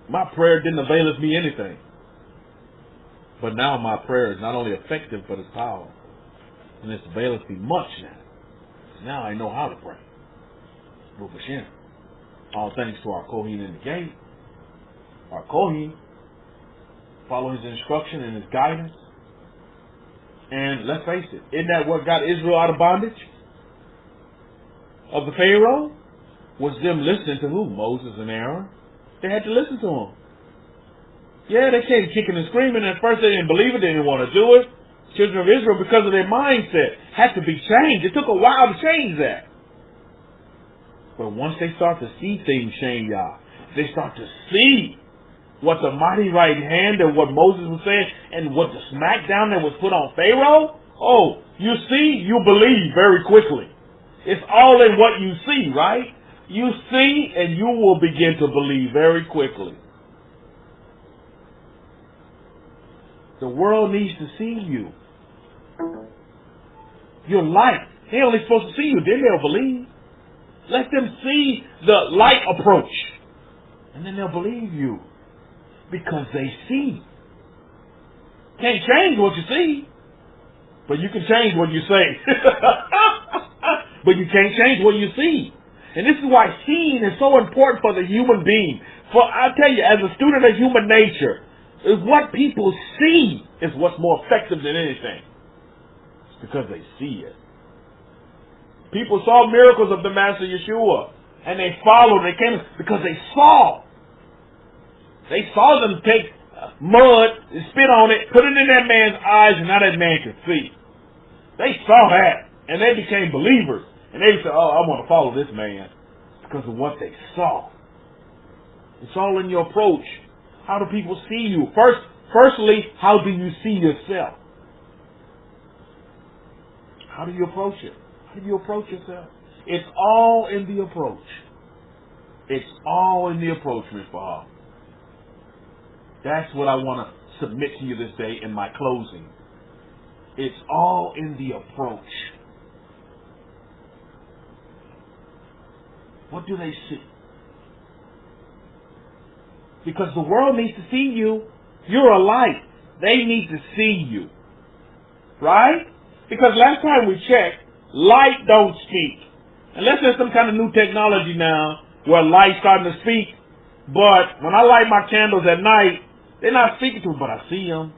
my prayer didn't avail me anything. But now my prayer is not only effective, but it's powerful. And it's availeth me much now. Now I know how to pray. Baruch Hashem. All thanks to our Kohen in the gate. Our Kohen. Follow his instruction and his guidance. And let's face it, isn't that what got Israel out of bondage? Of the Pharaoh? Was them listening to who? Moses and Aaron. They had to listen to them. Yeah, they came kicking and screaming. At first they didn't believe it. They didn't want to do it. Children of Israel, because of their mindset, had to be changed. It took a while to change that. But once they start to see things change, y'all, they start to see what the mighty right hand and what Moses was saying and what the smackdown that was put on Pharaoh. Oh, you see, you believe very quickly. It's all in what you see, right? You see and you will begin to believe very quickly. The world needs to see you. Your light. They're only supposed to see you, then they'll believe. Let them see the light approach. And then they'll believe you. Because they see. Can't change what you see. But you can change what you say. But you can't change what you see. And this is why seeing is so important for the human being. For I tell you, as a student of human nature, is what people see is what's more effective than anything. It's because they see it. People saw miracles of the Master Yeshua, and they followed. They came because they saw. They saw them take mud, spit on it, put it in that man's eyes, and now that man could see. They saw that, and they became believers. And they said, oh, I want to follow this man because of what they saw. It's all in your approach. How do people see you? Firstly, how do you see yourself? How do you approach it? How do you approach yourself? It's all in the approach. It's all in the approach, Ms. Bahar. That's what I want to submit to you this day in my closing. It's all in the approach. What do they see? Because the world needs to see you. You're a light. They need to see you. Right? Because last time we checked, light don't speak. Unless there's some kind of new technology now where light's starting to speak. But when I light my candles at night, they're not speaking to me, but I see them.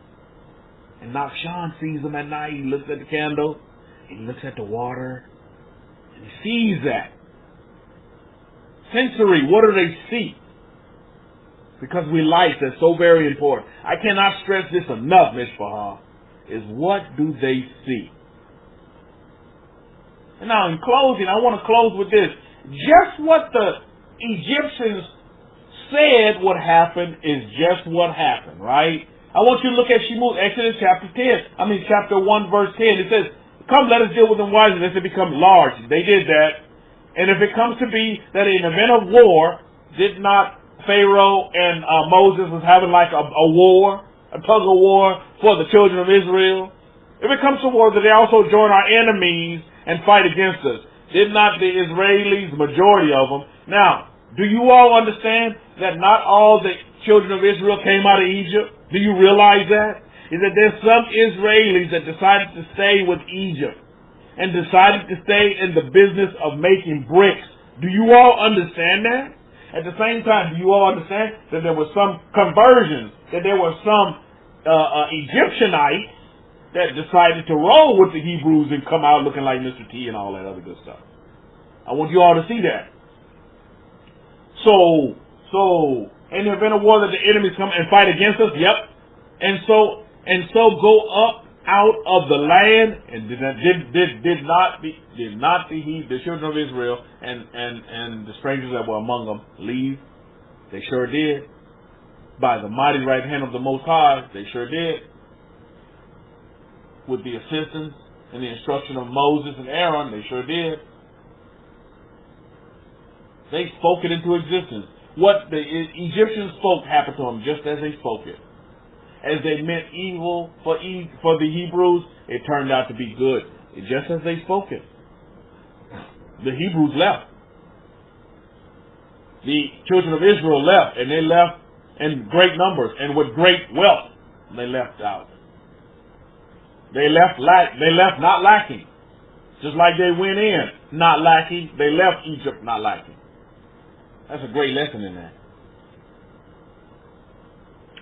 And now Sean sees them at night. He looks at the candle. He looks at the water. And he sees that. Sensory, what do they see? Because we light, that's so very important. I cannot stress this enough, Ms. Bahar, is what do they see? And now in closing, I want to close with this. Just what the Egyptians said would happen is just what happened, right? I want you to look at Exodus chapter 1 verse 10. It says, come, let us deal with them wisely, lest they become large. They did that. And if it comes to be that in an event of war, did not Pharaoh and Moses was having like a war, a tug of war for the children of Israel? If it comes to war, that they also join our enemies and fight against us. Did not the Israelis, the majority of them? Now, do you all understand that not all the children of Israel came out of Egypt? Do you realize that? Is that there's some Israelis that decided to stay with Egypt and decided to stay in the business of making bricks. Do you all understand that? At the same time, do you all understand that there were some conversions, that there were some Egyptianites that decided to roll with the Hebrews and come out looking like Mr. T and all that other good stuff? I want you all to see that. So in the event of war that the enemies come and fight against us, yep. And so go up out of the land, and did not the children of Israel and the strangers that were among them leave? They sure did. By the mighty right hand of the Most High, they sure did. With the assistance and the instruction of Moses and Aaron, they sure did. They spoke it into existence. What the Egyptians spoke happened to them just as they spoke it. As they meant evil for the Hebrews, it turned out to be good, just as they spoke it. The Hebrews left. The children of Israel left, and they left in great numbers and with great wealth. They left out. They left not lacking. Just like they went in not lacking, they left Egypt not lacking. That's a great lesson in that.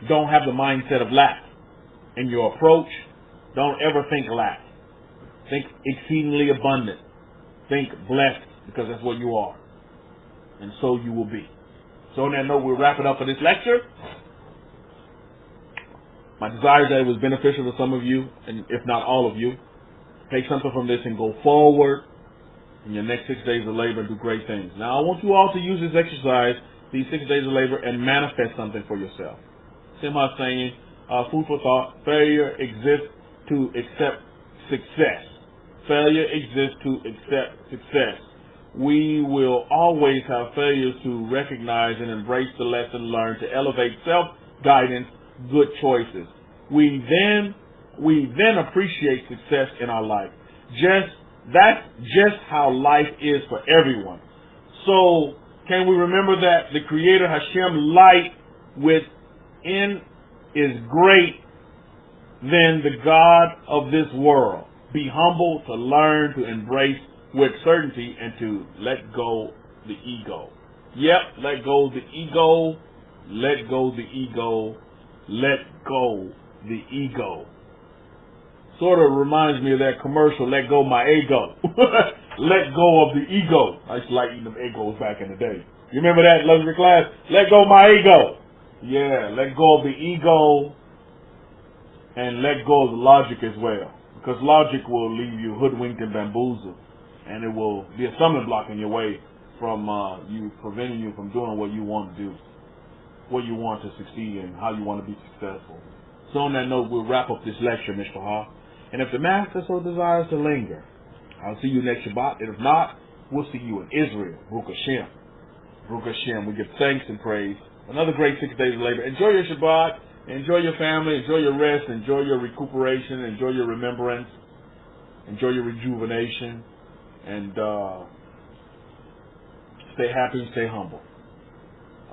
Don't have the mindset of lack in your approach. Don't ever think lack. Think exceedingly abundant. Think blessed, because that's what you are. And so you will be. So on that note, we'll wrap it up for this lecture. My desire is that it was beneficial to some of you, and if not all of you. Take something from this and go forward in your next 6 days of labor and do great things. Now, I want you all to use this exercise, these 6 days of labor, and manifest something for yourself. Simha saying, food for thought, failure exists to accept success. Failure exists to accept success. We will always have failures to recognize and embrace the lesson learned to elevate self-guidance, good choices. We then appreciate success in our life. That's just how life is for everyone. So can we remember that the Creator Hashem light within is great than the God of this world. Be humble to learn to embrace with certainty and to let go the ego. Yep, let go the ego. Let go the ego. Let go the ego. Sort of reminds me of that commercial, let go my ego. Let go of the ego. I used to like eating them egos back in the day. You remember that, luxury class? Let go my ego. Yeah, let go of the ego and let go of the logic as well. Because logic will leave you hoodwinked and bamboozled. And it will be a stumbling block in your way from preventing you from doing what you want to do, what you want to succeed in, how you want to be successful. So on that note, we'll wrap up this lecture, Mr. Ha. And if the Master so desires to linger, I'll see you next Shabbat. And if not, we'll see you in Israel. Baruch Hashem. Baruch Hashem. We give thanks and praise. Another great 6 days of labor. Enjoy your Shabbat. Enjoy your family. Enjoy your rest. Enjoy your recuperation. Enjoy your remembrance. Enjoy your rejuvenation. And stay happy and stay humble.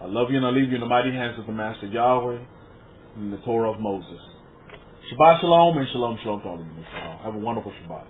I love you and I leave you in the mighty hands of the Master Yahweh and the Torah of Moses. Shabbat Shalom and Shalom Shalom to all of you. Have a wonderful Shabbat.